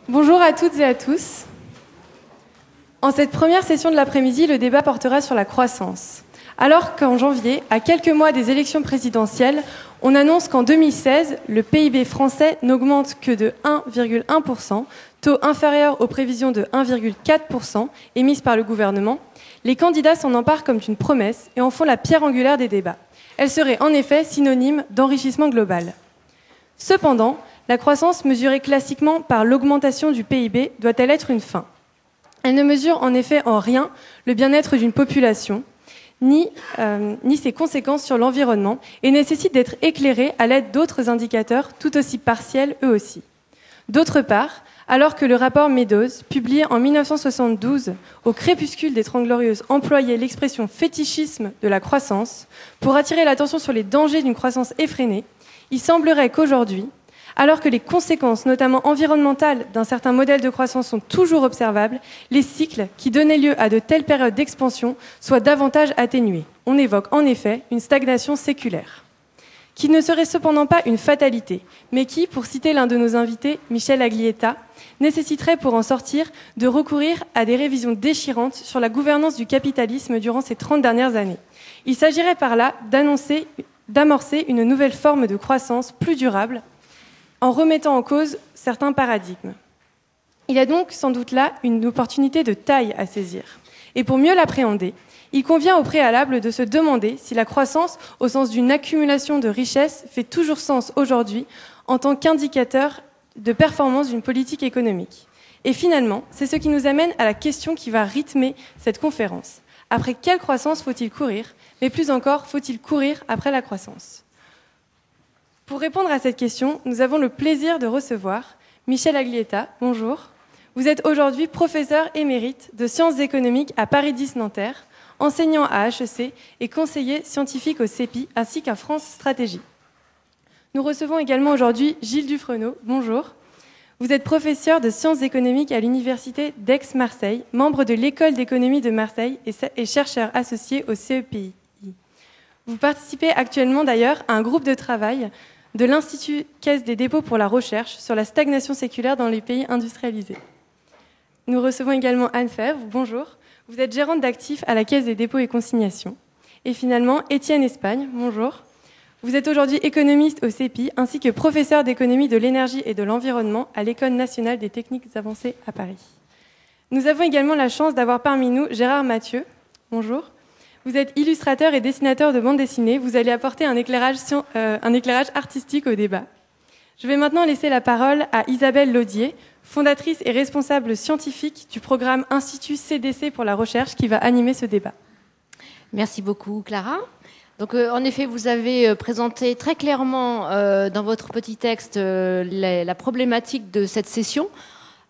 Bonjour à toutes et à tous. En cette première session de l'après-midi, le débat portera sur la croissance. Alors qu'en janvier, à quelques mois des élections présidentielles, on annonce qu'en 2016, le PIB français n'augmente que de 1,1%, taux inférieur aux prévisions de 1,4% émises par le gouvernement, les candidats s'en emparent comme d'une promesse et en font la pierre angulaire des débats. Elle serait en effet synonyme d'enrichissement global. Cependant, la croissance mesurée classiquement par l'augmentation du PIB doit-elle être une fin ? Elle ne mesure en effet en rien le bien-être d'une population, ni ses conséquences sur l'environnement, et nécessite d'être éclairée à l'aide d'autres indicateurs tout aussi partiels eux aussi. D'autre part, alors que le rapport Meadows, publié en 1972, au crépuscule des Trente Glorieuses, employait l'expression fétichisme de la croissance pour attirer l'attention sur les dangers d'une croissance effrénée, il semblerait qu'aujourd'hui, alors que les conséquences, notamment environnementales, d'un certain modèle de croissance sont toujours observables, les cycles qui donnaient lieu à de telles périodes d'expansion soient davantage atténués. On évoque en effet une stagnation séculaire, qui ne serait cependant pas une fatalité, mais qui, pour citer l'un de nos invités, Michel Aglietta, nécessiterait pour en sortir de recourir à des révisions déchirantes sur la gouvernance du capitalisme durant ces 30 dernières années. Il s'agirait par là d'amorcer une nouvelle forme de croissance plus durable, en remettant en cause certains paradigmes. Il y a donc sans doute là une opportunité de taille à saisir. Et pour mieux l'appréhender, il convient au préalable de se demander si la croissance, au sens d'une accumulation de richesses, fait toujours sens aujourd'hui en tant qu'indicateur de performance d'une politique économique. Et finalement, c'est ce qui nous amène à la question qui va rythmer cette conférence. Après quelle croissance faut-il courir ? Mais plus encore, faut-il courir après la croissance ? Pour répondre à cette question, nous avons le plaisir de recevoir Michel Aglietta. Bonjour. Vous êtes aujourd'hui professeur émérite de sciences économiques à Paris X Nanterre, enseignant à HEC et conseiller scientifique au CEPI ainsi qu'à France Stratégie. Nous recevons également aujourd'hui Gilles Dufresneau. Bonjour. Vous êtes professeur de sciences économiques à l'université d'Aix-Marseille, membre de l'école d'économie de Marseille et chercheur associé au CEPI. Vous participez actuellement d'ailleurs à un groupe de travail de l'Institut Caisse des dépôts pour la recherche sur la stagnation séculaire dans les pays industrialisés. Nous recevons également Anne Fèvre. Bonjour. Vous êtes gérante d'actifs à la Caisse des dépôts et consignations. Et finalement, Étienne Espagne. Bonjour. Vous êtes aujourd'hui économiste au CEPI ainsi que professeur d'économie de l'énergie et de l'environnement à l'École nationale des techniques avancées à Paris. Nous avons également la chance d'avoir parmi nous Gérard Mathieu. Bonjour. Vous êtes illustrateur et dessinateur de bande dessinée. Vous allez apporter un éclairage artistique au débat. Je vais maintenant laisser la parole à Isabelle Laudier, fondatrice et responsable scientifique du programme Institut CDC pour la recherche, qui va animer ce débat. Merci beaucoup, Clara. Donc, en effet, vous avez présenté très clairement dans votre petit texte la problématique de cette session,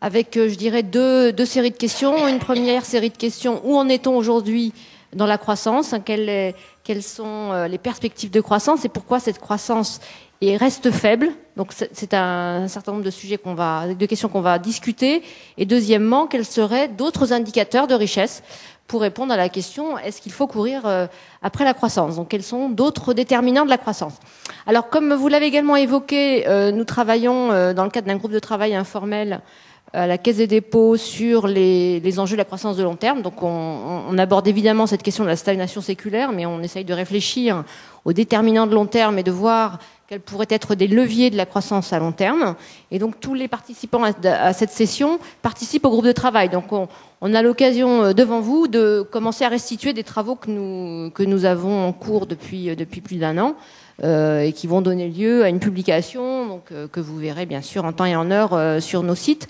avec, je dirais, deux séries de questions. Une première série de questions, où en est-on aujourd'hui dans la croissance, quelles sont les perspectives de croissance et pourquoi cette croissance reste faible. Donc c'est un certain nombre de questions qu'on va discuter. Et deuxièmement, quels seraient d'autres indicateurs de richesse pour répondre à la question est-ce qu'il faut courir après la croissance ? Donc quels sont d'autres déterminants de la croissance ? Alors comme vous l'avez également évoqué, nous travaillons dans le cadre d'un groupe de travail informel à la Caisse des dépôts sur les enjeux de la croissance de long terme. Donc on aborde évidemment cette question de la stagnation séculaire, mais on essaye de réfléchir aux déterminants de long terme et de voir quels pourraient être des leviers de la croissance à long terme. Et donc tous les participants à cette session participent au groupe de travail. Donc on a l'occasion devant vous de commencer à restituer des travaux que nous avons en cours depuis plus d'1 an. Et qui vont donner lieu à une publication donc, que vous verrez bien sûr en temps et en heure sur nos sites.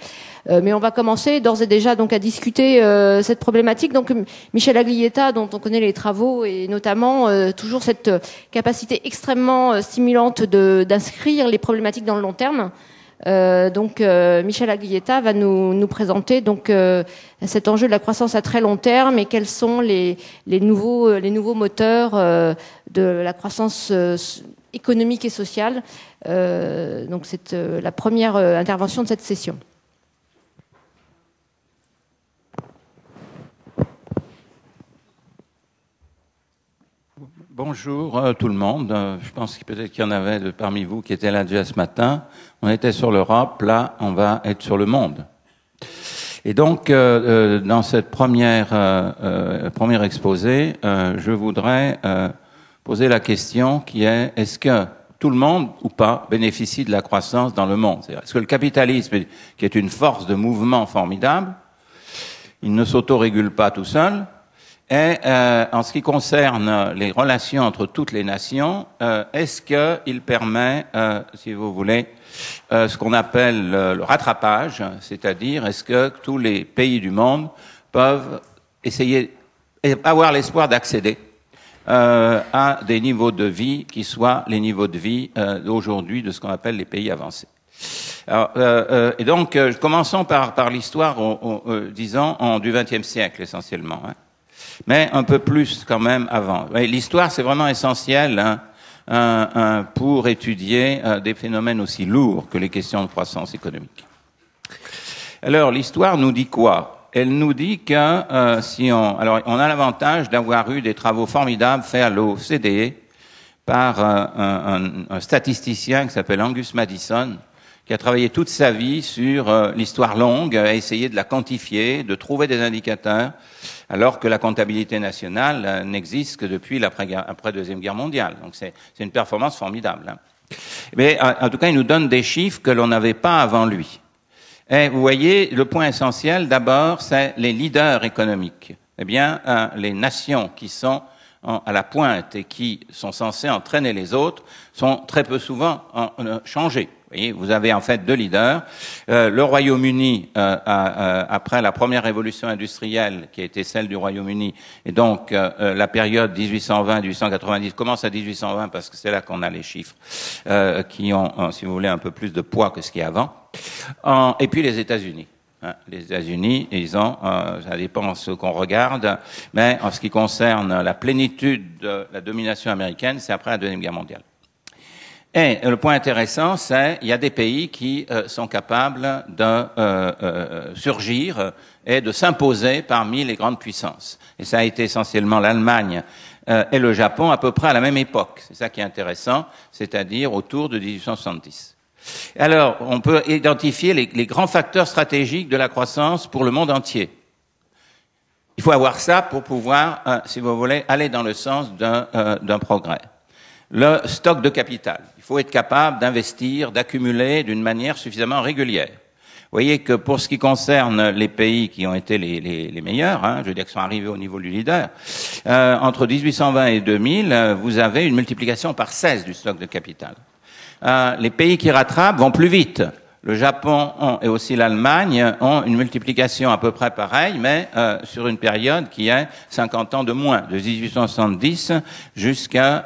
Mais on va commencer d'ores et déjà donc à discuter cette problématique. Donc Michel Aglietta, dont on connaît les travaux et notamment toujours cette capacité extrêmement stimulante d'inscrire les problématiques dans le long terme. Donc Michel Aglietta va nous présenter donc cet enjeu de la croissance à très long terme et quels sont les nouveaux moteurs de la croissance économique et sociale. Donc c'est la première intervention de cette session. Bonjour tout le monde. Je pense que peut-être qu'il y en avait parmi vous qui étaient là déjà ce matin. On était sur l'Europe, là on va être sur le monde. Et donc, dans cette premier exposé, je voudrais poser la question qui est, est-ce que tout le monde ou pas bénéficie de la croissance dans le monde? Est-ce que le capitalisme, qui est une force de mouvement formidable, il ne s'autorégule pas tout seul? Et en ce qui concerne les relations entre toutes les nations, est-ce qu'il permet, si vous voulez, ce qu'on appelle le rattrapage, c'est-à-dire est-ce que tous les pays du monde peuvent essayer, avoir l'espoir d'accéder à des niveaux de vie qui soient les niveaux de vie d'aujourd'hui de ce qu'on appelle les pays avancés. Alors, et donc, commençons par l'histoire, disons, du XXe siècle essentiellement, hein, mais un peu plus quand même avant. L'histoire, c'est vraiment essentiel, hein, pour étudier des phénomènes aussi lourds que les questions de croissance économique. Alors, l'histoire nous dit quoi? Elle nous dit que alors on a l'avantage d'avoir eu des travaux formidables faits à l'OCDE par un statisticien qui s'appelle Angus Maddison, qui a travaillé toute sa vie sur l'histoire longue, a essayé de la quantifier, de trouver des indicateurs, alors que la comptabilité nationale n'existe que depuis l'après Deuxième Guerre mondiale. Donc c'est une performance formidable, hein. Mais en tout cas, il nous donne des chiffres que l'on n'avait pas avant lui. Et vous voyez, le point essentiel, d'abord, c'est les leaders économiques. Eh bien, les nations qui sont à la pointe et qui sont censées entraîner les autres sont très peu souvent changées. Vous voyez, vous avez en fait deux leaders. Le Royaume-Uni, après la première révolution industrielle, qui a été celle du Royaume-Uni, et donc la période 1820-1890 commence à 1820 parce que c'est là qu'on a les chiffres qui ont, si vous voulez, un peu plus de poids que ce qu'il y a avant. Et puis les États-Unis. Hein, les États-Unis, ils ont, ça dépend de ce qu'on regarde, mais en ce qui concerne la plénitude de la domination américaine, c'est après la Deuxième Guerre mondiale. Et le point intéressant, c'est il y a des pays qui sont capables de surgir et de s'imposer parmi les grandes puissances. Et ça a été essentiellement l'Allemagne et le Japon à peu près à la même époque. C'est ça qui est intéressant, c'est-à-dire autour de 1870. Alors, on peut identifier les grands facteurs stratégiques de la croissance pour le monde entier. Il faut avoir ça pour pouvoir, si vous voulez, aller dans le sens d'un progrès. Le stock de capital. Il faut être capable d'investir, d'accumuler d'une manière suffisamment régulière. Vous voyez que pour ce qui concerne les pays qui ont été les meilleurs, hein, je veux dire qui sont arrivés au niveau du leader, entre 1820 et 2000, vous avez une multiplication par 16 du stock de capital. Les pays qui rattrapent vont plus vite. Le Japon et aussi l'Allemagne ont une multiplication à peu près pareille, mais sur une période qui est 50 ans de moins, de 1870 jusqu'à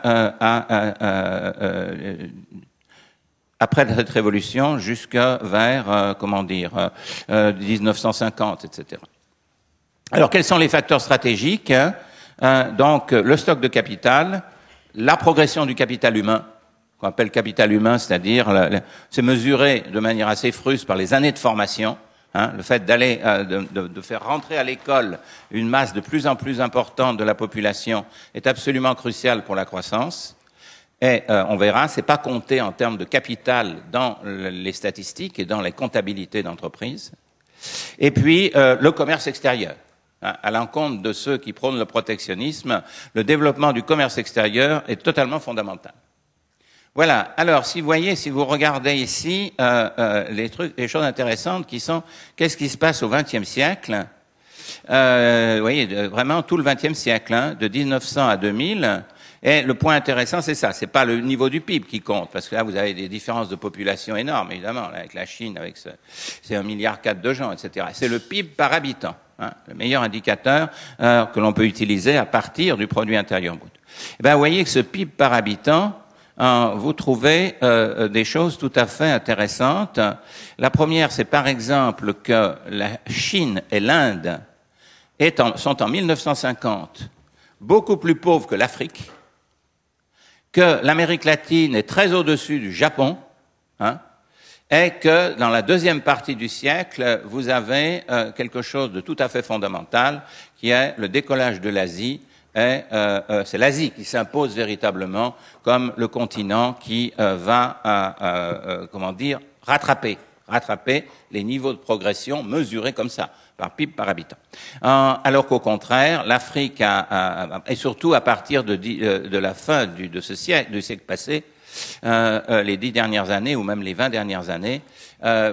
après cette révolution jusqu'à vers 1950, etc. Alors quels sont les facteurs stratégiques? Donc le stock de capital, la progression du capital humain, qu'on appelle capital humain, c'est-à-dire c'est mesuré de manière assez fruste par les années de formation. Hein, le fait d'aller de faire rentrer à l'école une masse de plus en plus importante de la population est absolument crucial pour la croissance. Et on verra, c'est pas compté en termes de capital dans les statistiques et dans les comptabilités d'entreprise. Et puis le commerce extérieur. À l'encontre de ceux qui prônent le protectionnisme, le développement du commerce extérieur est totalement fondamental. Voilà. Alors, si vous voyez, si vous regardez ici les choses intéressantes qui sont, qu'est-ce qui se passe au XXe siècle? Vous voyez, vraiment tout le XXe siècle, hein, de 1900 à 2000. Et le point intéressant, c'est ça. C'est pas le niveau du PIB qui compte, parce que là, vous avez des différences de population énormes, évidemment, là, avec la Chine, avec c'est 1,4 milliard de gens, etc. C'est le PIB par habitant, hein, le meilleur indicateur que l'on peut utiliser à partir du produit intérieur brut. Eh ben, vous voyez que ce PIB par habitant, vous trouvez des choses tout à fait intéressantes. La première, c'est par exemple que la Chine et l'Inde sont en 1950 beaucoup plus pauvres que l'Afrique, que l'Amérique latine est très au-dessus du Japon, hein, et que dans la deuxième partie du siècle, vous avez quelque chose de tout à fait fondamental, qui est le décollage de l'Asie. Et c'est l'Asie qui s'impose véritablement comme le continent qui va, rattraper rattraper les niveaux de progression mesurés comme ça, par PIB par habitant. Alors qu'au contraire, l'Afrique et surtout à partir de la fin du siècle passé, les 10 dernières années ou même les 20 dernières années,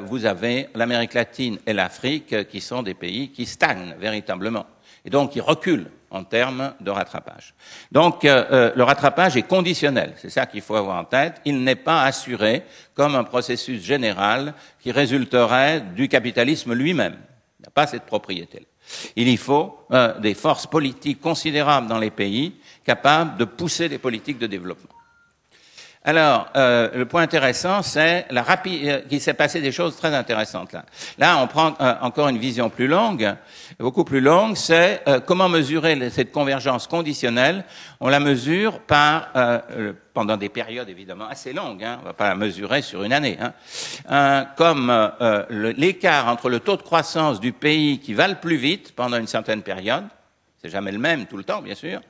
vous avez l'Amérique latine et l'Afrique qui sont des pays qui stagnent véritablement et donc qui reculent en termes de rattrapage. Donc le rattrapage est conditionnel, c'est ça qu'il faut avoir en tête. Il n'est pas assuré comme un processus général qui résulterait du capitalisme lui-même. Il n'y a pas cette propriété-là. Il y faut des forces politiques considérables dans les pays capables de pousser les politiques de développement. Alors, le point intéressant, c'est qu'il s'est passé des choses très intéressantes là. Là, on prend encore une vision plus longue, beaucoup plus longue, c'est comment mesurer cette convergence conditionnelle. On la mesure par pendant des périodes évidemment assez longues, hein, on ne va pas la mesurer sur une année, hein, comme l'écart entre le taux de croissance du pays qui va le plus vite pendant une certaine période, c'est jamais le même tout le temps bien sûr,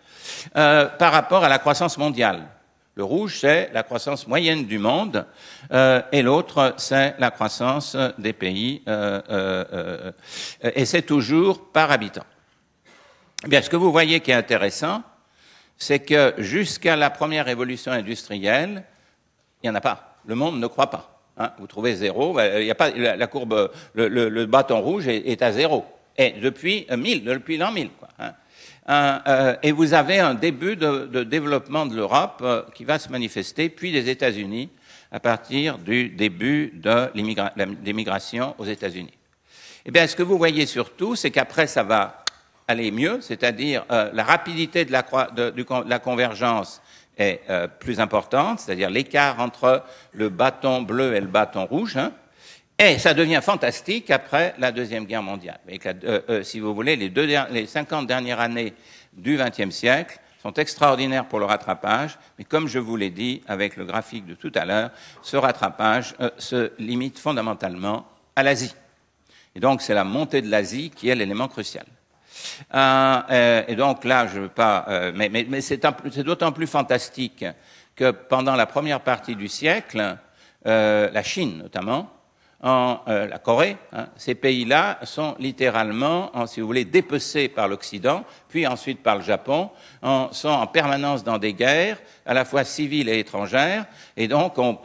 par rapport à la croissance mondiale. Le rouge, c'est la croissance moyenne du monde, et l'autre, c'est la croissance des pays, et c'est toujours par habitant. Eh bien, ce que vous voyez qui est intéressant, c'est que jusqu'à la première révolution industrielle, il n'y en a pas. Le monde ne croît pas. Hein. Vous trouvez zéro, il n'y a pas la courbe, le bâton rouge est à zéro. Et depuis l'an 1000, quoi. Hein. Et vous avez un début de développement de l'Europe qui va se manifester, puis des États-Unis, à partir du début de l'immigration aux États-Unis. Eh bien, ce que vous voyez surtout, c'est qu'après, ça va aller mieux, c'est-à-dire la rapidité de la convergence est plus importante, c'est-à-dire l'écart entre le bâton bleu et le bâton rouge, hein. Et ça devient fantastique après la Deuxième Guerre mondiale. Si vous voulez, les 50 dernières années du XXe siècle sont extraordinaires pour le rattrapage, mais comme je vous l'ai dit avec le graphique de tout à l'heure, ce rattrapage se limite fondamentalement à l'Asie. Et donc c'est la montée de l'Asie qui est l'élément crucial. Et donc là, je veux pas, mais c'est d'autant plus fantastique que pendant la première partie du siècle, la Chine notamment, la Corée, hein, ces pays-là sont littéralement, si vous voulez, dépecés par l'Occident, puis ensuite par le Japon, sont en permanence dans des guerres, à la fois civiles et étrangères, et donc ont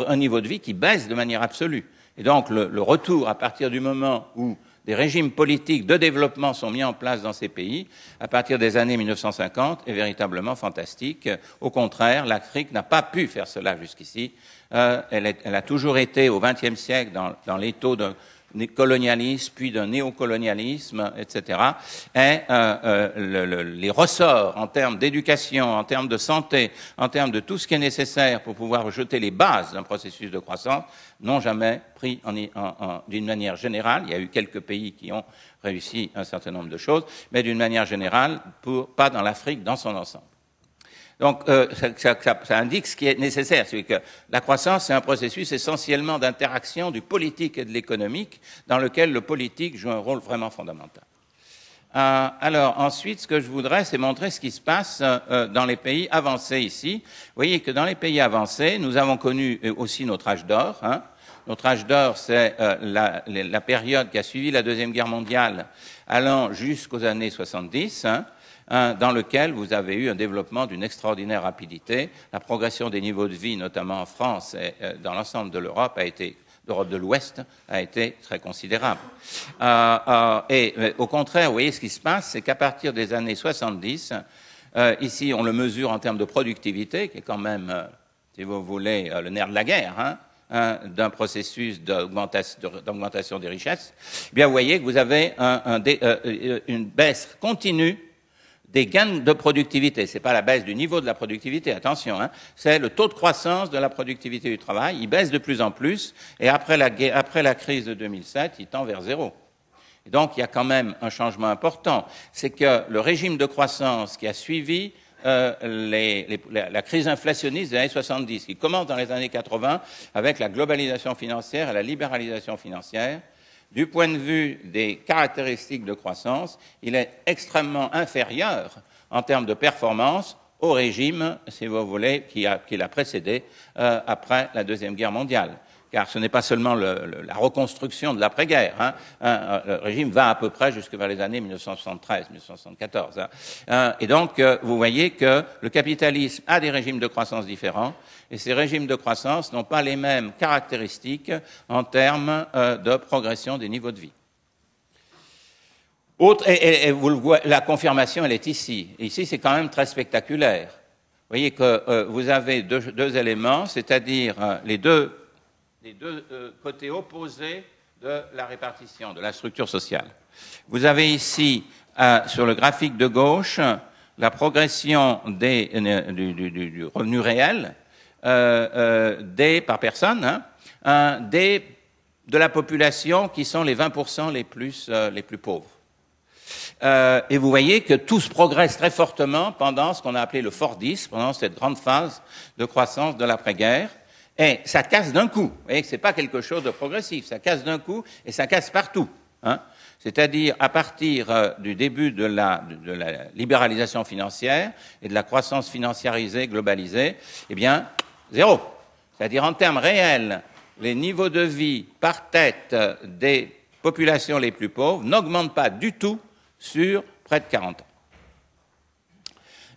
un niveau de vie qui baisse de manière absolue. Et donc le retour, à partir du moment où des régimes politiques de développement sont mis en place dans ces pays, à partir des années 1950, est véritablement fantastique. Au contraire, l'Afrique n'a pas pu faire cela jusqu'ici. Elle a toujours été, au XXe siècle, dans l'étau d'un colonialisme, puis d'un néocolonialisme, etc. Et les ressorts en termes d'éducation, en termes de santé, en termes de tout ce qui est nécessaire pour pouvoir jeter les bases d'un processus de croissance, n'ont jamais pris d'une manière générale. Il y a eu quelques pays qui ont réussi un certain nombre de choses, mais d'une manière générale, pas dans l'Afrique dans son ensemble. Donc, ça indique ce qui est nécessaire, c'est que la croissance, c'est un processus essentiellement d'interaction du politique et de l'économique, dans lequel le politique joue un rôle vraiment fondamental. Alors, ensuite, ce que je voudrais, c'est montrer ce qui se passe dans les pays avancés ici. Vous voyez que dans les pays avancés, nous avons connu aussi notre âge d'or. Hein. Notre âge d'or, c'est la période qui a suivi la Deuxième Guerre mondiale, allant jusqu'aux années 70, hein, dans lequel vous avez eu un développement d'une extraordinaire rapidité. La progression des niveaux de vie, notamment en France et dans l'ensemble de l'Europe, d'Europe de l'Ouest, a été très considérable. Et au contraire, vous voyez ce qui se passe, c'est qu'à partir des années 70, ici on le mesure en termes de productivité, qui est quand même, si vous voulez, le nerf de la guerre, hein, d'un processus d'augmentation des richesses, eh bien vous voyez que vous avez une baisse continue des gains de productivité. C'est pas la baisse du niveau de la productivité, attention, hein, c'est le taux de croissance de la productivité du travail. Il baisse de plus en plus, et après la crise de 2007, il tend vers zéro. Et donc, il y a quand même un changement important. C'est que le régime de croissance qui a suivi la crise inflationniste des années 70, qui commence dans les années 80 avec la globalisation financière et la libéralisation financière, du point de vue des caractéristiques de croissance, il est extrêmement inférieur en termes de performance au régime, si vous voulez, qui l'a précédé après la Deuxième Guerre mondiale, car ce n'est pas seulement la reconstruction de l'après-guerre. Le régime va à peu près jusque vers les années 1973-1974. Et donc, vous voyez que le capitalisme a des régimes de croissance différents, et ces régimes de croissance n'ont pas les mêmes caractéristiques en termes de progression des niveaux de vie. Et vous le voyez, la confirmation, elle est ici. Ici, c'est quand même très spectaculaire. Vous voyez que vous avez deux éléments, c'est-à-dire les deux côtés opposés de la répartition, de la structure sociale. Vous avez ici, sur le graphique de gauche, la progression du revenu réel par personne, de la population qui sont les 20% les plus pauvres. Et vous voyez que tout se progresse très fortement pendant ce qu'on a appelé le Fordisme, pendant cette grande phase de croissance de l'après-guerre. Et ça casse d'un coup. Vous voyez que c'est pas quelque chose de progressif. Ça casse d'un coup et ça casse partout. C'est-à-dire à partir du début de la libéralisation financière et de la croissance financiarisée, globalisée, eh bien, zéro. C'est-à-dire en termes réels, les niveaux de vie par tête des populations les plus pauvres n'augmentent pas du tout sur près de 40 ans.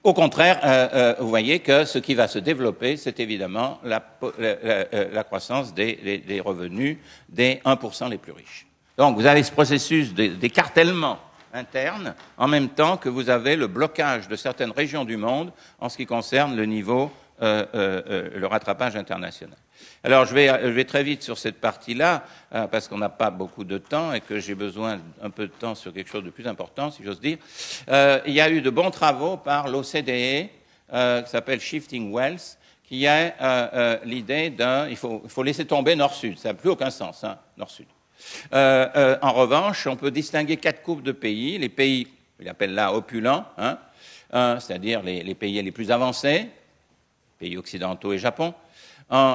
Au contraire, vous voyez que ce qui va se développer, c'est évidemment la croissance des revenus des 1% les plus riches. Donc vous avez ce processus d'écartèlement interne, en même temps que vous avez le blocage de certaines régions du monde en ce qui concerne le niveau, le rattrapage international. Alors, je vais très vite sur cette partie-là, parce qu'on n'a pas beaucoup de temps et que j'ai besoin un peu de temps sur quelque chose de plus important, si j'ose dire. Il y a eu de bons travaux par l'OCDE, qui s'appelle Shifting Wealth, qui a l'idée il faut laisser tomber Nord-Sud. Ça n'a plus aucun sens, Nord-Sud. En revanche, on peut distinguer 4 groupes de pays. Les pays, il appelle là opulents, c'est-à-dire les pays les plus avancés, pays occidentaux et Japon.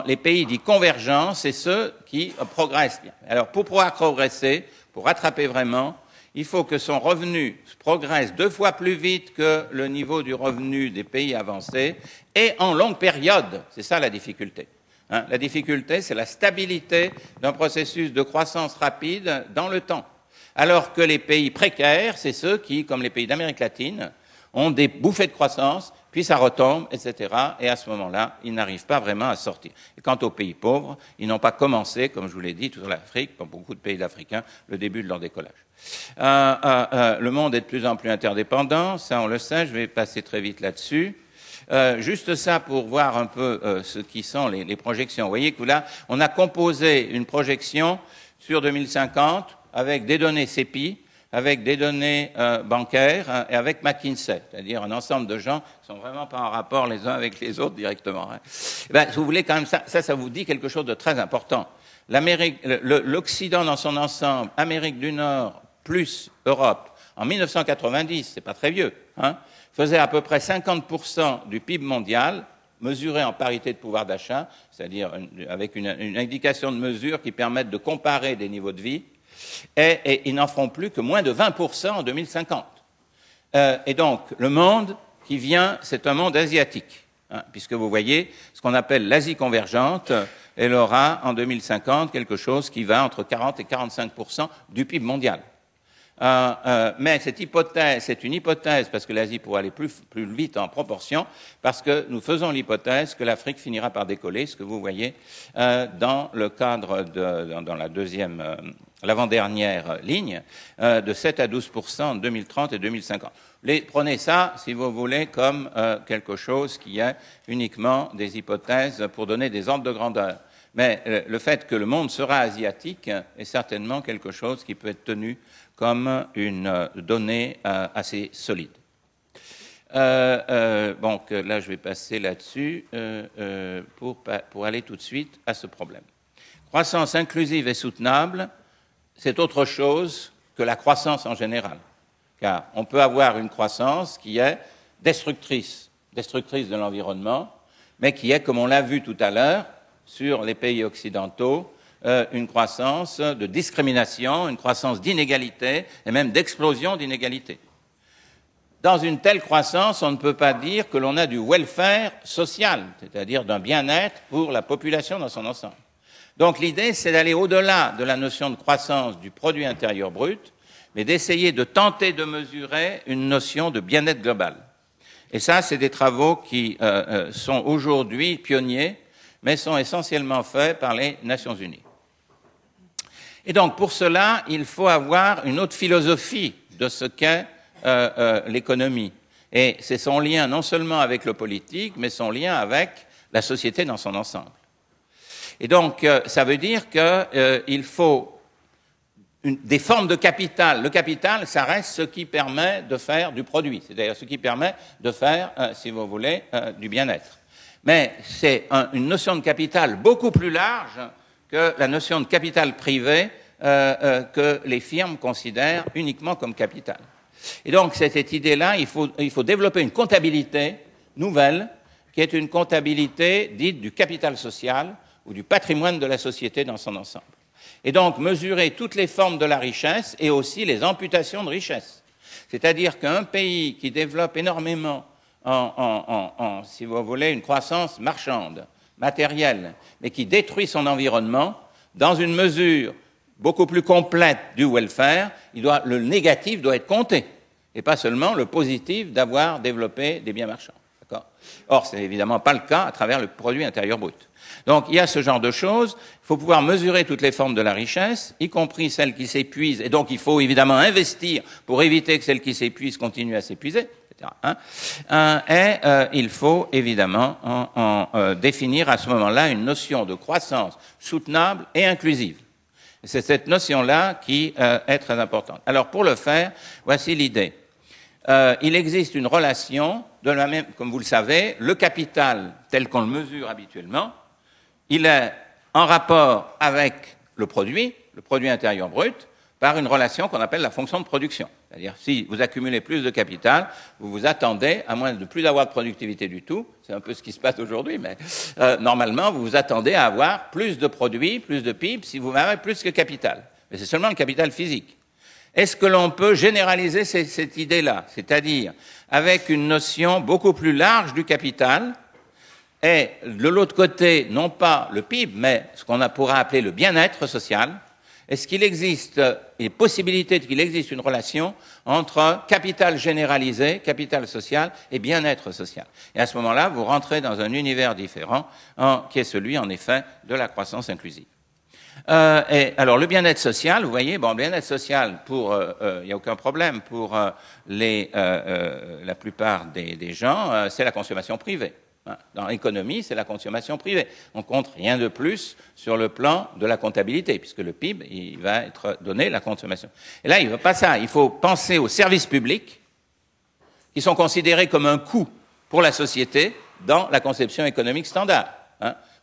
Les pays dits convergents, c'est ceux qui progressent bien. Alors, pour pouvoir progresser, pour rattraper vraiment, il faut que son revenu progresse 2 fois plus vite que le niveau du revenu des pays avancés et en longue période. C'est ça la difficulté. La difficulté, c'est la stabilité d'un processus de croissance rapide dans le temps. Alors que les pays précaires, c'est ceux qui, comme les pays d'Amérique latine, ont des bouffées de croissance, puis ça retombe, etc. Et à ce moment-là, ils n'arrivent pas vraiment à sortir. Et quant aux pays pauvres, ils n'ont pas commencé, comme je vous l'ai dit, tout l'Afrique, comme beaucoup de pays africains, le début de leur décollage. Le monde est de plus en plus interdépendant, ça on le sait, je vais passer très vite là-dessus. Juste ça pour voir un peu ce qui sont les projections. Vous voyez que là, on a composé une projection sur 2050 avec des données CEPI, avec des données bancaires et avec McKinsey, c'est-à-dire un ensemble de gens qui sont vraiment pas en rapport les uns avec les autres directement. Si vous voulez quand même ça vous dit quelque chose de très important. L'Occident dans son ensemble, Amérique du Nord plus Europe, en 1990, c'est pas très vieux, faisait à peu près 50% du PIB mondial, mesuré en parité de pouvoir d'achat, c'est-à-dire avec une indication de mesure qui permette de comparer des niveaux de vie, et ils n'en feront plus que moins de 20% en 2050. Et donc, le monde qui vient, c'est un monde asiatique, puisque vous voyez ce qu'on appelle l'Asie convergente, elle aura en 2050 quelque chose qui va entre 40 et 45% du PIB mondial. Mais cette hypothèse, c'est une hypothèse parce que l'Asie pourra aller plus vite en proportion, parce que nous faisons l'hypothèse que l'Afrique finira par décoller, ce que vous voyez dans le cadre dans la deuxième, l'avant-dernière ligne, de 7 à 12% en 2030 et 2050. Prenez ça, si vous voulez, comme quelque chose qui est uniquement des hypothèses pour donner des ordres de grandeur. Mais le fait que le monde sera asiatique est certainement quelque chose qui peut être tenu comme une donnée assez solide. Donc là, je vais passer là-dessus pour aller tout de suite à ce problème. Croissance inclusive et soutenable, c'est autre chose que la croissance en général. Car on peut avoir une croissance qui est destructrice de l'environnement, mais qui est, comme on l'a vu tout à l'heure, sur les pays occidentaux, une croissance de discrimination, une croissance d'inégalité et même d'explosion d'inégalité. Dans une telle croissance, on ne peut pas dire que l'on a du welfare social, c'est-à-dire d'un bien-être pour la population dans son ensemble. Donc l'idée, c'est d'aller au-delà de la notion de croissance du produit intérieur brut, mais d'essayer de tenter de mesurer une notion de bien-être global. Et ça, c'est des travaux qui sont aujourd'hui pionniers, mais sont essentiellement faits par les Nations Unies. Et donc, pour cela, il faut avoir une autre philosophie de ce qu'est l'économie. Et c'est son lien non seulement avec le politique, mais son lien avec la société dans son ensemble. Et donc, ça veut dire qu'il faut des formes de capital. Le capital, ça reste ce qui permet de faire du produit, c'est-à-dire ce qui permet de faire, si vous voulez, du bien-être. Mais c'est une notion de capital beaucoup plus large que la notion de capital privé que les firmes considèrent uniquement comme capital. Et donc, cette idée-là, il faut développer une comptabilité nouvelle, qui est une comptabilité dite du capital social ou du patrimoine de la société dans son ensemble. Et donc, mesurer toutes les formes de la richesse et aussi les amputations de richesse. C'est-à-dire qu'un pays qui développe énormément si vous voulez, une croissance marchande, matérielle, mais qui détruit son environnement, dans une mesure beaucoup plus complète du welfare, le négatif doit être compté, et pas seulement le positif d'avoir développé des biens marchands. D'accord ? Or, ce n'est évidemment pas le cas à travers le produit intérieur brut. Donc, il y a ce genre de choses. Il faut pouvoir mesurer toutes les formes de la richesse, y compris celles qui s'épuisent, et donc il faut évidemment investir pour éviter que celles qui s'épuisent continuent à s'épuiser. Il faut évidemment définir à ce moment-là une notion de croissance soutenable et inclusive. C'est cette notion-là qui est très importante. Alors pour le faire, voici l'idée. Il existe une relation, de la même, comme vous le savez, le capital tel qu'on le mesure habituellement, il est en rapport avec le produit intérieur brut, par une relation qu'on appelle la fonction de production. C'est-à-dire, si vous accumulez plus de capital, vous vous attendez, à moins de plus avoir de productivité du tout, c'est un peu ce qui se passe aujourd'hui, mais normalement, vous vous attendez à avoir plus de produits, plus de PIB, si vous avez plus que capital. Mais c'est seulement le capital physique. Est-ce que l'on peut généraliser cette idée-là? C'est-à-dire, avec une notion beaucoup plus large du capital, et de l'autre côté, non pas le PIB, mais ce qu'on pourra appeler le bien-être social. Est-ce qu'il existe, et possibilité qu'il existe une relation entre capital généralisé, capital social et bien-être social? Et à ce moment-là, vous rentrez dans un univers différent, qui est celui, en effet, de la croissance inclusive. Et alors, le bien-être social, vous voyez, bon, le bien-être social, il n'y a aucun problème pour la plupart des gens, c'est la consommation privée. Dans l'économie, c'est la consommation privée. On compte rien de plus sur le plan de la comptabilité, puisque le PIB, il va être donné la consommation. Et là, il ne veut pas ça. Il faut penser aux services publics, qui sont considérés comme un coût pour la société dans la conception économique standard.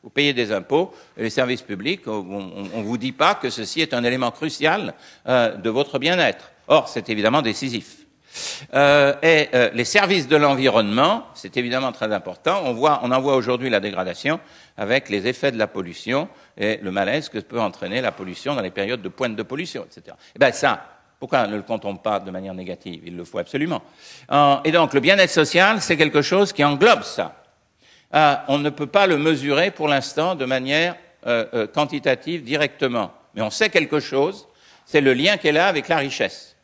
Vous payez des impôts, et les services publics, on ne vous dit pas que ceci est un élément crucial de votre bien-être. Or, c'est évidemment décisif. Les services de l'environnement, c'est évidemment très important. On en voit aujourd'hui la dégradation avec les effets de la pollution et le malaise que peut entraîner la pollution dans les périodes de pointe de pollution, etc. Et bien ça, pourquoi ne le comptons pas de manière négative? Il le faut absolument. Et donc le bien-être social, c'est quelque chose qui englobe ça. On ne peut pas le mesurer pour l'instant de manière quantitative directement, mais on sait quelque chose, c'est le lien qu'elle a avec la richesse.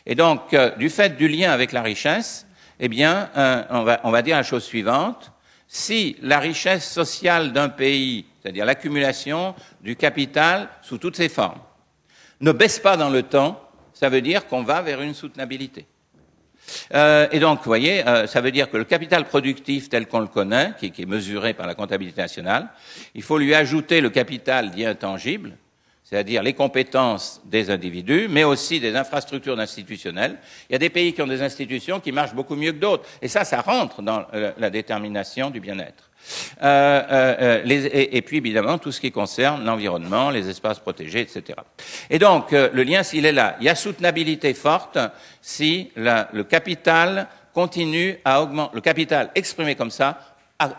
Et donc, du fait du lien avec la richesse, eh bien, on va dire la chose suivante. Si la richesse sociale d'un pays, c'est-à-dire l'accumulation du capital sous toutes ses formes, ne baisse pas dans le temps, ça veut dire qu'on va vers une soutenabilité. Et donc, vous voyez, ça veut dire que le capital productif tel qu'on le connaît, qui est mesuré par la comptabilité nationale, il faut lui ajouter le capital dit intangible, c'est-à-dire les compétences des individus, mais aussi des infrastructures institutionnelles. Il y a des pays qui ont des institutions qui marchent beaucoup mieux que d'autres. Et ça rentre dans la détermination du bien-être. Et puis, évidemment, tout ce qui concerne l'environnement, les espaces protégés, etc. Et donc, le lien, s'il est là, il y a soutenabilité forte si le capital continue à augmenter. Le capital exprimé comme ça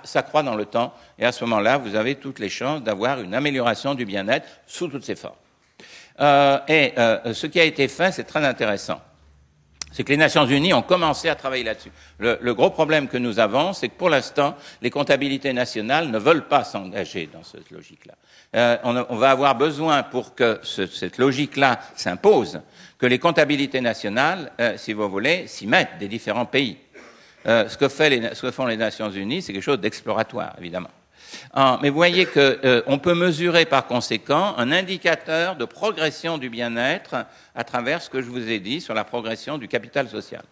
s'accroît dans le temps, et à ce moment-là, vous avez toutes les chances d'avoir une amélioration du bien-être sous toutes ses formes. Ce qui a été fait, c'est très intéressant. C'est que les Nations Unies ont commencé à travailler là-dessus. Le gros problème que nous avons, c'est que pour l'instant, les comptabilités nationales ne veulent pas s'engager dans cette logique-là. On va avoir besoin, pour que cette logique-là s'impose, que les comptabilités nationales, si vous voulez, s'y mettent des différents pays. Ce que font les Nations Unies, c'est quelque chose d'exploratoire, évidemment. Mais vous voyez qu'on peut mesurer par conséquent un indicateur de progression du bien-être à travers ce que je vous ai dit sur la progression du capital social.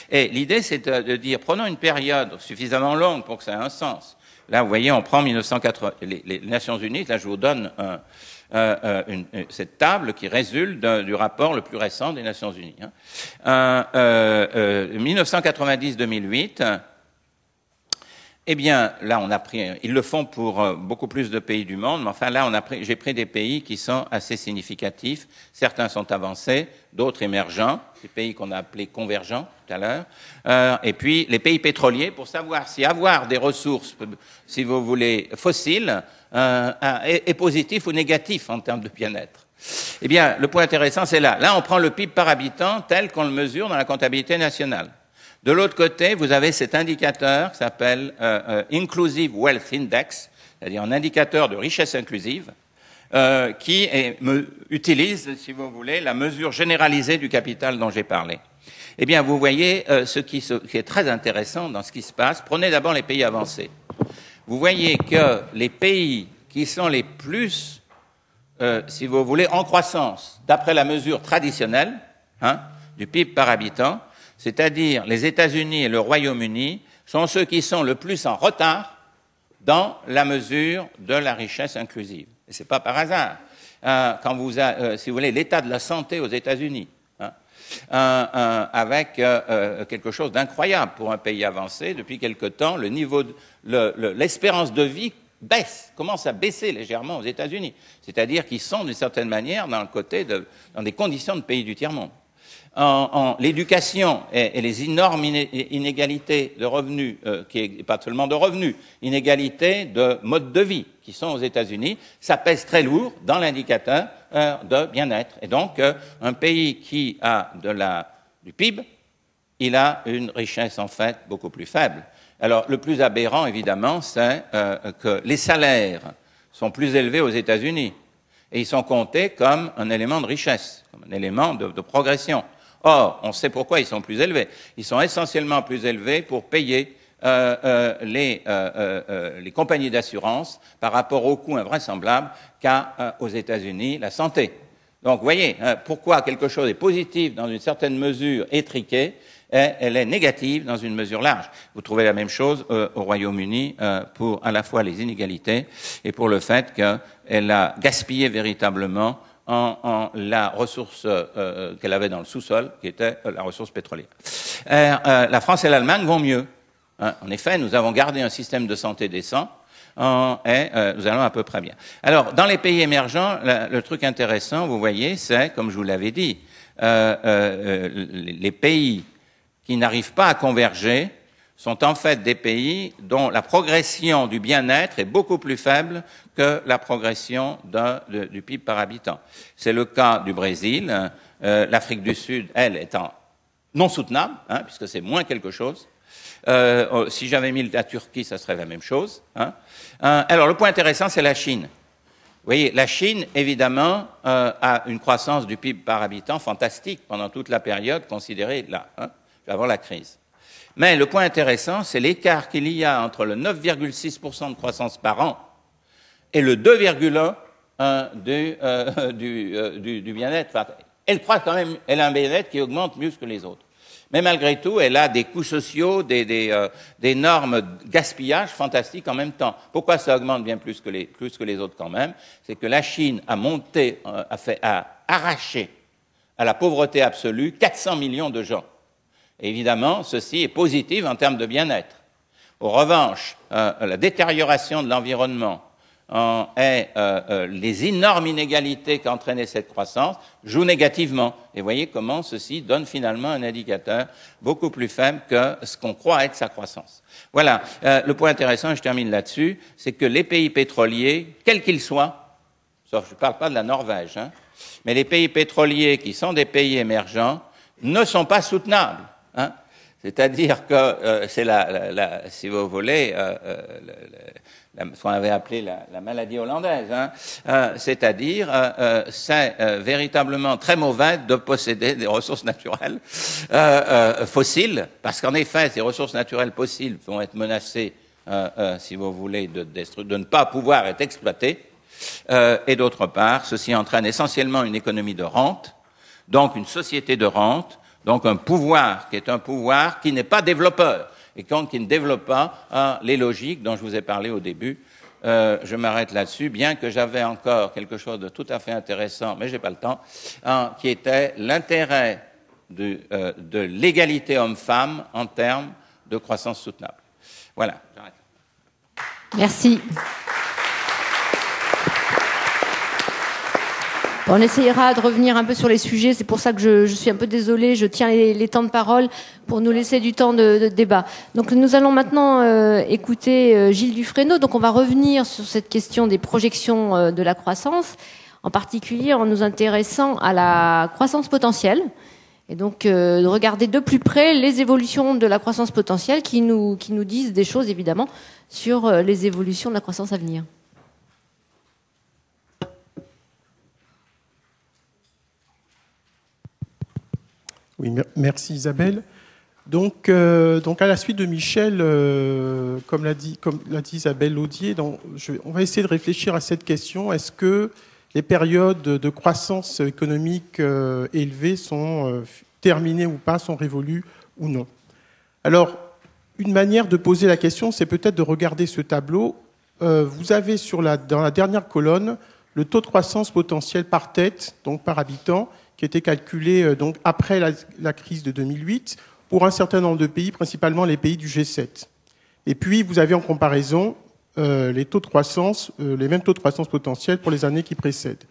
Et l'idée, c'est de dire, prenons une période suffisamment longue pour que ça ait un sens. Là, vous voyez, on prend 1980, les Nations Unies, là je vous donne cette table qui résulte du rapport le plus récent des Nations Unies. 1990-2008, eh bien, là, on a pris, ils le font pour beaucoup plus de pays du monde, mais enfin, là, j'ai pris des pays qui sont assez significatifs. Certains sont avancés, d'autres émergents, des pays qu'on a appelés convergents tout à l'heure, et puis les pays pétroliers, pour savoir si avoir des ressources, si vous voulez, fossiles, est positif ou négatif en termes de bien-être. Eh bien, le point intéressant, c'est là. Là, on prend le PIB par habitant tel qu'on le mesure dans la comptabilité nationale. De l'autre côté, vous avez cet indicateur qui s'appelle Inclusive Wealth Index, c'est-à-dire un indicateur de richesse inclusive, qui utilise, si vous voulez, la mesure généralisée du capital dont j'ai parlé. Eh bien, vous voyez ce qui est très intéressant dans ce qui se passe. Prenez d'abord les pays avancés. Vous voyez que les pays qui sont les plus, si vous voulez, en croissance, d'après la mesure traditionnelle du PIB par habitant, c'est-à-dire les États-Unis et le Royaume-Uni, sont ceux qui sont le plus en retard dans la mesure de la richesse inclusive. Et c'est pas par hasard. Quand si vous voulez, l'état de la santé aux États-Unis, avec quelque chose d'incroyable pour un pays avancé, depuis quelque temps, le niveau, l'espérance de vie commence à baisser légèrement aux États-Unis. C'est-à-dire qu'ils sont, d'une certaine manière, dans des conditions de pays du tiers-monde. L'éducation et les énormes inégalités de revenus, pas seulement de revenus, inégalités de mode de vie qui sont aux États-Unis, ça pèse très lourd dans l'indicateur de bien-être. Et donc, un pays qui a du PIB, il a une richesse en fait beaucoup plus faible. Alors, le plus aberrant, évidemment, c'est que les salaires sont plus élevés aux États-Unis et ils sont comptés comme un élément de richesse, comme un élément de progression. Or, on sait pourquoi ils sont plus élevés. Ils sont essentiellement plus élevés pour payer les compagnies d'assurance par rapport au coût invraisemblable qu'a aux États-Unis la santé. Donc, vous voyez, pourquoi quelque chose est positif dans une certaine mesure étriquée, elle est négative dans une mesure large. Vous trouvez la même chose au Royaume-Uni pour à la fois les inégalités et pour le fait qu'elle a gaspillé véritablement en la ressource qu'elle avait dans le sous-sol, qui était la ressource pétrolière. La France et l'Allemagne vont mieux. En effet, nous avons gardé un système de santé décent et nous allons à peu près bien. Alors, dans les pays émergents, le truc intéressant, vous voyez, c'est, comme je vous l'avais dit, les pays qui n'arrivent pas à converger sont en fait des pays dont la progression du bien-être est beaucoup plus faible que la progression du PIB par habitant. C'est le cas du Brésil, l'Afrique du Sud, elle, étant non soutenable, puisque c'est moins quelque chose. Si j'avais mis la Turquie, ça serait la même chose. Alors, le point intéressant, c'est la Chine. Vous voyez, la Chine, évidemment, a une croissance du PIB par habitant fantastique pendant toute la période considérée là, avant la crise. Mais le point intéressant, c'est l'écart qu'il y a entre le 9,6% de croissance par an et le 2,1% du bien-être. Enfin, elle croît quand même, elle a un bien-être qui augmente mieux que les autres. Mais malgré tout, elle a des coûts sociaux, d'énormes gaspillages fantastiques en même temps. Pourquoi ça augmente bien plus que les autres quand même? C'est que la Chine a arraché à la pauvreté absolue 400 millions de gens. Et évidemment, ceci est positif en termes de bien-être. En revanche, la détérioration de l'environnement et les énormes inégalités qu'a entraîné cette croissance jouent négativement. Et voyez comment ceci donne finalement un indicateur beaucoup plus faible que ce qu'on croit être sa croissance. Voilà. Le point intéressant, et je termine là-dessus, c'est que les pays pétroliers, quels qu'ils soient, sauf je ne parle pas de la Norvège, mais les pays pétroliers qui sont des pays émergents, ne sont pas soutenables. Hein. C'est-à-dire que c'est si vous voulez, ce qu'on avait appelé la maladie hollandaise. Hein. C'est-à-dire, c'est véritablement très mauvais de posséder des ressources naturelles fossiles, parce qu'en effet, ces ressources naturelles fossiles vont être menacées, si vous voulez, de ne pas pouvoir être exploitées. Et d'autre part, ceci entraîne essentiellement une économie de rente, donc une société de rente, donc un pouvoir qui est un pouvoir qui n'est pas développeur et qui ne développe pas les logiques dont je vous ai parlé au début. Je m'arrête là-dessus, bien que j'avais encore quelque chose de tout à fait intéressant, mais j'ai pas le temps, qui était l'intérêt de l'égalité homme-femme en termes de croissance soutenable. Voilà, j'arrête. Merci. On essayera de revenir un peu sur les sujets, c'est pour ça que je suis un peu désolée, je tiens les temps de parole pour nous laisser du temps de débat. Donc nous allons maintenant écouter Gilles Dufresneau, donc on va revenir sur cette question des projections de la croissance, en particulier en nous intéressant à la croissance potentielle, et donc de regarder de plus près les évolutions de la croissance potentielle qui nous disent des choses évidemment sur les évolutions de la croissance à venir. Oui, merci Isabelle. Donc à la suite de Michel, comme l'a dit Isabelle Laudier, on va essayer de réfléchir à cette question. Est-ce que les périodes de croissance économique élevée sont terminées ou pas, sont révolues ou non? Alors, une manière de poser la question, c'est peut-être de regarder ce tableau. Vous avez dans la dernière colonne le taux de croissance potentiel par tête, donc par habitant, qui était calculé donc après la crise de 2008 pour un certain nombre de pays, principalement les pays du G7. Et puis, vous avez en comparaison les taux de croissance, les mêmes taux de croissance potentiels pour les années qui précèdent.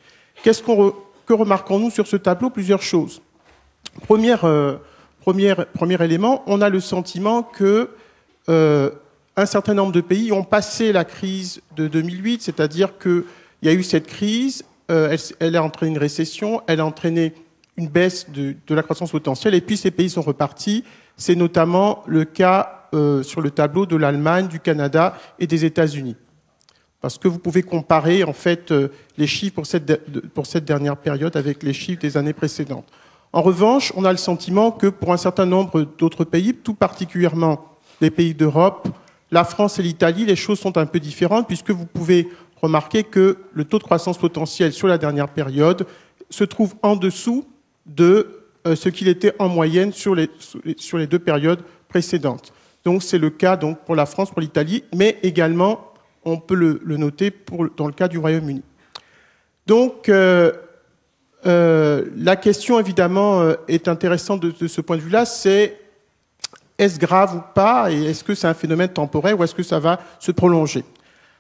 Que remarquons-nous sur ce tableau? Plusieurs choses. Premier élément, on a le sentiment que un certain nombre de pays ont passé la crise de 2008, c'est-à-dire qu'il y a eu cette crise, elle a entraîné une récession, elle a entraîné une baisse de la croissance potentielle, et puis ces pays sont repartis. C'est notamment le cas sur le tableau de l'Allemagne, du Canada et des États-Unis. Parce que vous pouvez comparer en fait les chiffres pour cette dernière période avec les chiffres des années précédentes. En revanche, on a le sentiment que pour un certain nombre d'autres pays, tout particulièrement les pays d'Europe, la France et l'Italie, les choses sont un peu différentes, puisque vous pouvez remarquez que le taux de croissance potentielle sur la dernière période se trouve en dessous de ce qu'il était en moyenne sur les deux périodes précédentes. Donc c'est le cas donc, pour la France, pour l'Italie, mais également, on peut le noter dans le cas du Royaume-Uni. Donc la question évidemment est intéressante de ce point de vue-là, c'est est-ce grave ou pas, et est-ce que c'est un phénomène temporaire ou est-ce que ça va se prolonger?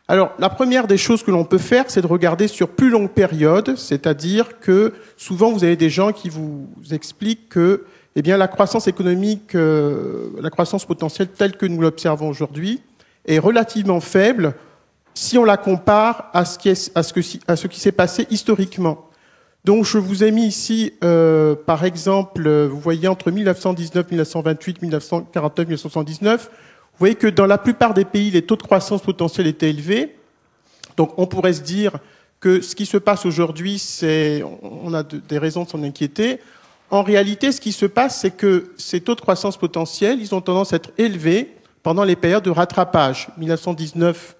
Alors, la première des choses que l'on peut faire, c'est de regarder sur plus longue période, c'est-à-dire que souvent vous avez des gens qui vous expliquent que, eh bien, la croissance économique, la croissance potentielle telle que nous l'observons aujourd'hui est relativement faible si on la compare à ce qui s'est passé historiquement. Donc, je vous ai mis ici, par exemple, vous voyez entre 1919, 1928, 1949, 1979. Vous voyez que dans la plupart des pays, les taux de croissance potentielle étaient élevés. Donc on pourrait se dire que ce qui se passe aujourd'hui, on a des raisons de s'en inquiéter. En réalité, ce qui se passe, c'est que ces taux de croissance potentielle, ils ont tendance à être élevés pendant les périodes de rattrapage. 1919,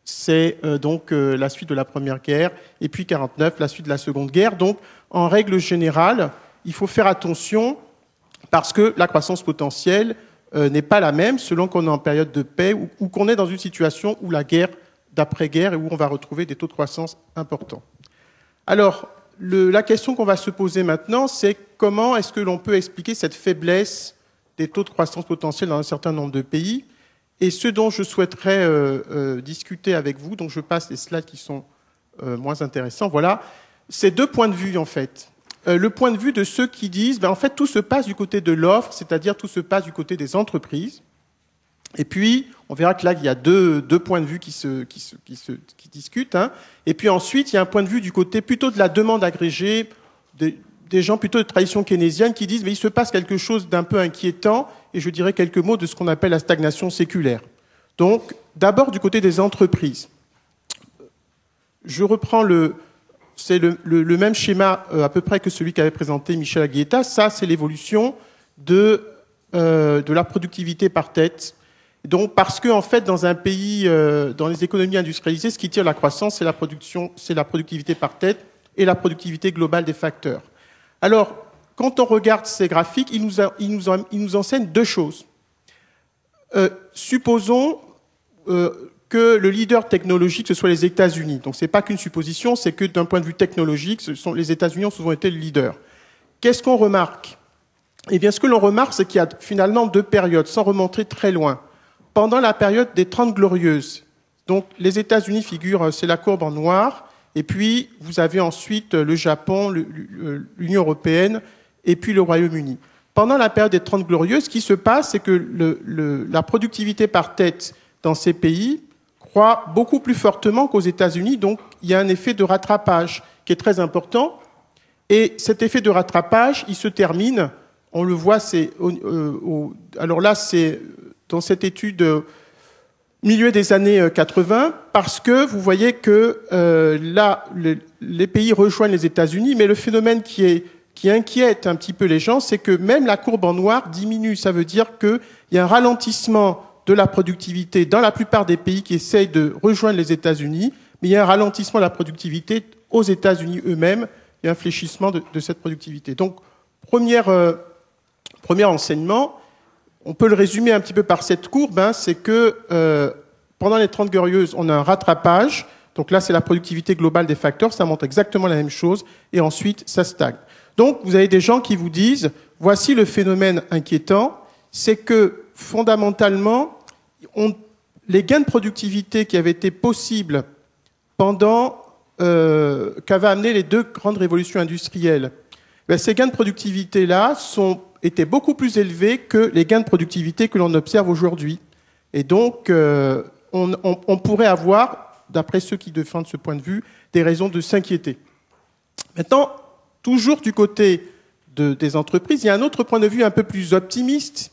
c'est donc la suite de la Première Guerre, et puis 1949, la suite de la Seconde Guerre. Donc, en règle générale, il faut faire attention parce que la croissance potentielle n'est pas la même selon qu'on est en période de paix ou qu'on est dans une situation où la guerre d'après-guerre et où on va retrouver des taux de croissance importants. Alors, la question qu'on va se poser maintenant, c'est comment est-ce que l'on peut expliquer cette faiblesse des taux de croissance potentielle dans un certain nombre de pays? Et ce dont je souhaiterais discuter avec vous, donc je passe les slides qui sont moins intéressants, voilà, c'est deux points de vue en fait. Le point de vue de ceux qui disent, en fait, tout se passe du côté de l'offre, c'est-à-dire tout se passe du côté des entreprises. Et puis, on verra que là, il y a deux points de vue qui discutent. Hein. Et puis ensuite, il y a un point de vue du côté plutôt de la demande agrégée, des gens plutôt de tradition keynésienne qui disent mais il se passe quelque chose d'un peu inquiétant, et je dirais quelques mots de ce qu'on appelle la stagnation séculaire. Donc, d'abord du côté des entreprises. Je reprends c'est le même schéma à peu près que celui qu'avait présenté Michel Aguieta. Ça, c'est l'évolution de la productivité par tête. Donc, parce que en fait, dans un pays, dans les économies industrialisées, ce qui tire la croissance, c'est la productivité par tête et la productivité globale des facteurs. Alors, quand on regarde ces graphiques, ils nous enseignent deux choses. Supposons que le leader technologique, ce soit les États-Unis. Donc, c'est pas qu'une supposition, c'est que d'un point de vue technologique, les États-Unis ont souvent été le leader. Qu'est-ce qu'on remarque? Eh bien, ce que l'on remarque, c'est qu'il y a finalement deux périodes, sans remonter très loin. Pendant la période des 30 Glorieuses, donc les États-Unis figurent, c'est la courbe en noir, et puis vous avez ensuite le Japon, l'Union européenne, et puis le Royaume-Uni. Pendant la période des 30 Glorieuses, ce qui se passe, c'est que la productivité par tête dans ces pays croît beaucoup plus fortement qu'aux États-Unis, donc il y a un effet de rattrapage qui est très important, et cet effet de rattrapage, il se termine, on le voit, alors là, c'est dans cette étude milieu des années 80, parce que vous voyez que là, les pays rejoignent les États-Unis, mais le phénomène qui inquiète un petit peu les gens, c'est que même la courbe en noir diminue. Ça veut dire qu'il y a un ralentissement de la productivité dans la plupart des pays qui essayent de rejoindre les États-Unis, mais il y a un ralentissement de la productivité aux États-Unis eux-mêmes, il y a un fléchissement de cette productivité. Donc, premier enseignement, on peut le résumer un petit peu par cette courbe, c'est que pendant les 30 Glorieuses, on a un rattrapage. Donc là, c'est la productivité globale des facteurs, ça montre exactement la même chose, et ensuite, ça stagne. Donc, vous avez des gens qui vous disent, voici le phénomène inquiétant, c'est que fondamentalement, les gains de productivité qui avaient été possibles pendant qu'avaient amené les deux grandes révolutions industrielles, ces gains de productivité-là étaient beaucoup plus élevés que les gains de productivité que l'on observe aujourd'hui. Et donc, on pourrait avoir, d'après ceux qui défendent ce point de vue, des raisons de s'inquiéter. Maintenant, toujours du côté des entreprises, il y a un autre point de vue un peu plus optimiste.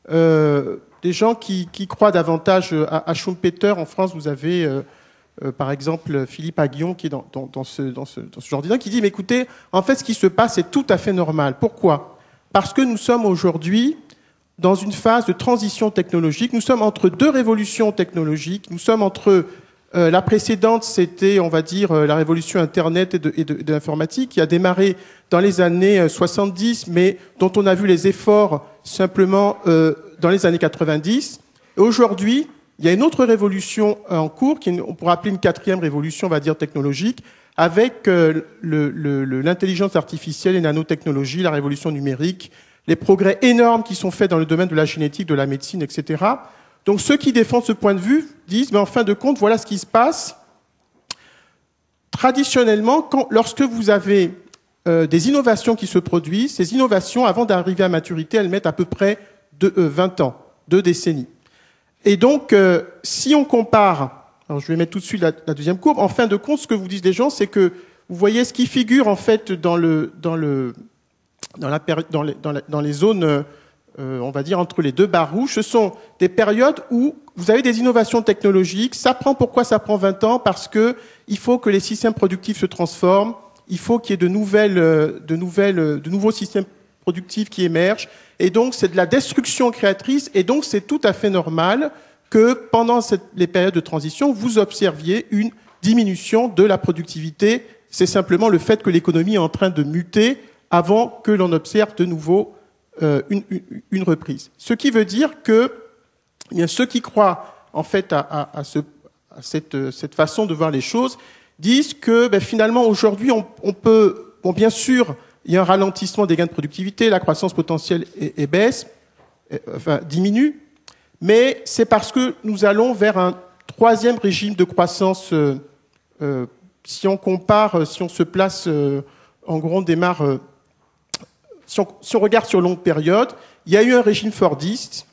Des gens qui croient davantage à Schumpeter. En France, vous avez, par exemple, Philippe Aguillon, qui est dans ce genre d'idée, qui dit, mais écoutez, en fait, ce qui se passe est tout à fait normal. Pourquoi? Parce que nous sommes aujourd'hui dans une phase de transition technologique. Nous sommes entre deux révolutions technologiques. Nous sommes entre la précédente, c'était, on va dire, la révolution Internet et de l'informatique, qui a démarré dans les années 70, mais dont on a vu les efforts simplement dans les années 90. Et aujourd'hui, il y a une autre révolution en cours, on pourrait appeler une quatrième révolution, on va dire, technologique, avec l'intelligence artificielle, les nanotechnologies, la révolution numérique, les progrès énormes qui sont faits dans le domaine de la génétique, de la médecine, etc. Donc ceux qui défendent ce point de vue disent, mais en fin de compte, voilà ce qui se passe. Traditionnellement, lorsque vous avez des innovations qui se produisent, ces innovations, avant d'arriver à maturité, elles mettent à peu près 20 ans, 2 décennies. Et donc, si on compare, alors je vais mettre tout de suite la deuxième courbe, en fin de compte, ce que vous disent les gens, c'est que vous voyez ce qui figure en fait dans les zones, on va dire entre les deux barres rouges, ce sont des périodes où vous avez des innovations technologiques. Pourquoi ça prend 20 ans? Parce que il faut que les systèmes productifs se transforment, il faut qu'il y ait de nouveaux systèmes productifs qui émergent, et donc c'est de la destruction créatrice, et donc c'est tout à fait normal que pendant les périodes de transition, vous observiez une diminution de la productivité. C'est simplement le fait que l'économie est en train de muter avant que l'on observe de nouveau une reprise. Ce qui veut dire que ceux qui croient en fait à cette façon de voir les choses disent que finalement aujourd'hui on peut, bien sûr, il y a un ralentissement des gains de productivité, la croissance potentielle baisse, diminue, mais c'est parce que nous allons vers un troisième régime de croissance. Si on compare, si on se place, en gros, on démarre. Si on regarde sur longue période, il y a eu un régime fordiste.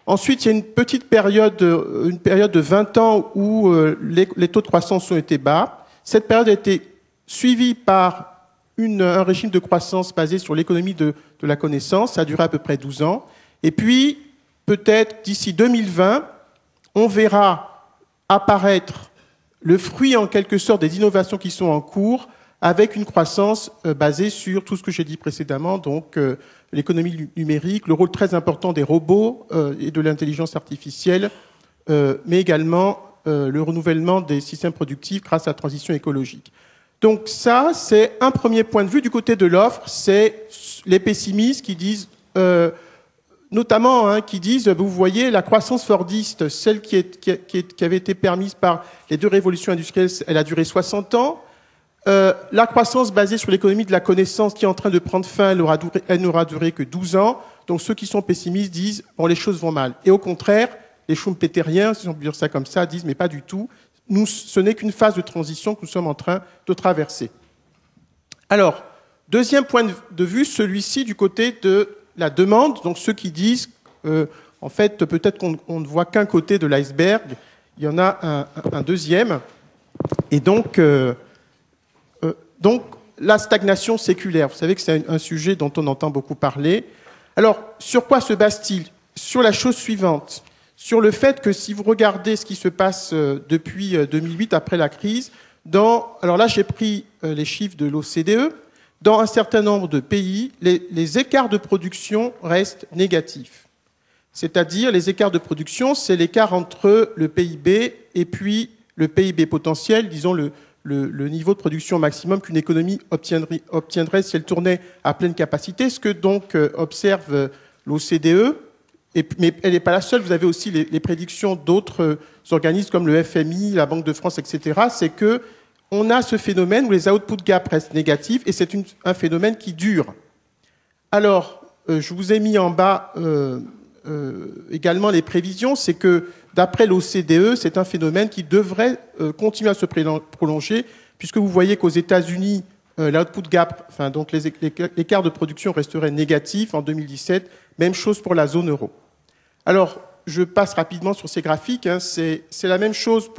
Ensuite, il y a une période de 20 ans où les taux de croissance ont été bas. Cette période a été suivie par un régime de croissance basé sur l'économie de la connaissance. Ça a duré à peu près 12 ans. Et puis, peut-être d'ici 2020, on verra apparaître le fruit, en quelque sorte, des innovations qui sont en cours, avec une croissance basée sur tout ce que j'ai dit précédemment, donc l'économie numérique, le rôle très important des robots et de l'intelligence artificielle, mais également le renouvellement des systèmes productifs grâce à la transition écologique. Donc ça, c'est un premier point de vue. Du côté de l'offre, c'est les pessimistes qui disent, notamment, qui disent, vous voyez, la croissance fordiste, celle qui avait été permise par les 2 révolutions industrielles, elle a duré 60 ans. La croissance basée sur l'économie de la connaissance qui est en train de prendre fin, elle n'aura duré que 12 ans. Donc ceux qui sont pessimistes disent, bon, les choses vont mal. Et au contraire, les schumpeteriens, si on peut dire ça comme ça, disent, mais pas du tout. Ce n'est qu'une phase de transition que nous sommes en train de traverser. Alors, deuxième point de vue, celui-ci du côté de la demande. Donc ceux qui disent, en fait, peut-être qu'on ne voit qu'un côté de l'iceberg. Il y en a un deuxième. Et donc la stagnation séculaire. Vous savez que c'est un sujet dont on entend beaucoup parler. Alors, sur quoi se base-t-il? Sur la chose suivante. Sur le fait que si vous regardez ce qui se passe depuis 2008, après la crise, alors là j'ai pris les chiffres de l'OCDE, dans un certain nombre de pays, les écarts de production restent négatifs. C'est-à-dire, les écarts de production, c'est l'écart entre le PIB et puis le PIB potentiel, disons le niveau de production maximum qu'une économie obtiendrait si elle tournait à pleine capacité, ce que donc observe l'OCDE. Mais elle n'est pas la seule, vous avez aussi les prédictions d'autres organismes comme le FMI, la Banque de France, etc. C'est qu'on a ce phénomène où les output gaps restent négatifs et c'est un phénomène qui dure. Alors, je vous ai mis en bas également les prévisions, c'est que d'après l'OCDE, c'est un phénomène qui devrait continuer à se prolonger, puisque vous voyez qu'aux États-Unis, l'output gap, donc l'écart de production resterait négatif en 2017, même chose pour la zone euro. Alors, je passe rapidement sur ces graphiques. C'est la même chose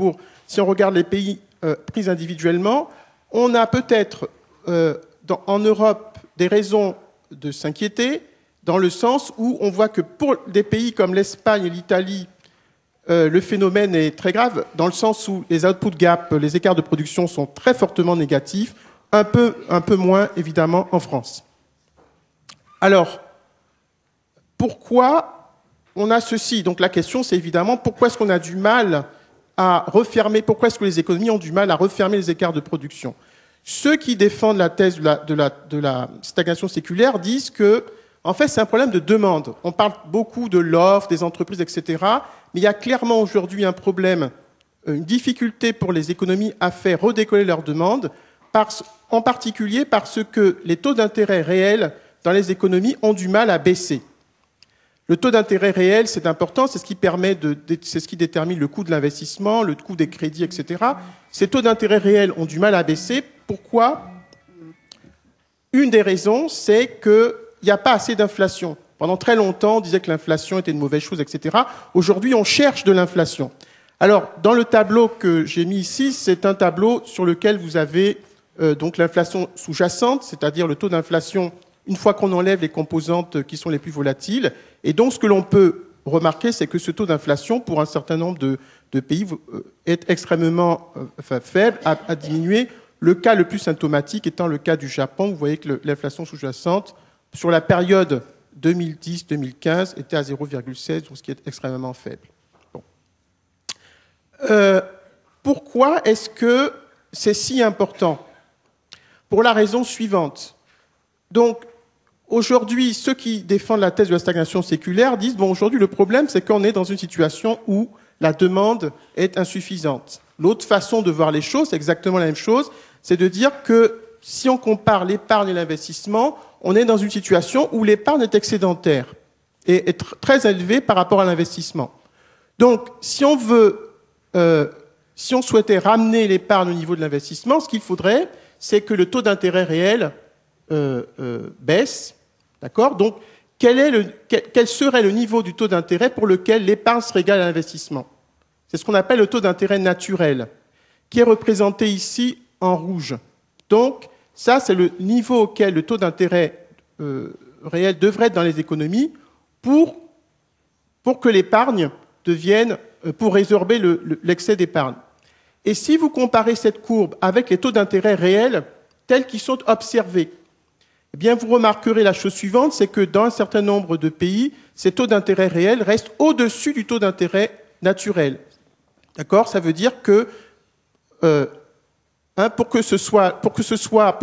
si on regarde les pays pris individuellement. On a peut-être en Europe des raisons de s'inquiéter, dans le sens où on voit que pour des pays comme l'Espagne et l'Italie, le phénomène est très grave, dans le sens où les output gap, les écarts de production sont très fortement négatifs, un peu moins évidemment en France. Alors, pourquoi on a ceci? Donc la question, c'est évidemment pourquoi est-ce qu'on a du mal à refermer, pourquoi est-ce que les économies ont du mal à refermer les écarts de production? Ceux qui défendent la thèse de la stagnation séculaire disent que, en fait, c'est un problème de demande. On parle beaucoup de l'offre, des entreprises, etc. Mais il y a clairement aujourd'hui un problème, une difficulté pour les économies à faire redécoller leur demande, en particulier parce que les taux d'intérêt réels dans les économies ont du mal à baisser. Le taux d'intérêt réel, c'est important, c'est ce qui détermine le coût de l'investissement, le coût des crédits, etc. Ces taux d'intérêt réels ont du mal à baisser. Pourquoi? Une des raisons, c'est qu'il n'y a pas assez d'inflation. Pendant très longtemps, on disait que l'inflation était une mauvaise chose, etc. Aujourd'hui, on cherche de l'inflation. Alors, dans le tableau que j'ai mis ici, c'est un tableau sur lequel vous avez donc l'inflation sous-jacente, c'est-à-dire le taux d'inflation une fois qu'on enlève les composantes qui sont les plus volatiles. Et donc, ce que l'on peut remarquer, c'est que ce taux d'inflation, pour un certain nombre de pays, est extrêmement faible, a diminué. Le cas le plus symptomatique étant le cas du Japon. Vous voyez que l'inflation sous-jacente, sur la période 2010-2015, était à 0,16, ce qui est extrêmement faible. Bon. Pourquoi est-ce que c'est si important? Pour la raison suivante. Donc, aujourd'hui, ceux qui défendent la thèse de la stagnation séculaire disent, bon, aujourd'hui, le problème, c'est qu'on est dans une situation où la demande est insuffisante. L'autre façon de voir les choses, c'est exactement la même chose, c'est de dire que si on compare l'épargne et l'investissement, on est dans une situation où l'épargne est excédentaire et est très élevée par rapport à l'investissement. Donc, si on souhaitait ramener l'épargne au niveau de l'investissement, ce qu'il faudrait, c'est que le taux d'intérêt réel baisse, d'accord? Donc, quel serait le niveau du taux d'intérêt pour lequel l'épargne serait égale à l'investissement? C'est ce qu'on appelle le taux d'intérêt naturel, qui est représenté ici en rouge. Donc, Ça, c'est le niveau auquel le taux d'intérêt réel devrait être dans les économies pour que l'épargne devienne, pour résorber l'excès d'épargne. Et si vous comparez cette courbe avec les taux d'intérêt réels tels qu'ils sont observés, eh bien, vous remarquerez la chose suivante, c'est que dans un certain nombre de pays, ces taux d'intérêt réels restent au-dessus du taux d'intérêt naturel. D'accord ? Ça veut dire que pour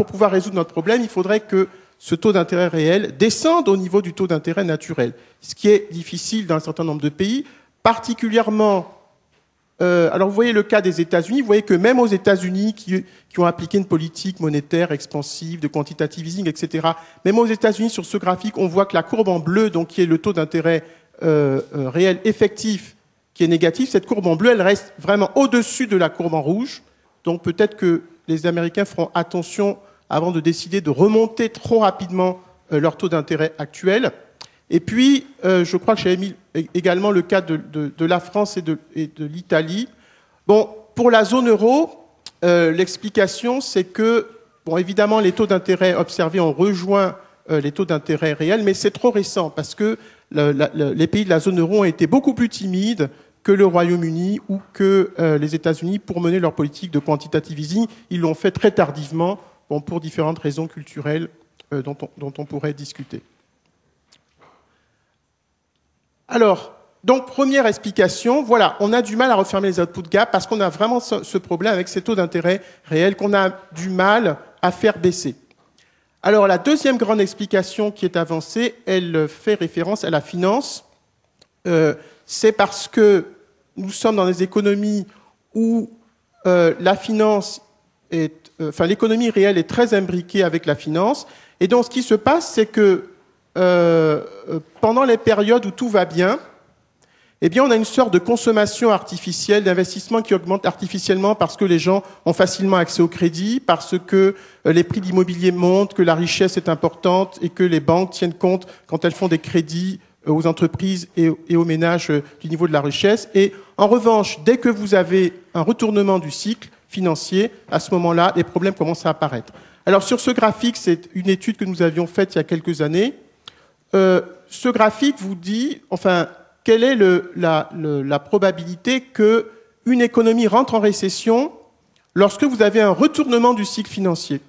pouvoir résoudre notre problème, il faudrait que ce taux d'intérêt réel descende au niveau du taux d'intérêt naturel, ce qui est difficile dans un certain nombre de pays, particulièrement. Alors vous voyez le cas des États-Unis, vous voyez que même aux États-Unis qui ont appliqué une politique monétaire expansive, de quantitative easing, etc., même aux États-Unis sur ce graphique, on voit que la courbe en bleu, donc qui est le taux d'intérêt réel effectif, qui est négatif, cette courbe en bleu, elle reste vraiment au-dessus de la courbe en rouge. Donc peut-être que les Américains feront attention avant de décider de remonter trop rapidement leur taux d'intérêt actuel. Et puis, je crois que j'avais mis également le cas de la France et de l'Italie. Bon, pour la zone euro, l'explication, c'est que, bon, évidemment, les taux d'intérêt observés ont rejoint les taux d'intérêt réels, mais c'est trop récent parce que les pays de la zone euro ont été beaucoup plus timides que le Royaume-Uni ou que les États-Unis pour mener leur politique de quantitative easing. Ils l'ont fait très tardivement, bon, pour différentes raisons culturelles dont on pourrait discuter. Alors, donc, première explication, voilà, on a du mal à refermer les output gaps parce qu'on a vraiment ce problème avec ces taux d'intérêt réels qu'on a du mal à faire baisser. Alors, la deuxième grande explication qui est avancée, elle fait référence à la finance. C'est parce que nous sommes dans des économies où la finance l'économie réelle est très imbriquée avec la finance. Et donc, ce qui se passe, c'est que pendant les périodes où tout va bien, eh bien, on a une sorte de consommation artificielle, d'investissement qui augmente artificiellement parce que les gens ont facilement accès au crédit, parce que les prix de l'immobilier montent, que la richesse est importante et que les banques tiennent compte quand elles font des crédits aux entreprises et aux ménages du niveau de la richesse. Et en revanche, dès que vous avez un retournement du cycle financier, à ce moment-là, les problèmes commencent à apparaître. Alors, sur ce graphique, c'est une étude que nous avions faite il y a quelques années. Ce graphique vous dit, enfin, quelle est la probabilité qu'une économie rentre en récession lorsque vous avez un retournement du cycle financier.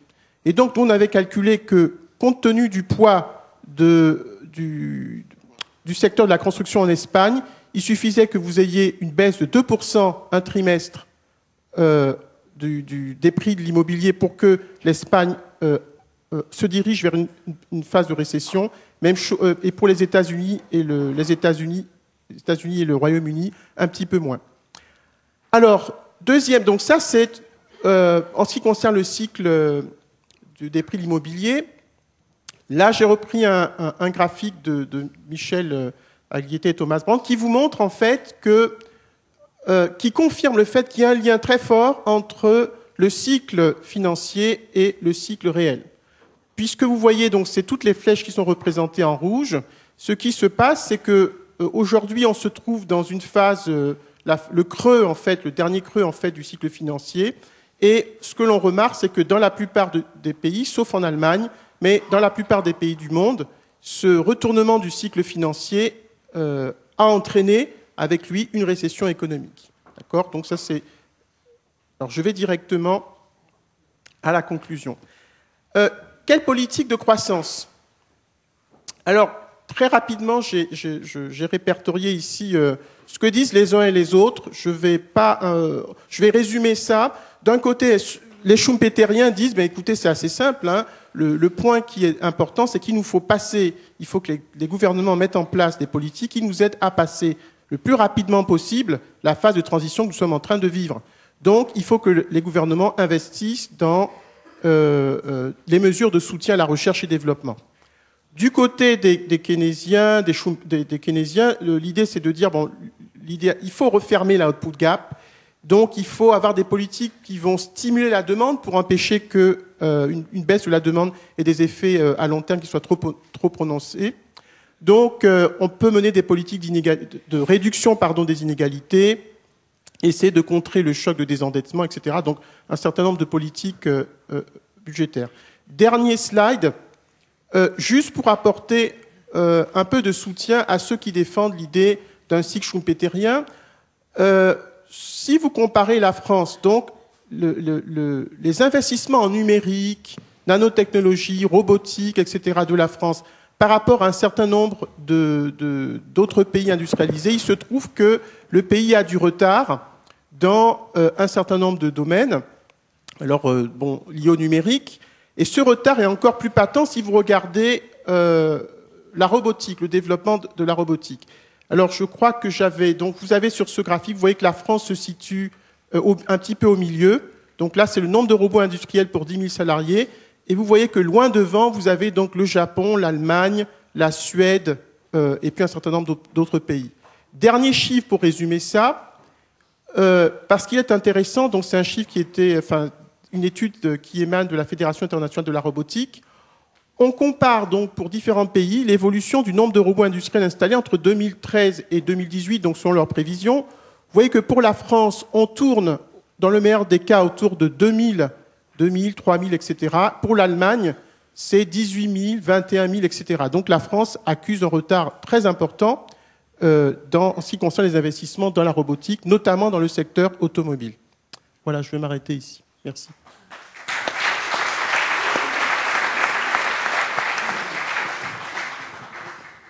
Et donc, on avait calculé que, compte tenu du poids du secteur de la construction en Espagne, il suffisait que vous ayez une baisse de 2% un trimestre des prix de l'immobilier pour que l'Espagne se dirige vers une phase de récession. Et pour les États-Unis et les États-Unis et le Royaume-Uni, un petit peu moins. Alors, deuxième, donc ça c'est en ce qui concerne le cycle des prix de l'immobilier. Là, j'ai repris un graphique de Michel Aglietté et Thomas Brand qui vous montre en fait qui confirme le fait qu'il y a un lien très fort entre le cycle financier et le cycle réel. Puisque vous voyez, donc, c'est toutes les flèches qui sont représentées en rouge. Ce qui se passe, c'est que aujourd'hui, on se trouve dans une phase, le creux, en fait, le dernier creux, en fait, du cycle financier. Et ce que l'on remarque, c'est que dans la plupart des pays, sauf en Allemagne, mais dans la plupart des pays du monde, ce retournement du cycle financier a entraîné avec lui une récession économique. D'accord ? Donc ça, c'est. Alors, je vais directement à la conclusion. Quelle politique de croissance ? Alors, très rapidement, j'ai répertorié ici ce que disent les uns et les autres. Je vais résumer ça. D'un côté, les schumpeteriens disent, ben, écoutez, c'est assez simple. Hein, le point qui est important, c'est qu'il nous faut passer, il faut que les gouvernements mettent en place des politiques qui nous aident à passer le plus rapidement possible la phase de transition que nous sommes en train de vivre. Donc, il faut que les gouvernements investissent dans les mesures de soutien à la recherche et développement. Du côté des keynésiens, l'idée c'est de dire bon, il faut refermer la output gap, donc il faut avoir des politiques qui vont stimuler la demande pour empêcher que une baisse de la demande ait des effets à long terme qui soient trop prononcés. Donc on peut mener des politiques de réduction des inégalités, essayer de contrer le choc de désendettement, etc. Donc un certain nombre de politiques budgétaires. Dernier slide, juste pour apporter un peu de soutien à ceux qui défendent l'idée d'un cycle schumpeterien. Si vous comparez la France, donc les investissements en numérique, nanotechnologie, robotique, etc. de la France, par rapport à un certain nombre d'autres pays industrialisés, il se trouve que le pays a du retard dans un certain nombre de domaines, alors liés au numérique, et ce retard est encore plus patent si vous regardez la robotique, le développement de la robotique. Alors je crois que donc vous avez sur ce graphique, vous voyez que la France se situe un petit peu au milieu, donc là c'est le nombre de robots industriels pour 10 000 salariés, et vous voyez que loin devant, vous avez donc le Japon, l'Allemagne, la Suède, et puis un certain nombre d'autres pays. Dernier chiffre pour résumer ça, parce qu'il est intéressant, donc c'est un chiffre qui était, une étude qui émane de la Fédération internationale de la robotique. On compare donc pour différents pays l'évolution du nombre de robots industriels installés entre 2013 et 2018, donc selon leurs prévisions. Vous voyez que pour la France, on tourne, dans le meilleur des cas, autour de 2000, 3000, etc. Pour l'Allemagne, c'est 18 000, 21 000, etc. Donc la France accuse un retard très important en ce qui concerne les investissements dans la robotique, notamment dans le secteur automobile. Voilà, je vais m'arrêter ici. Merci.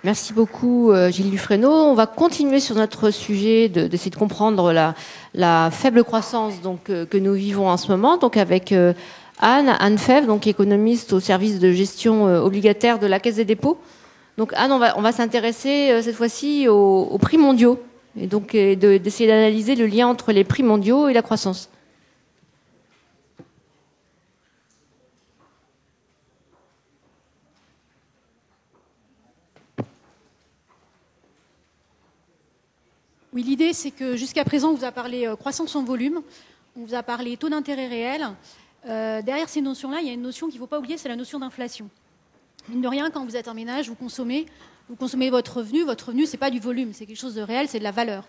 Merci beaucoup, Gilles Dufresneau. On va continuer sur notre sujet d'essayer de comprendre la faible croissance que nous vivons en ce moment, donc avec Anne Fèvre, donc économiste au service de gestion obligataire de la Caisse des dépôts. Donc Anne, on va s'intéresser cette fois-ci aux prix mondiaux et donc d'essayer d'analyser le lien entre les prix mondiaux et la croissance. Oui, l'idée, c'est que jusqu'à présent, on vous a parlé croissance en volume, on vous a parlé taux d'intérêt réel. Derrière ces notions-là, il y a une notion qu'il ne faut pas oublier, c'est la notion d'inflation. Mine de rien, quand vous êtes un ménage, vous consommez votre revenu. Votre revenu, ce n'est pas du volume, c'est quelque chose de réel, c'est de la valeur.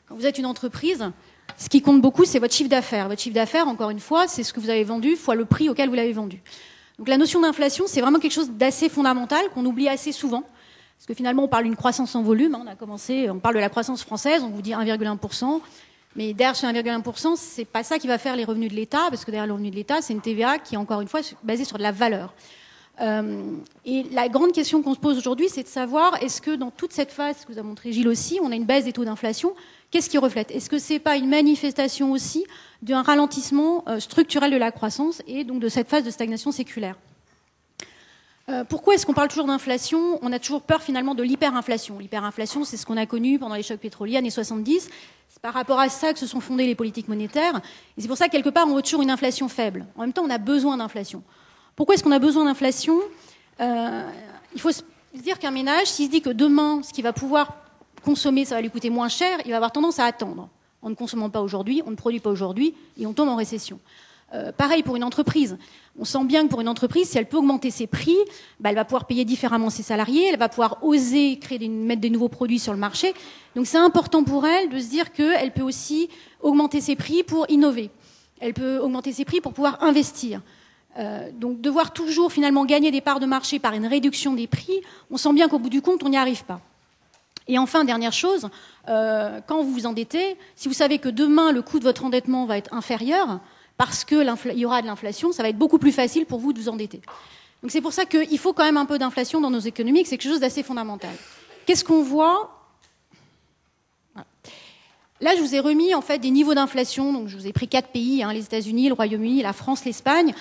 Quand vous êtes une entreprise, ce qui compte beaucoup, c'est votre chiffre d'affaires. Votre chiffre d'affaires, encore une fois, c'est ce que vous avez vendu fois le prix auquel vous l'avez vendu. Donc la notion d'inflation, c'est vraiment quelque chose d'assez fondamental, qu'on oublie assez souvent. Parce que finalement, on parle d'une croissance en volume. On parle de la croissance française, on vous dit 1,1%. Mais derrière ce 1,1%, c'est pas ça qui va faire les revenus de l'État, parce que derrière le revenu de l'État, c'est une TVA qui est encore une fois basée sur de la valeur. Et la grande question qu'on se pose aujourd'hui, c'est de savoir, est-ce que dans toute cette phase, que vous a montré Gilles aussi, on a une baisse des taux d'inflation, qu'est-ce qui reflète? Est-ce que c'est pas une manifestation aussi d'un ralentissement structurel de la croissance et donc de cette phase de stagnation séculaire? Pourquoi est-ce qu'on parle toujours d'inflation? On a toujours peur finalement de l'hyperinflation. L'hyperinflation, c'est ce qu'on a connu pendant les chocs pétroliers années 70. C'est par rapport à ça que se sont fondées les politiques monétaires. Et c'est pour ça que quelque part, on veut toujours une inflation faible. En même temps, on a besoin d'inflation. Pourquoi est-ce qu'on a besoin d'inflation? Il faut se dire qu'un ménage, s'il se dit que demain, ce qu'il va pouvoir consommer, ça va lui coûter moins cher, il va avoir tendance à attendre. En ne consommant pas aujourd'hui, on ne produit pas aujourd'hui, et on tombe en récession. Pareil pour une entreprise. On sent bien que pour une entreprise, si elle peut augmenter ses prix, elle va pouvoir payer différemment ses salariés, elle va pouvoir oser mettre des nouveaux produits sur le marché. Donc c'est important pour elle de se dire qu'elle peut aussi augmenter ses prix pour innover. Elle peut augmenter ses prix pour pouvoir investir. Donc devoir toujours finalement gagner des parts de marché par une réduction des prix, on sent bien qu'au bout du compte, on n'y arrive pas. Et enfin, dernière chose, quand vous vous endettez, si vous savez que demain, le coût de votre endettement va être inférieur, parce qu'il y aura de l'inflation, ça va être beaucoup plus facile pour vous de vous endetter. Donc c'est pour ça qu'il faut quand même un peu d'inflation dans nos économies, que c'est quelque chose d'assez fondamental. Qu'est-ce qu'on voit? Là, je vous ai remis en fait des niveaux d'inflation. Donc je vous ai pris 4 pays, les États-Unis, le Royaume-Uni, la France, l'Espagne.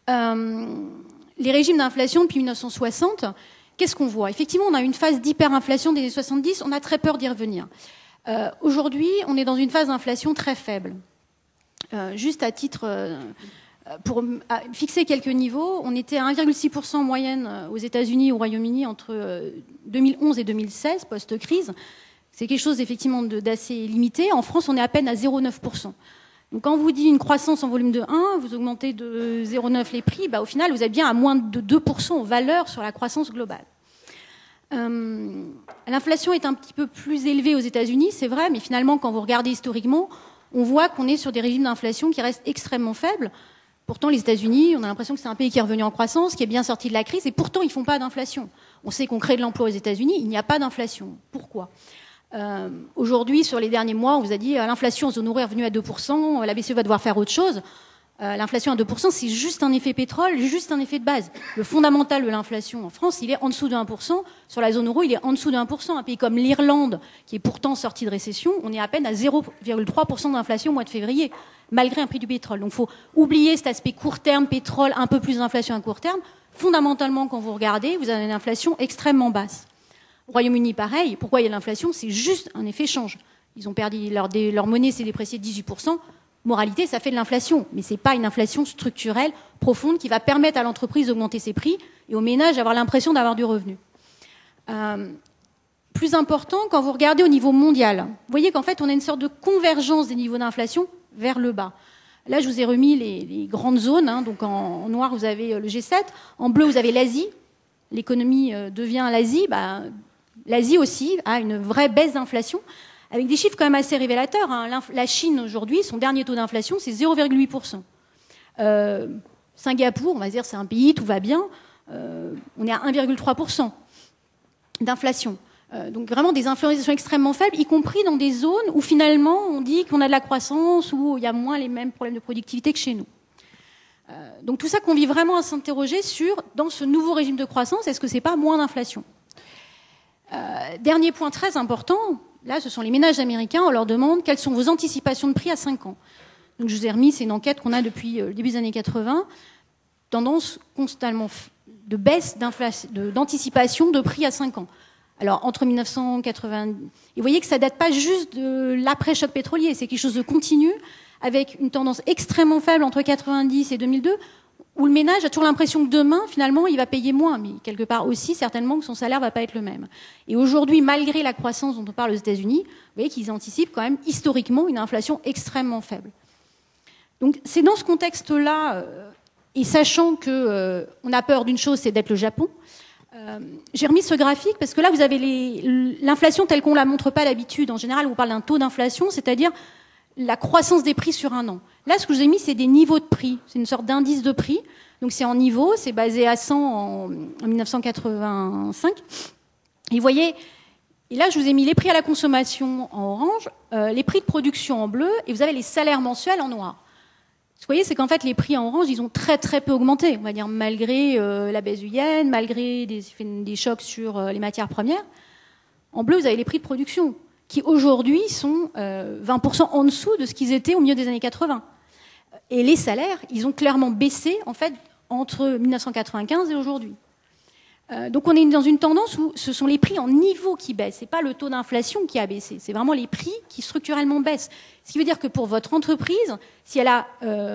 Les régimes d'inflation depuis 1960. Qu'est-ce qu'on voit? Effectivement, on a une phase d'hyperinflation des années 70. On a très peur d'y revenir. Aujourd'hui, on est dans une phase d'inflation très faible. Juste à titre, pour fixer quelques niveaux, on était à 1,6% en moyenne aux États-Unis et au Royaume-Uni entre 2011 et 2016, post-crise. C'est quelque chose effectivement d'assez limité. En France, on est à peine à 0,9%. Donc quand on vous dit une croissance en volume de 1, vous augmentez de 0,9 les prix, au final, vous êtes bien à moins de 2% en valeur sur la croissance globale. L'inflation est un petit peu plus élevée aux États-Unis, c'est vrai, mais finalement, quand vous regardez historiquement, on voit qu'on est sur des régimes d'inflation qui restent extrêmement faibles. Pourtant, les États-Unis, on a l'impression que c'est un pays qui est revenu en croissance, qui est bien sorti de la crise, et pourtant, ils ne font pas d'inflation. On sait qu'on crée de l'emploi aux États-Unis, il n'y a pas d'inflation. Pourquoi ? Aujourd'hui, sur les derniers mois, on vous a dit l'inflation en zone euro est revenue à 2%, la BCE va devoir faire autre chose. L'inflation à 2%, c'est juste un effet pétrole, juste un effet de base. Le fondamental de l'inflation en France, il est en dessous de 1%. Sur la zone euro, il est en dessous de 1%. Un pays comme l'Irlande, qui est pourtant sorti de récession, on est à peine à 0,3% d'inflation au mois de février, malgré un prix du pétrole. Donc il faut oublier cet aspect court terme, pétrole, un peu plus d'inflation à court terme. Fondamentalement, quand vous regardez, vous avez une inflation extrêmement basse. Au Royaume-Uni, pareil. Pourquoi il y a l'inflation ? C'est juste un effet change. Ils ont perdu leur monnaie s'est dépréciée de 18%. Moralité, ça fait de l'inflation, mais ce n'est pas une inflation structurelle, profonde, qui va permettre à l'entreprise d'augmenter ses prix et aux ménages d'avoir l'impression d'avoir du revenu. Plus important, quand vous regardez au niveau mondial, vous voyez qu'en fait, on a une sorte de convergence des niveaux d'inflation vers le bas. Là, je vous ai remis les grandes zones. Donc en noir, vous avez le G7. En bleu, vous avez l'Asie. L'économie devient l'Asie. L'Asie aussi a une vraie baisse d'inflation, avec des chiffres quand même assez révélateurs. La Chine, aujourd'hui, son dernier taux d'inflation, c'est 0,8%. Singapour, on va dire, c'est un pays, tout va bien. On est à 1,3% d'inflation. Donc vraiment des inflations extrêmement faibles, y compris dans des zones où finalement on dit qu'on a de la croissance, où il y a moins les mêmes problèmes de productivité que chez nous. Donc tout ça convie vraiment à s'interroger sur, dans ce nouveau régime de croissance, est-ce que c'est pas moins d'inflation ? Dernier point très important, là, ce sont les ménages américains. On leur demande quelles sont vos anticipations de prix à 5 ans. Donc, je vous ai remis, c'est une enquête qu'on a depuis le début des années 80. Tendance constamment de baisse d'anticipation de prix à 5 ans. Alors, entre 1980... Et vous voyez que ça ne date pas juste de l'après-choc pétrolier. C'est quelque chose de continu, avec une tendance extrêmement faible entre 90 et 2002, où le ménage a toujours l'impression que demain, finalement, il va payer moins, mais quelque part aussi, certainement, que son salaire ne va pas être le même. Et aujourd'hui, malgré la croissance dont on parle aux États-Unis, vous voyez qu'ils anticipent quand même historiquement une inflation extrêmement faible. Donc c'est dans ce contexte-là, et sachant qu'on a peur d'une chose, c'est d'être le Japon, j'ai remis ce graphique parce que là, vous avez l'inflation telle qu'on ne la montre pas d'habitude. En général, on parle d'un taux d'inflation, c'est-à-dire la croissance des prix sur un an. Là, ce que je vous ai mis, c'est des niveaux de prix. C'est une sorte d'indice de prix. Donc, c'est en niveau. C'est basé à 100 en 1985. Et vous voyez, et là, je vous ai mis les prix à la consommation en orange, les prix de production en bleu, et vous avez les salaires mensuels en noir. Ce que vous voyez, c'est qu'en fait, les prix en orange, ils ont très, très peu augmenté. On va dire, malgré la baisse du yen, malgré des chocs sur les matières premières. En bleu, vous avez les prix de production, qui aujourd'hui sont 20% en dessous de ce qu'ils étaient au milieu des années 80. Et les salaires, ils ont clairement baissé, en fait, entre 1995 et aujourd'hui. Donc on est dans une tendance où ce sont les prix en niveau qui baissent. Ce n'est pas le taux d'inflation qui a baissé, c'est vraiment les prix qui structurellement baissent. Ce qui veut dire que pour votre entreprise, si elle a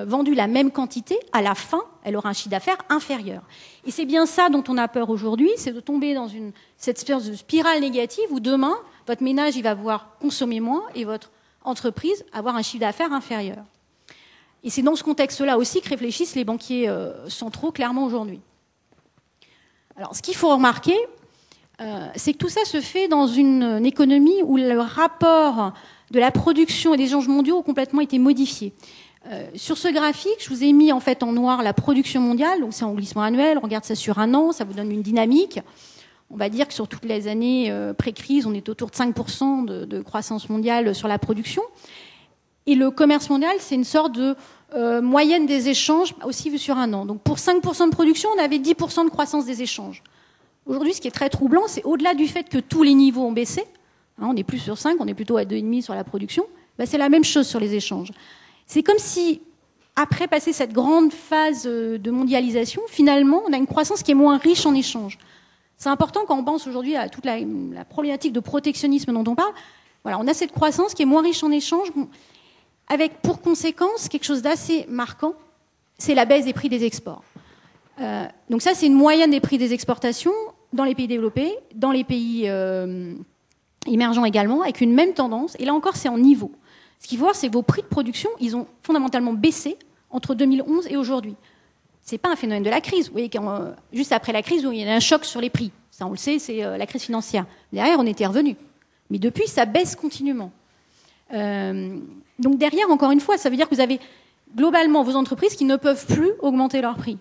vendu la même quantité, à la fin, elle aura un chiffre d'affaires inférieur. Et c'est bien ça dont on a peur aujourd'hui, c'est de tomber dans cette espèce de spirale négative où demain, votre ménage il va pouvoir consommer moins et votre entreprise avoir un chiffre d'affaires inférieur. Et c'est dans ce contexte-là aussi que réfléchissent les banquiers centraux clairement aujourd'hui. Alors, ce qu'il faut remarquer, c'est que tout ça se fait dans une économie où le rapport de la production et des échanges mondiaux ont complètement été modifiés. Sur ce graphique, je vous ai mis en fait en noir la production mondiale, donc c'est en glissement annuel, on regarde ça sur un an, ça vous donne une dynamique. On va dire que sur toutes les années pré-crise, on est autour de 5% de croissance mondiale sur la production. Et le commerce mondial, c'est une sorte de moyenne des échanges, aussi vu sur un an. Donc pour 5% de production, on avait 10% de croissance des échanges. Aujourd'hui, ce qui est très troublant, c'est au-delà du fait que tous les niveaux ont baissé, on n'est plus sur 5, on est plutôt à 2,5 sur la production, c'est la même chose sur les échanges. C'est comme si, après passer cette grande phase de mondialisation, finalement, on a une croissance qui est moins riche en échanges. C'est important quand on pense aujourd'hui à toute la problématique de protectionnisme dont on parle. Voilà, on a cette croissance qui est moins riche en échanges, avec pour conséquence quelque chose d'assez marquant, c'est la baisse des prix des exports. Donc ça, c'est une moyenne des prix des exportations dans les pays développés, dans les pays émergents également, avec une même tendance. Et là encore, c'est en niveau. Ce qu'il faut voir, c'est que vos prix de production, ils ont fondamentalement baissé entre 2011 et aujourd'hui. C'est pas un phénomène de la crise. Vous voyez, juste après la crise, il y a un choc sur les prix. Ça, on le sait, c'est la crise financière. Derrière, on était revenu. Mais depuis, ça baisse continuellement. Donc derrière, encore une fois, ça veut dire que vous avez globalement vos entreprises qui ne peuvent plus augmenter leurs prix,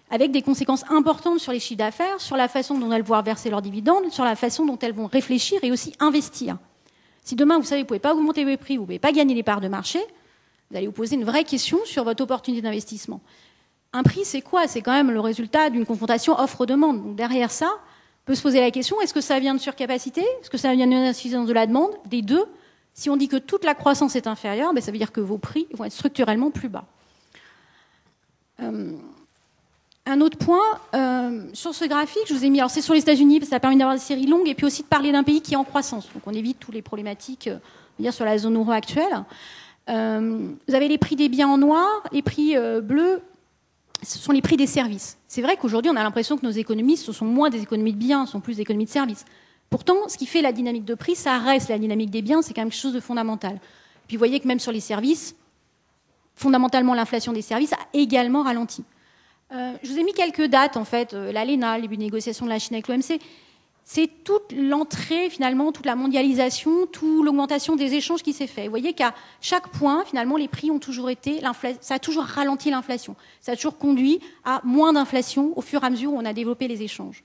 avec des conséquences importantes sur les chiffres d'affaires, sur la façon dont elles vont pouvoir verser leurs dividendes, sur la façon dont elles vont réfléchir et aussi investir. Si demain, vous savez, vous ne pouvez pas augmenter vos prix, vous ne pouvez pas gagner les parts de marché, vous allez vous poser une vraie question sur votre opportunité d'investissement. Un prix, c'est quoi? C'est quand même le résultat d'une confrontation offre-demande. Donc derrière ça, on peut se poser la question, est-ce que ça vient de surcapacité? Est-ce que ça vient d'une insuffisance de la demande? Des deux. Si on dit que toute la croissance est inférieure, ça veut dire que vos prix vont être structurellement plus bas. Un autre point, sur ce graphique, je vous ai mis, alors c'est sur les États-Unis, parce que ça permet d'avoir des séries longues, et puis aussi de parler d'un pays qui est en croissance. Donc on évite toutes les problématiques sur la zone euro actuelle. Vous avez les prix des biens en noir, les prix bleus, ce sont les prix des services. C'est vrai qu'aujourd'hui, on a l'impression que nos économies, ce sont moins des économies de biens, ce sont plus des économies de services. Pourtant, ce qui fait la dynamique de prix, ça reste la dynamique des biens, c'est quand même quelque chose de fondamental. Puis vous voyez que même sur les services, fondamentalement, l'inflation des services a également ralenti. Je vous ai mis quelques dates, en fait. L'ALENA, les négociations de la Chine avec l'OMC, c'est toute l'entrée, finalement, toute la mondialisation, toute l'augmentation des échanges qui s'est fait. Vous voyez qu'à chaque point, finalement, les prix ont toujours été... Ça a toujours ralenti l'inflation. Ça a toujours conduit à moins d'inflation au fur et à mesure où on a développé les échanges.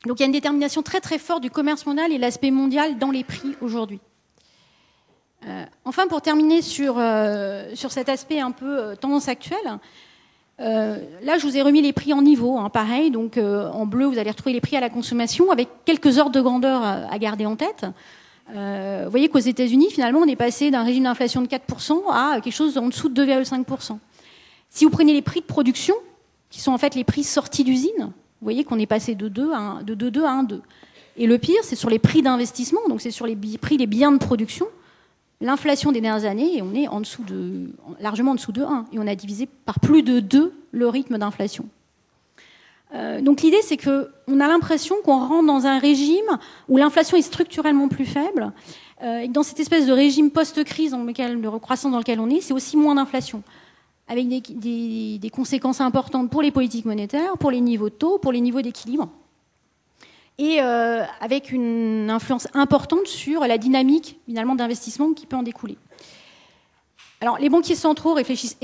Donc il y a une détermination très très forte du commerce mondial et l'aspect mondial dans les prix aujourd'hui. Enfin, pour terminer sur cet aspect un peu tendance actuelle, là je vous ai remis les prix en niveau, pareil, donc en bleu vous allez retrouver les prix à la consommation avec quelques ordres de grandeur à garder en tête. Vous voyez qu'aux États-Unis, finalement, on est passé d'un régime d'inflation de 4% à quelque chose en dessous de 2,5%. Si vous prenez les prix de production, qui sont en fait les prix sortis d'usine, vous voyez qu'on est passé de 2,2 à 1,2. Et le pire, c'est sur les prix d'investissement, donc c'est sur les prix des biens de production. L'inflation des dernières années, on est largement en dessous de 1. Et on a divisé par plus de 2 le rythme d'inflation. Donc l'idée, c'est qu'on a l'impression qu'on rentre dans un régime où l'inflation est structurellement plus faible. Et dans cette espèce de régime post-crise de recroissance dans lequel on est, c'est aussi moins d'inflation, avec des conséquences importantes pour les politiques monétaires, pour les niveaux de taux, pour les niveaux d'équilibre, et avec une influence importante sur la dynamique finalement d'investissement qui peut en découler. Alors les banquiers centraux réfléchissent,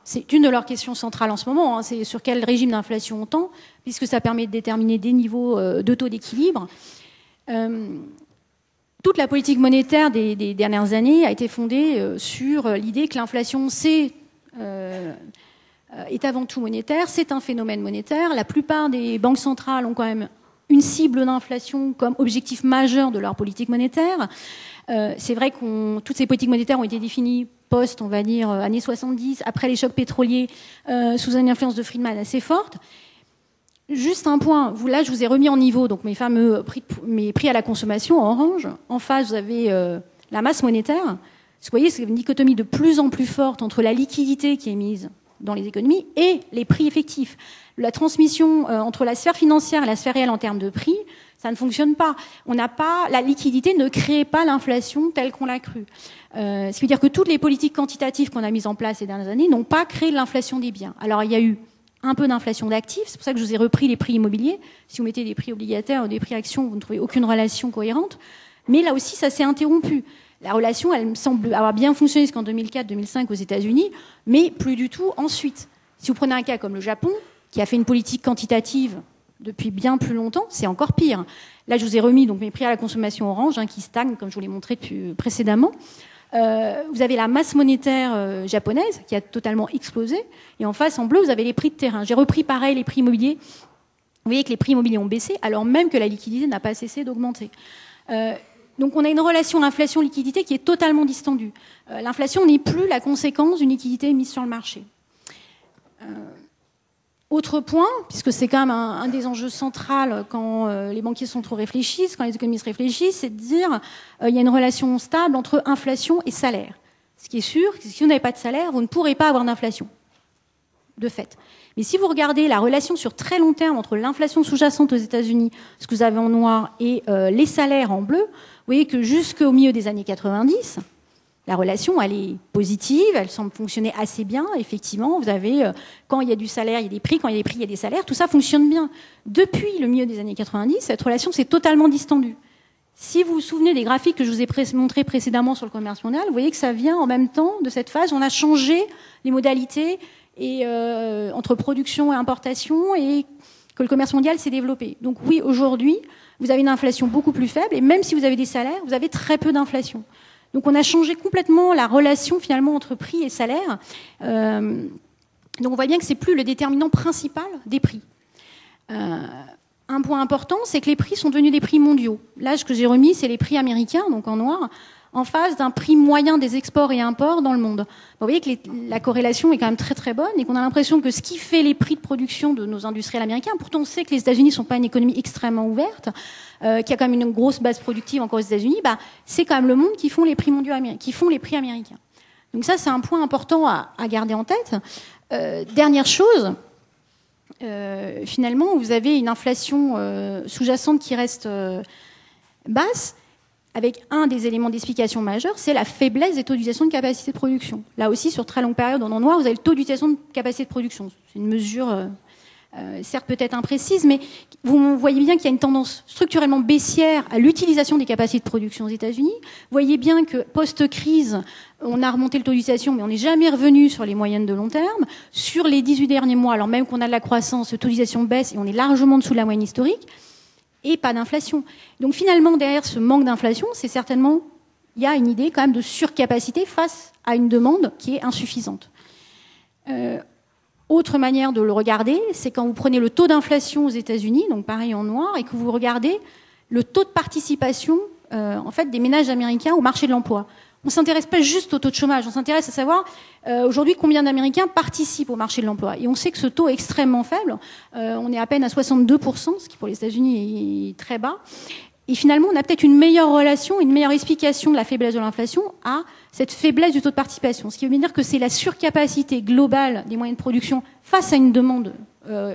c'est une de leurs questions centrales en ce moment, c'est sur quel régime d'inflation on tend, puisque ça permet de déterminer des niveaux de taux d'équilibre. Toute la politique monétaire des dernières années a été fondée sur l'idée que l'inflation est avant tout monétaire, c'est un phénomène monétaire. La plupart des banques centrales ont quand même une cible d'inflation comme objectif majeur de leur politique monétaire. C'est vrai que toutes ces politiques monétaires ont été définies post, on va dire, années 70, après les chocs pétroliers, sous une influence de Friedman assez forte. Juste un point, là je vous ai remis en niveau donc mes fameux prix à la consommation en orange. En face, vous avez la masse monétaire. Vous voyez, c'est une dichotomie de plus en plus forte entre la liquidité qui est mise dans les économies et les prix effectifs. La transmission entre la sphère financière et la sphère réelle en termes de prix, ça ne fonctionne pas. La liquidité ne crée pas l'inflation telle qu'on l'a crue. Ce qui veut dire que toutes les politiques quantitatives qu'on a mises en place ces dernières années n'ont pas créé l'inflation des biens. Alors il y a eu un peu d'inflation d'actifs, c'est pour ça que je vous ai repris les prix immobiliers. Si vous mettez des prix obligataires ou des prix actions, vous ne trouvez aucune relation cohérente. Mais là aussi, ça s'est interrompu. La relation, elle me semble avoir bien fonctionné jusqu'en 2004-2005 aux États-Unis, mais plus du tout ensuite. Si vous prenez un cas comme le Japon, qui a fait une politique quantitative depuis bien plus longtemps, c'est encore pire. Là, je vous ai remis donc mes prix à la consommation orange, qui stagnent, comme je vous l'ai montré précédemment. Vous avez la masse monétaire japonaise qui a totalement explosé, et en face, en bleu, vous avez les prix de terrain. J'ai repris pareil les prix immobiliers. Vous voyez que les prix immobiliers ont baissé, alors même que la liquidité n'a pas cessé d'augmenter. Donc on a une relation inflation-liquidité qui est totalement distendue. L'inflation n'est plus la conséquence d'une liquidité mise sur le marché. Autre point, puisque c'est quand même un des enjeux centraux quand les banquiers centraux réfléchissent, quand les économistes réfléchissent, c'est de dire il y a une relation stable entre inflation et salaire. Ce qui est sûr, c'est que si vous n'avez pas de salaire, vous ne pourrez pas avoir d'inflation, de fait. Mais si vous regardez la relation sur très long terme entre l'inflation sous-jacente aux États-Unis, ce que vous avez en noir, et les salaires en bleu, vous voyez que jusqu'au milieu des années 90, la relation, elle est positive, elle semble fonctionner assez bien. Effectivement, vous avez, quand il y a du salaire, il y a des prix, quand il y a des prix, il y a des salaires, tout ça fonctionne bien. Depuis le milieu des années 90, cette relation s'est totalement distendue. Si vous vous souvenez des graphiques que je vous ai montrés précédemment sur le commerce mondial, vous voyez que ça vient en même temps de cette phase. On a changé les modalités entre production et importation et que le commerce mondial s'est développé. Donc oui, aujourd'hui, vous avez une inflation beaucoup plus faible et même si vous avez des salaires, vous avez très peu d'inflation. Donc on a changé complètement la relation finalement entre prix et salaire. Donc on voit bien que c'est plus le déterminant principal des prix. Un point important, c'est que les prix sont devenus des prix mondiaux. Là, ce que j'ai remis, c'est les prix américains, donc en noir, en face d'un prix moyen des exports et imports dans le monde. Vous voyez que la corrélation est quand même très très bonne et qu'on a l'impression que ce qui fait les prix de production de nos industriels américains, pourtant on sait que les États-Unis ne sont pas une économie extrêmement ouverte, qu'il y a quand même une grosse base productive encore aux États-Unis, c'est quand même le monde qui font les prix mondiaux, qui font les prix américains. Donc ça, c'est un point important à garder en tête. Dernière chose. Finalement, vous avez une inflation sous-jacente qui reste basse, avec un des éléments d'explication majeurs, c'est la faiblesse des taux d'utilisation de capacité de production. Là aussi, sur très longue période, en noir, vous avez le taux d'utilisation de capacité de production. C'est une mesure, certes peut-être imprécise, mais vous voyez bien qu'il y a une tendance structurellement baissière à l'utilisation des capacités de production aux États-Unis. Vous voyez bien que post-crise, on a remonté le taux d'utilisation, mais on n'est jamais revenu sur les moyennes de long terme. Sur les 18 derniers mois, alors même qu'on a de la croissance, le taux d'utilisation baisse et on est largement en dessous de la moyenne historique, et pas d'inflation. Donc finalement, derrière ce manque d'inflation, c'est certainement, il y a une idée quand même de surcapacité face à une demande qui est insuffisante. Autre manière de le regarder, c'est quand vous prenez le taux d'inflation aux États-Unis, donc pareil en noir, et que vous regardez le taux de participation en fait, des ménages américains au marché de l'emploi. On ne s'intéresse pas juste au taux de chômage, on s'intéresse à savoir aujourd'hui combien d'Américains participent au marché de l'emploi. Et on sait que ce taux est extrêmement faible. On est à peine à 62%, ce qui pour les États-Unis est très bas. Et finalement, on a peut-être une meilleure relation, une meilleure explication de la faiblesse de l'inflation à cette faiblesse du taux de participation. Ce qui veut dire que c'est la surcapacité globale des moyens de production face à une demande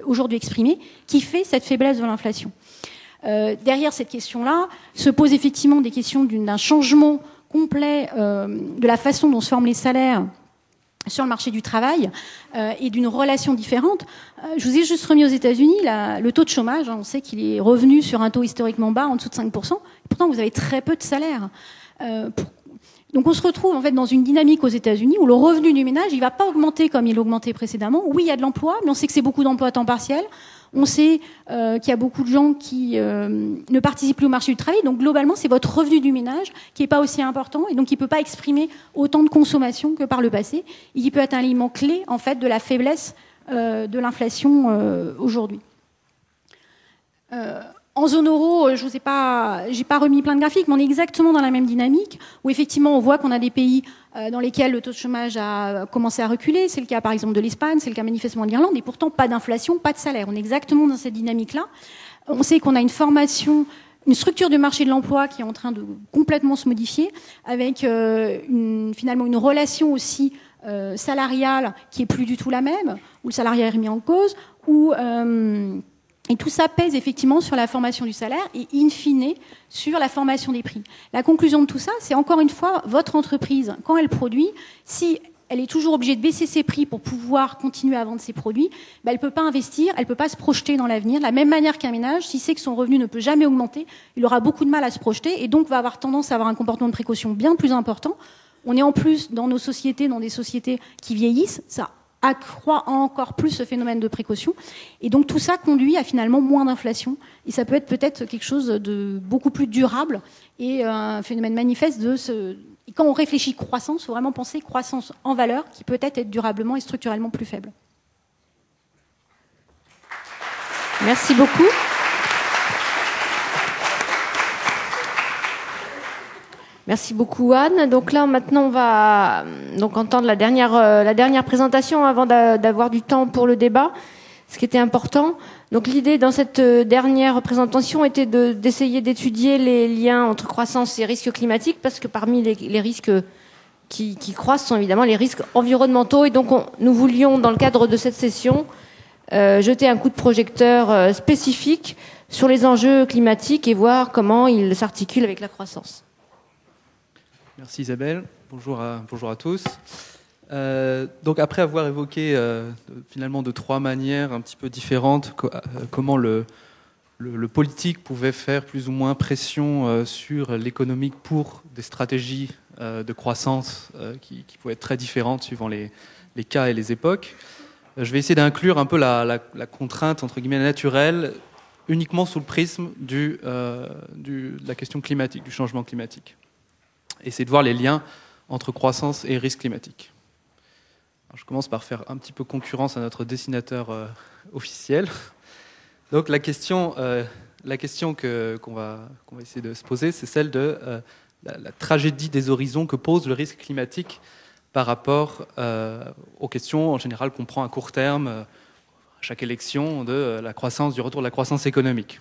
aujourd'hui exprimée qui fait cette faiblesse de l'inflation. Derrière cette question-là se posent effectivement des questions d'un changement complet de la façon dont se forment les salaires sur le marché du travail et d'une relation différente. Je vous ai juste remis aux États-Unis le taux de chômage. On sait qu'il est revenu sur un taux historiquement bas, en dessous de 5%. Pourtant, vous avez très peu de salaires. Donc on se retrouve en fait dans une dynamique aux États-Unis où le revenu du ménage, il ne va pas augmenter comme il augmentait précédemment. Oui, il y a de l'emploi, mais on sait que c'est beaucoup d'emplois à temps partiel. On sait qu'il y a beaucoup de gens qui ne participent plus au marché du travail. Donc globalement, c'est votre revenu du ménage qui n'est pas aussi important et donc qui ne peut pas exprimer autant de consommation que par le passé et qui peut être un élément clé en fait de la faiblesse de l'inflation aujourd'hui. En zone euro, j'ai pas remis plein de graphiques, mais on est exactement dans la même dynamique où effectivement on voit qu'on a des pays dans lesquels le taux de chômage a commencé à reculer. C'est le cas par exemple de l'Espagne, c'est le cas manifestement de l'Irlande, et pourtant pas d'inflation, pas de salaire. On est exactement dans cette dynamique-là. On sait qu'on a une structure du marché de l'emploi qui est en train de complètement se modifier, avec finalement une relation aussi salariale qui est plus du tout la même, où le salariat est remis en cause, et tout ça pèse effectivement sur la formation du salaire et in fine sur la formation des prix. La conclusion de tout ça, c'est encore une fois votre entreprise, quand elle produit, si elle est toujours obligée de baisser ses prix pour pouvoir continuer à vendre ses produits, elle ne peut pas investir, elle ne peut pas se projeter dans l'avenir. De la même manière qu'un ménage, s'il sait que son revenu ne peut jamais augmenter, il aura beaucoup de mal à se projeter et donc va avoir tendance à avoir un comportement de précaution bien plus important. On est en plus dans nos sociétés, dans des sociétés qui vieillissent, ça accroît encore plus ce phénomène de précaution. Et donc tout ça conduit à finalement moins d'inflation. Et ça peut être quelque chose de beaucoup plus durable et un phénomène manifeste Et quand on réfléchit croissance, il faut vraiment penser croissance en valeur qui peut être durablement et structurellement plus faible. Merci beaucoup. Merci beaucoup Anne. Donc là maintenant on va entendre la dernière présentation avant d'avoir du temps pour le débat, ce qui était important. Donc l'idée dans cette dernière présentation était d'essayer d'étudier les liens entre croissance et risques climatiques, parce que parmi les risques qui croissent sont évidemment les risques environnementaux, et donc nous voulions dans le cadre de cette session jeter un coup de projecteur spécifique sur les enjeux climatiques et voir comment ils s'articulent avec la croissance. Merci Isabelle, bonjour à tous. Donc après avoir évoqué finalement de trois manières un petit peu différentes comment le le politique pouvait faire plus ou moins pression sur l'économique pour des stratégies de croissance qui pouvaient être très différentes suivant les cas et les époques. Je vais essayer d'inclure un peu la contrainte entre guillemets naturelle uniquement sous le prisme de la question climatique, du changement climatique. Et c'est de voir les liens entre croissance et risque climatique. Alors, je commence par faire un petit peu concurrence à notre dessinateur officiel. Donc la question qu'on va essayer de se poser, c'est celle de la tragédie des horizons que pose le risque climatique par rapport aux questions en général qu'on prend à court terme à chaque élection du retour de la croissance économique.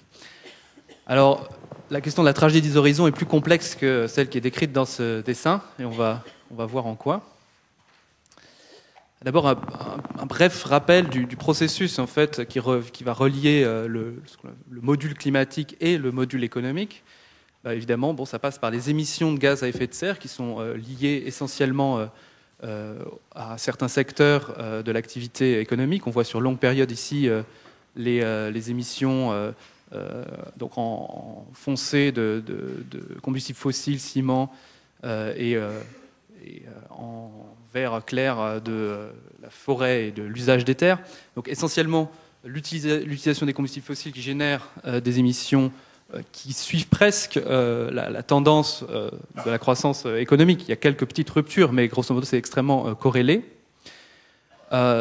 Alors la question de la tragédie des horizons est plus complexe que celle qui est décrite dans ce dessin, et on va voir en quoi. D'abord, un bref rappel du processus en fait, qui va relier le module climatique et le module économique. Évidemment, ça passe par les émissions de gaz à effet de serre qui sont liées essentiellement à certains secteurs de l'activité économique. On voit sur longue période ici les émissions donc en foncé de combustibles fossiles, ciment et en vert clair de la forêt et de l'usage des terres. Donc essentiellement l'utilisation des combustibles fossiles qui génère des émissions qui suivent presque la tendance de la croissance économique. Il y a quelques petites ruptures, mais grosso modo c'est extrêmement corrélé.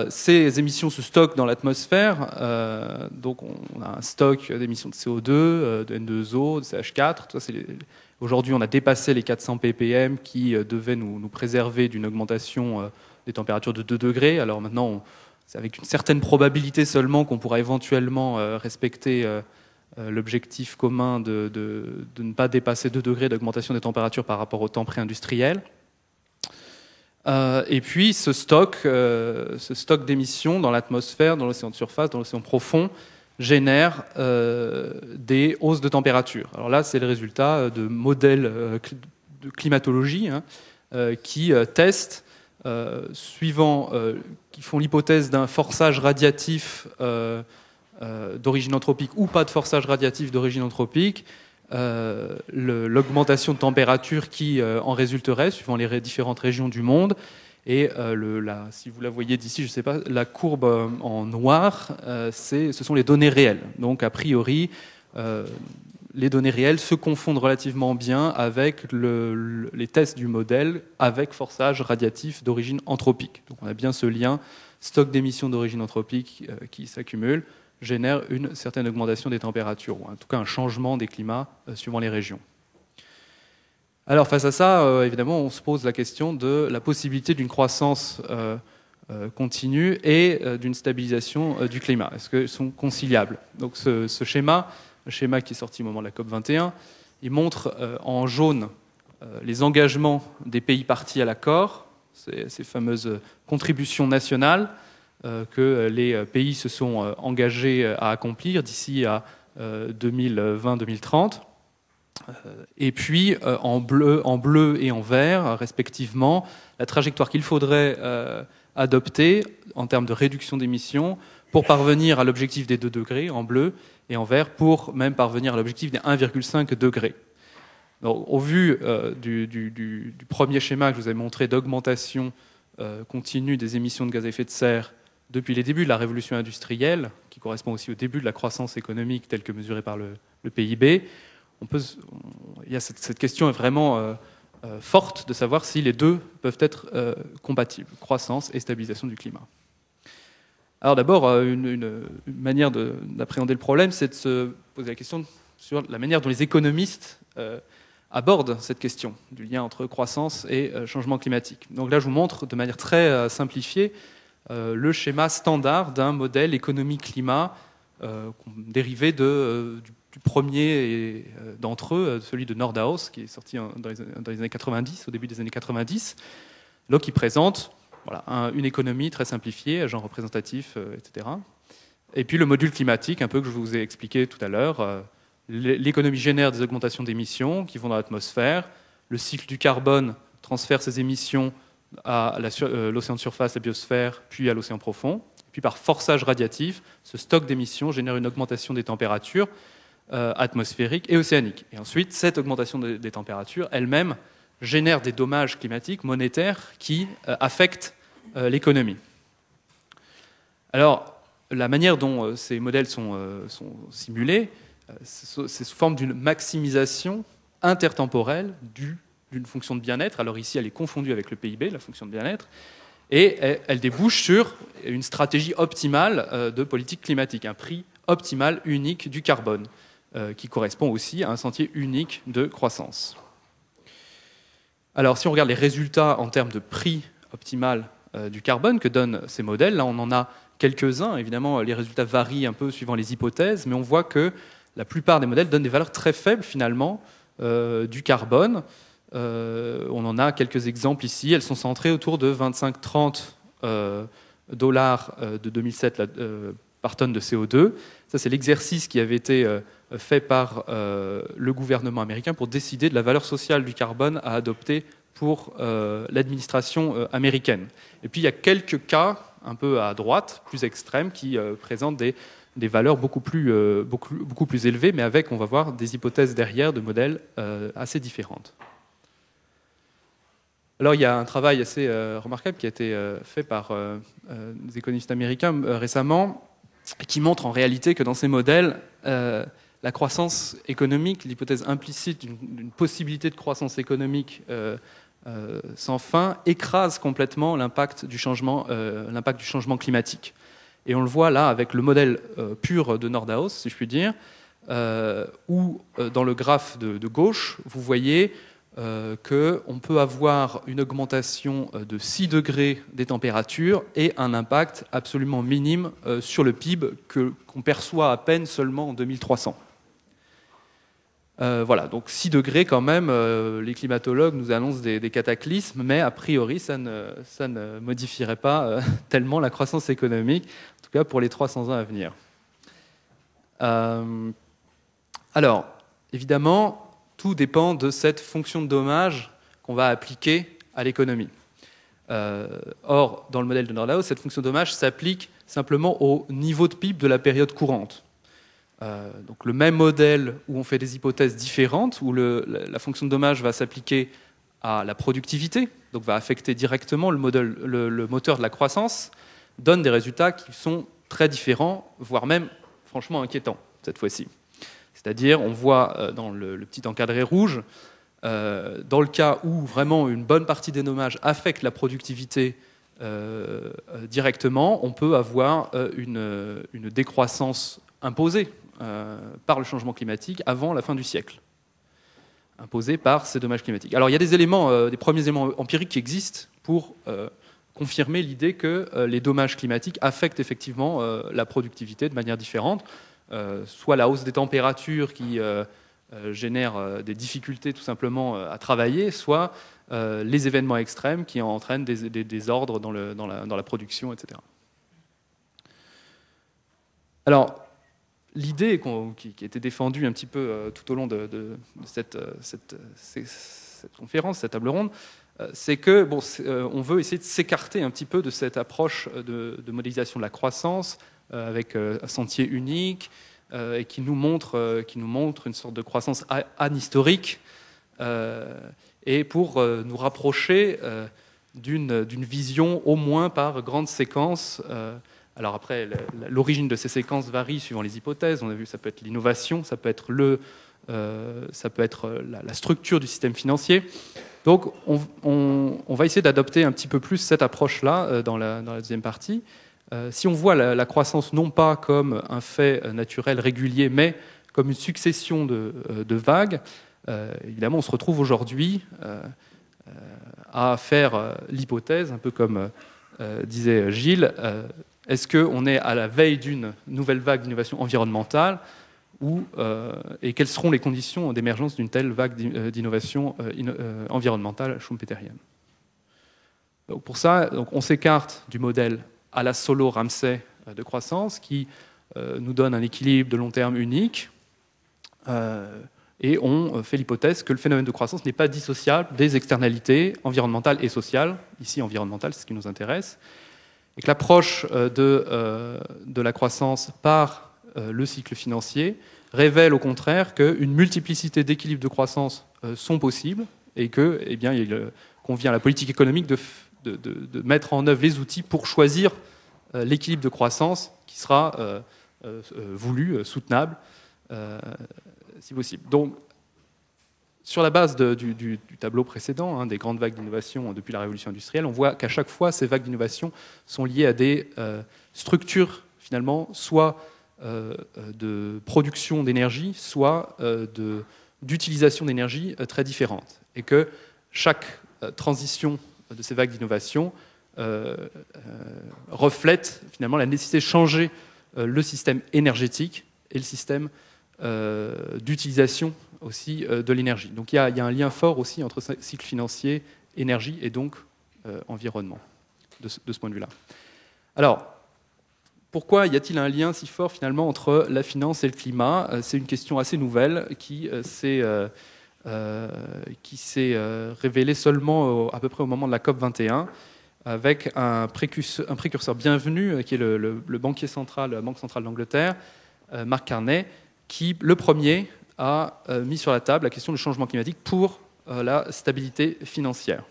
Ces émissions se stockent dans l'atmosphère, donc on a un stock d'émissions de CO2, de N2O, de CH4. Aujourd'hui, on a dépassé les 400 ppm qui devaient nous préserver d'une augmentation des températures de 2 degrés. Alors maintenant, c'est avec une certaine probabilité seulement qu'on pourra éventuellement respecter l'objectif commun de ne pas dépasser 2 degrés d'augmentation des températures par rapport au temps pré-industriel. Et puis ce stock d'émissions dans l'atmosphère, dans l'océan de surface, dans l'océan profond, génère des hausses de température. Alors là, c'est le résultat de modèles de climatologie qui testent, qui font l'hypothèse d'un forçage radiatif d'origine anthropique ou pas de forçage radiatif d'origine anthropique, l'augmentation de température qui en résulterait suivant les différentes régions du monde. Et si vous la voyez d'ici, je ne sais pas, la courbe en noir, ce sont les données réelles. Donc a priori, les données réelles se confondent relativement bien avec les tests du modèle avec forçage radiatif d'origine anthropique. Donc on a bien ce lien, stock d'émissions d'origine anthropique qui s'accumule, génère une certaine augmentation des températures, ou en tout cas un changement des climats suivant les régions. Alors face à ça, évidemment, on se pose la question de la possibilité d'une croissance continue et d'une stabilisation du climat. Est-ce qu'ils sont conciliables? Donc ce schéma, le schéma qui est sorti au moment de la COP21, il montre en jaune les engagements des pays partis à l'accord, ces fameuses contributions nationales que les pays se sont engagés à accomplir d'ici à 2020-2030. Et puis en bleu et en vert, respectivement, la trajectoire qu'il faudrait adopter en termes de réduction d'émissions pour parvenir à l'objectif des 2 degrés, en bleu, et en vert pour même parvenir à l'objectif des 1,5 degrés. Donc, au vu du premier schéma que je vous ai montré d'augmentation continue des émissions de gaz à effet de serre depuis les débuts de la révolution industrielle, qui correspond aussi au début de la croissance économique telle que mesurée par le PIB, il y a cette question est vraiment forte de savoir si les deux peuvent être compatibles, croissance et stabilisation du climat. Alors d'abord, une manière d'appréhender le problème, c'est de se poser la question sur la manière dont les économistes abordent cette question du lien entre croissance et changement climatique. Donc là, je vous montre de manière très simplifiée le schéma standard d'un modèle économie-climat dérivé du premier d'entre eux, celui de Nordhaus, qui est sorti dans les années 90, au début des années 90. Donc il présente une économie très simplifiée, agent représentatif, etc. Et puis le module climatique, un peu que je vous ai expliqué tout à l'heure. L'économie génère des augmentations d'émissions qui vont dans l'atmosphère. Le cycle du carbone transfère ces émissions à l'océan de surface, la biosphère, puis à l'océan profond. Puis par forçage radiatif, ce stock d'émissions génère une augmentation des températures atmosphériques et océaniques. Et ensuite, cette augmentation des températures elle-même génère des dommages climatiques monétaires qui affectent l'économie. Alors, la manière dont ces modèles sont simulés, c'est sous forme d'une maximisation intertemporelle d'une fonction de bien-être. Alors ici, elle est confondue avec le PIB, la fonction de bien-être, et elle débouche sur une stratégie optimale de politique climatique, un prix optimal unique du carbone, qui correspond aussi à un sentier unique de croissance. Alors, si on regarde les résultats en termes de prix optimal du carbone que donnent ces modèles, là on en a quelques-uns. Évidemment, les résultats varient un peu suivant les hypothèses, mais on voit que la plupart des modèles donnent des valeurs très faibles finalement du carbone. On en a quelques exemples ici. Elles sont centrées autour de 25-30 dollars de 2007 par tonne de CO2. Ça, c'est l'exercice qui avait été fait par le gouvernement américain pour décider de la valeur sociale du carbone à adopter pour l'administration américaine. Et puis, il y a quelques cas un peu à droite, plus extrêmes, qui présentent des valeurs beaucoup plus élevées, mais avec, on va voir, des hypothèses derrière de modèles assez différentes. Alors, il y a un travail assez remarquable qui a été fait par des économistes américains récemment, qui montre en réalité que dans ces modèles, la croissance économique, l'hypothèse implicite d'une possibilité de croissance économique sans fin, écrase complètement l'impact du changement climatique. Et on le voit là avec le modèle pur de Nordhaus, si je puis dire, où dans le graphe de gauche, vous voyez qu'on peut avoir une augmentation de 6 degrés des températures et un impact absolument minime sur le PIB qu'on perçoit à peine seulement en 2300. Voilà, donc 6 degrés quand même, les climatologues nous annoncent des cataclysmes, mais a priori ça ne modifierait pas tellement la croissance économique, en tout cas pour les 300 ans à venir. Alors, évidemment, tout dépend de cette fonction de dommage qu'on va appliquer à l'économie. Or, dans le modèle de Nordhaus, cette fonction de dommage s'applique simplement au niveau de PIB de la période courante. Donc le même modèle où on fait des hypothèses différentes, où la fonction de dommage va s'appliquer à la productivité, donc va affecter directement le moteur de la croissance, donne des résultats qui sont très différents, voire même franchement inquiétants cette fois-ci. C'est-à-dire, on voit dans le petit encadré rouge, dans le cas où vraiment une bonne partie des dommages affectent la productivité directement, on peut avoir une décroissance imposée par le changement climatique avant la fin du siècle, imposée par ces dommages climatiques. Alors il y a des premiers éléments empiriques qui existent pour confirmer l'idée que les dommages climatiques affectent effectivement la productivité de manière différente, soit la hausse des températures qui génère des difficultés tout simplement à travailler, soit les événements extrêmes qui entraînent des désordres dans la production, etc. Alors, l'idée qui a été défendue un petit peu tout au long de cette conférence, cette table ronde, c'est que on veut essayer de s'écarter un petit peu de cette approche de modélisation de la croissance avec un sentier unique et qui nous montre une sorte de croissance anhistorique et pour nous rapprocher d'une vision au moins par grande séquence. Alors après, l'origine de ces séquences varie suivant les hypothèses. On a vu, ça peut être l'innovation, ça peut être la structure du système financier. Donc, on va essayer d'adopter un petit peu plus cette approche-là dans la deuxième partie. Si on voit la croissance non pas comme un fait naturel régulier, mais comme une succession de vagues, évidemment, on se retrouve aujourd'hui à faire l'hypothèse, un peu comme disait Gilles, est-ce qu'on est à la veille d'une nouvelle vague d'innovation environnementale et quelles seront les conditions d'émergence d'une telle vague d'innovation environnementale schumpeterienne? Donc pour ça, on s'écarte du modèle à la Solow-Ramsey de croissance qui nous donne un équilibre de long terme unique et on fait l'hypothèse que le phénomène de croissance n'est pas dissociable des externalités environnementales et sociales. Ici, environnementales, c'est ce qui nous intéresse. Et que l'approche de la croissance par le cycle financier révèle au contraire qu'une multiplicité d'équilibres de croissance sont possibles et que, eh bien, il convient à la politique économique de mettre en œuvre les outils pour choisir l'équilibre de croissance qui sera voulu, soutenable, si possible. Donc, sur la base du tableau précédent, des grandes vagues d'innovation depuis la révolution industrielle, on voit qu'à chaque fois, ces vagues d'innovation sont liées à des structures, finalement, soit de production d'énergie, soit d'utilisation d'énergie très différentes. Et que chaque transition de ces vagues d'innovation reflète finalement la nécessité de changer le système énergétique et le système d'utilisation aussi de l'énergie. Donc il y a un lien fort aussi entre cycle financier, énergie et donc environnement, de ce point de vue-là. Alors, pourquoi y a-t-il un lien si fort finalement entre la finance et le climat ? C'est une question assez nouvelle qui s'est révélée seulement à peu près au moment de la COP21, avec un précurseur bienvenu qui est le banquier central, la Banque centrale d'Angleterre, Mark Carney, qui, le premier, a mis sur la table la question du changement climatique pour la stabilité financière.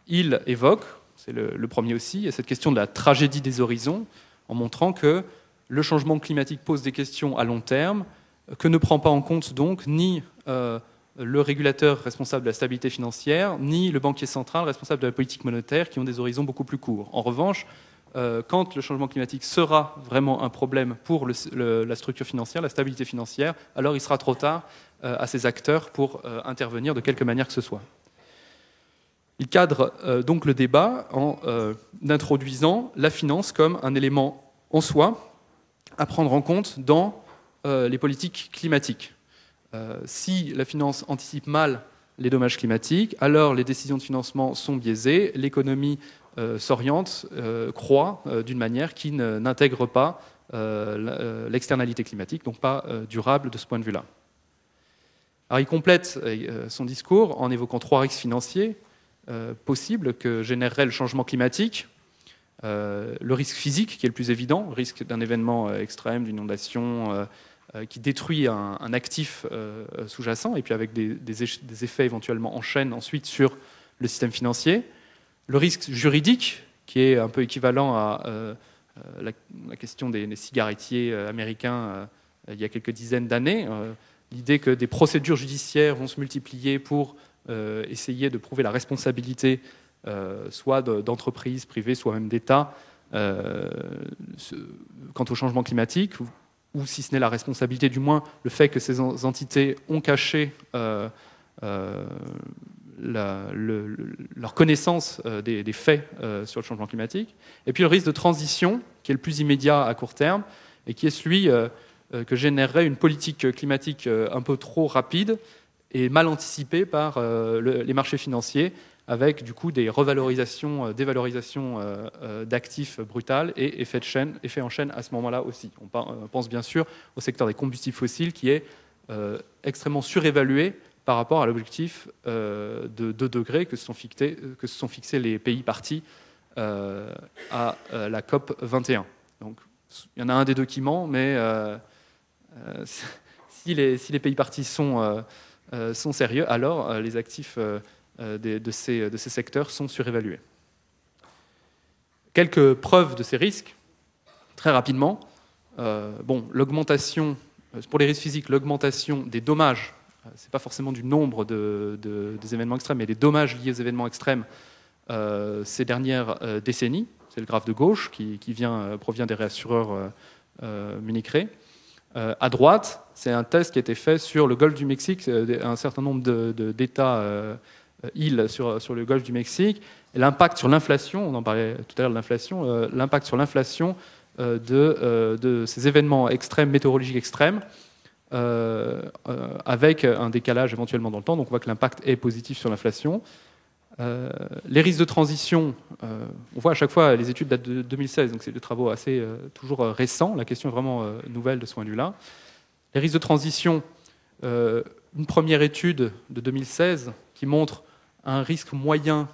Il évoque, c'est le premier aussi, cette question de la tragédie des horizons, en montrant que le changement climatique pose des questions à long terme, que ne prend pas en compte donc ni le régulateur responsable de la stabilité financière, ni le banquier central responsable de la politique monétaire, qui ont des horizons beaucoup plus courts. En revanche, quand le changement climatique sera vraiment un problème pour la structure financière, la stabilité financière, alors il sera trop tard à ces acteurs pour intervenir de quelque manière que ce soit. Il cadre donc le débat en introduisant la finance comme un élément en soi à prendre en compte dans les politiques climatiques. Si la finance anticipe mal les dommages climatiques, alors les décisions de financement sont biaisées, l'économie s'oriente, croît d'une manière qui n'intègre pas l'externalité climatique, donc pas durable de ce point de vue-là. Alors il complète son discours en évoquant 3 risques financiers possibles que générerait le changement climatique. Le risque physique, qui est le plus évident, le risque d'un événement extrême, d'une inondation qui détruit un actif sous-jacent, et puis avec des effets éventuellement en chaîne ensuite sur le système financier. Le risque juridique, qui est un peu équivalent à la question des cigarettiers américains il y a quelques dizaines d'années. L'idée que des procédures judiciaires vont se multiplier pour essayer de prouver la responsabilité soit d'entreprises privées, soit même d'États quant au changement climatique, ou si ce n'est la responsabilité, du moins le fait que ces entités ont caché leur connaissance des faits sur le changement climatique. Et puis le risque de transition, qui est le plus immédiat à court terme, et qui est celui que générerait une politique climatique un peu trop rapide et mal anticipée par les marchés financiers, avec du coup des revalorisations, dévalorisations d'actifs brutales et effet en chaîne à ce moment-là aussi. On pense bien sûr au secteur des combustibles fossiles qui est extrêmement surévalué par rapport à l'objectif de 2 degrés que se sont fixés les pays partis à la COP 21. Donc, il y en a un des 2 qui ment, mais si les pays partis sont sérieux, alors les actifs de ces secteurs sont surévalués. Quelques preuves de ces risques, très rapidement. L'augmentation, pour les risques physiques, l'augmentation des dommages, ce n'est pas forcément du nombre des événements extrêmes, mais des dommages liés aux événements extrêmes ces dernières décennies. C'est le graphe de gauche qui provient des réassureurs Munich Re. À droite, c'est un test qui a été fait sur le golfe du Mexique, un certain nombre d'États îles sur le golfe du Mexique, et l'impact sur l'inflation, on en parlait tout à l'heure de l'inflation, l'impact sur l'inflation de ces événements extrêmes, météorologiques extrêmes, avec un décalage éventuellement dans le temps. Donc on voit que l'impact est positif sur l'inflation. Les risques de transition, on voit à chaque fois les études datent de 2016, donc c'est des travaux assez toujours récents. La question est vraiment nouvelle de ce point de vue-là. Les risques de transition, une première étude de 2016 qui montre un risque moyen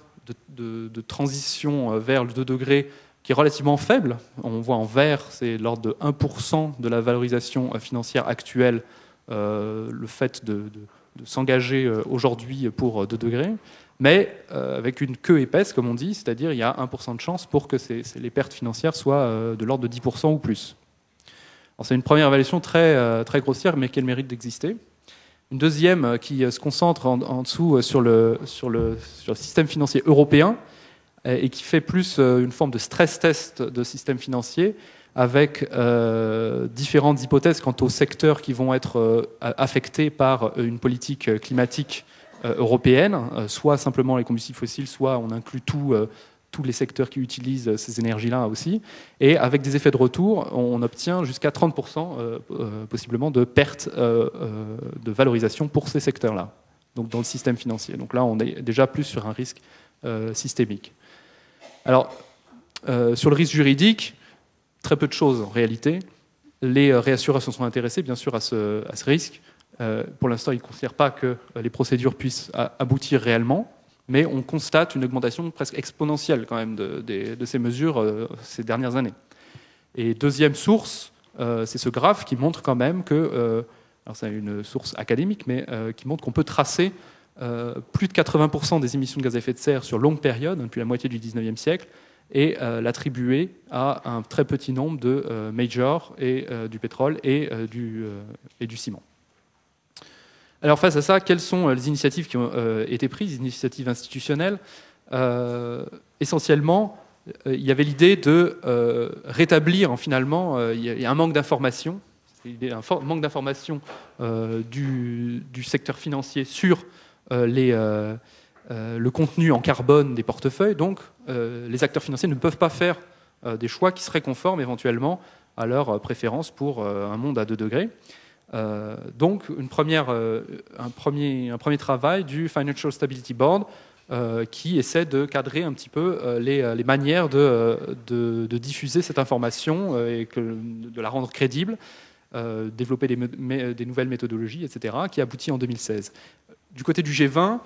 de transition vers le 2 degrés qui est relativement faible. On voit en vert, c'est de l'ordre de 1% de la valorisation financière actuelle, le fait de s'engager aujourd'hui pour 2 degrés, mais avec une queue épaisse, comme on dit, c'est-à-dire il y a 1% de chance pour que les pertes financières soient de l'ordre de 10% ou plus. C'est une première évaluation très, très grossière, mais qui a le mérite d'exister. Une deuxième qui se concentre en dessous sur le système financier européen et qui fait plus une forme de stress test de système financier avec différentes hypothèses quant aux secteurs qui vont être affectés par une politique climatique européenne, soit simplement les combustibles fossiles, soit on inclut tous les secteurs qui utilisent ces énergies-là aussi. Et avec des effets de retour, on obtient jusqu'à 30% possiblement de perte de valorisation pour ces secteurs-là, donc dans le système financier. Donc là, on est déjà plus sur un risque systémique. Alors, sur le risque juridique, très peu de choses en réalité. Les réassureurs se sont intéressés bien sûr à ce risque. Pour l'instant, ils ne considèrent pas que les procédures puissent aboutir réellement, mais on constate une augmentation presque exponentielle quand même de ces mesures ces dernières années. Et deuxième source, c'est ce graphe qui montre quand même que, alors c'est une source académique, mais qui montre qu'on peut tracer plus de 80% des émissions de gaz à effet de serre sur longue période, depuis la moitié du 19e siècle, et l'attribuer à un très petit nombre de majors et du pétrole et du ciment. Alors face à ça, quelles sont les initiatives qui ont été prises, les initiatives institutionnelles? Essentiellement, il y avait l'idée de rétablir finalement, il y a un manque d'information, manque d'information du secteur financier sur le contenu en carbone des portefeuilles. Donc les acteurs financiers ne peuvent pas faire des choix qui seraient conformes éventuellement à leur préférence pour un monde à 2 degrés. Donc un premier travail du Financial Stability Board qui essaie de cadrer un petit peu les manières de diffuser cette information et de la rendre crédible, développer des nouvelles méthodologies, etc., qui aboutit en 2016. Du côté du G20,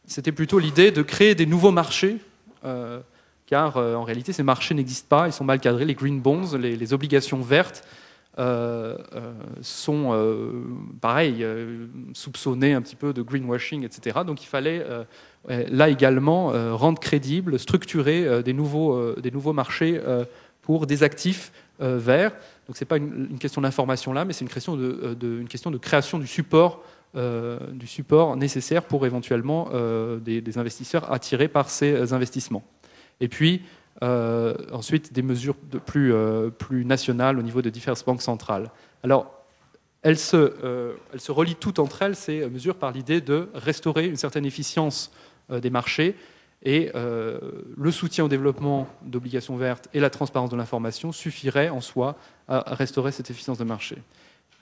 c'était plutôt l'idée de créer des nouveaux marchés, car en réalité ces marchés n'existent pas, ils sont mal cadrés. Les green bonds, les obligations vertes, sont pareil, soupçonnés un petit peu de greenwashing, etc. Donc il fallait là également rendre crédible, structurer des nouveaux marchés pour des actifs verts. Donc c'est pas une question d'information là, mais c'est une question de création du support nécessaire pour éventuellement des investisseurs attirés par ces investissements. Et puis ensuite, des mesures plus nationales au niveau de diverses banques centrales. Alors, elles se relient toutes entre elles, ces mesures, par l'idée de restaurer une certaine efficience des marchés et le soutien au développement d'obligations vertes et la transparence de l'information suffiraient en soi à restaurer cette efficience de marché.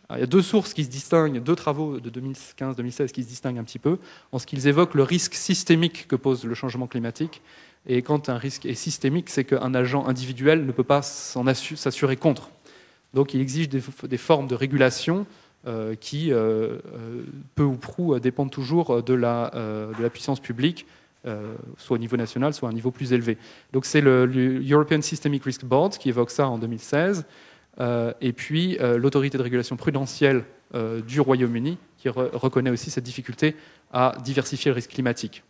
Alors, il y a 2 sources qui se distinguent, 2 travaux de 2015-2016 qui se distinguent un petit peu en ce qu'ils évoquent le risque systémique que pose le changement climatique. Et quand un risque est systémique, c'est qu'un agent individuel ne peut pas s'assurer contre. Donc il exige des formes de régulation qui, peu ou prou, dépendent toujours de la puissance publique, soit au niveau national, soit à un niveau plus élevé. Donc c'est le European Systemic Risk Board qui évoque ça en 2016, et puis l'autorité de régulation prudentielle du Royaume-Uni qui reconnaît aussi cette difficulté à diversifier le risque climatique.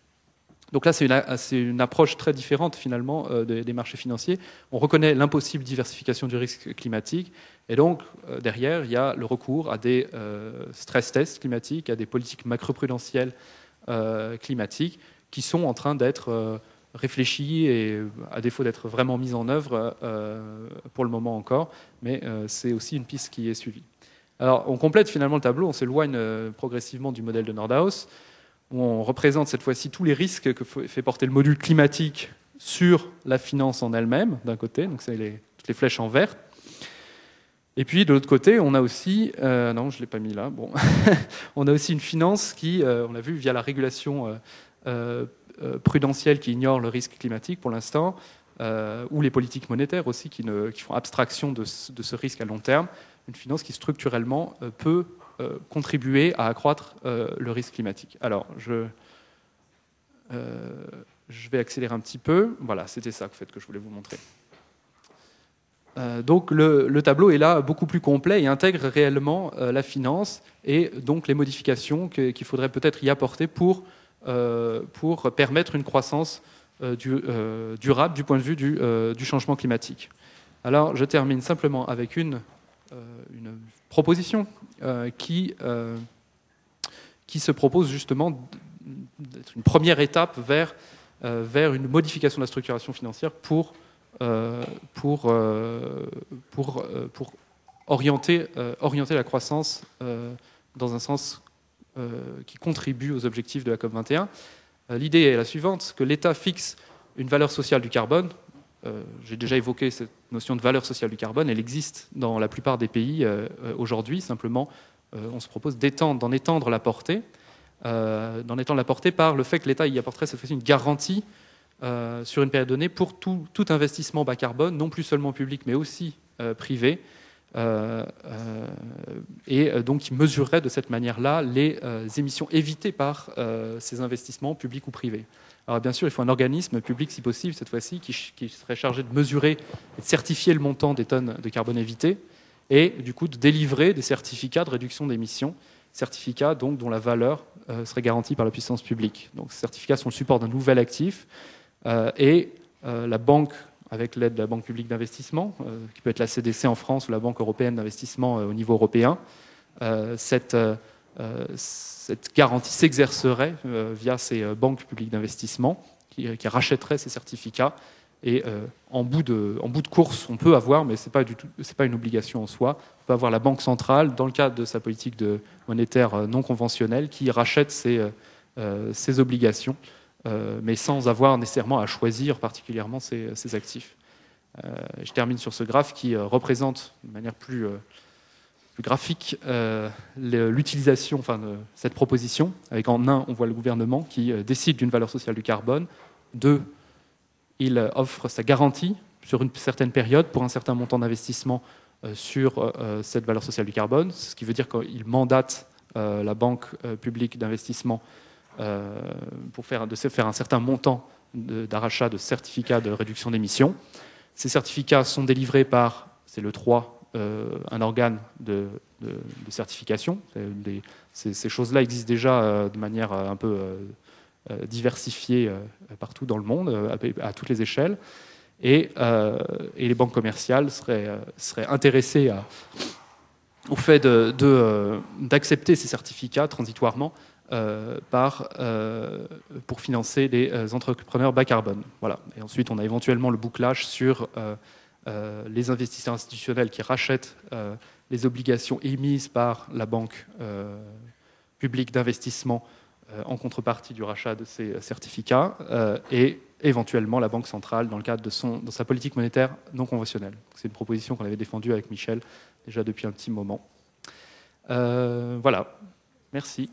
Donc là, c'est une approche très différente finalement des marchés financiers. On reconnaît l'impossible diversification du risque climatique, et donc derrière, il y a le recours à des stress tests climatiques, à des politiques macroprudentielles climatiques qui sont en train d'être réfléchies et à défaut d'être vraiment mises en œuvre pour le moment encore, mais c'est aussi une piste qui est suivie. Alors, on complète finalement le tableau, on s'éloigne progressivement du modèle de Nordhaus, où on représente cette fois-ci tous les risques que fait porter le module climatique sur la finance en elle-même, d'un côté, donc c'est toutes les flèches en vert. Et puis de l'autre côté, on a aussi, non, je ne l'ai pas mis là, bon, on a aussi une finance qui, on l'a vu via la régulation prudentielle qui ignore le risque climatique pour l'instant, ou les politiques monétaires aussi qui font abstraction de ce risque à long terme, une finance qui structurellement peut contribuer à accroître le risque climatique. Alors, je vais accélérer un petit peu. Voilà, c'était ça en fait, que je voulais vous montrer. Donc le tableau est là beaucoup plus complet et intègre réellement la finance et donc les modifications qu'il faudrait peut-être y apporter pour permettre une croissance durable du point de vue du changement climatique. Alors je termine simplement avec une proposition qui se propose justement d'être une première étape vers une modification de la structuration financière pour orienter la croissance dans un sens qui contribue aux objectifs de la COP21. L'idée est la suivante, que l'État fixe une valeur sociale du carbone. J'ai déjà évoqué cette notion de valeur sociale du carbone, elle existe dans la plupart des pays aujourd'hui, simplement on se propose d'en étendre la portée, par le fait que l'État y apporterait cette fois-ci une garantie sur une période donnée pour tout investissement bas carbone, non plus seulement public mais aussi privé, et donc qui mesurerait de cette manière-là les émissions évitées par ces investissements publics ou privés. Alors bien sûr, il faut un organisme public, si possible, cette fois-ci, qui serait chargé de mesurer et de certifier le montant des tonnes de carbone évitées et du coup de délivrer des certificats de réduction d'émissions, certificats donc dont la valeur serait garantie par la puissance publique. Donc ces certificats sont le support d'un nouvel actif et la banque, avec l'aide de la Banque publique d'investissement, qui peut être la CDC en France ou la Banque européenne d'investissement au niveau européen, cette garantie s'exercerait via ces banques publiques d'investissement qui rachèteraient ces certificats. Et en bout de course, on peut avoir, mais c'est pas une obligation en soi, on peut avoir la Banque centrale, dans le cadre de sa politique monétaire non conventionnelle, qui rachète ces obligations, mais sans avoir nécessairement à choisir particulièrement ces actifs. Je termine sur ce graphe qui représente de manière plus graphique l'utilisation de cette proposition. Avec en un, on voit le gouvernement qui décide d'une valeur sociale du carbone. Deux, il offre sa garantie sur une certaine période pour un certain montant d'investissement sur cette valeur sociale du carbone, ce qui veut dire qu'il mandate la Banque publique d'investissement pour faire un certain montant d'arrachat de certificats de réduction d'émissions. Ces certificats sont délivrés par, c'est le 3, un organe de certification. Ces choses-là existent déjà de manière un peu diversifiée partout dans le monde, à toutes les échelles. Et les banques commerciales seraient intéressées au fait d'accepter ces certificats transitoirement pour financer les entrepreneurs bas carbone. Voilà. Et ensuite, on a éventuellement le bouclage sur les investisseurs institutionnels qui rachètent les obligations émises par la Banque publique d'investissement en contrepartie du rachat de ces certificats et éventuellement la Banque centrale dans le cadre de sa politique monétaire non conventionnelle. C'est une proposition qu'on avait défendue avec Michel déjà depuis un petit moment. Voilà. Merci.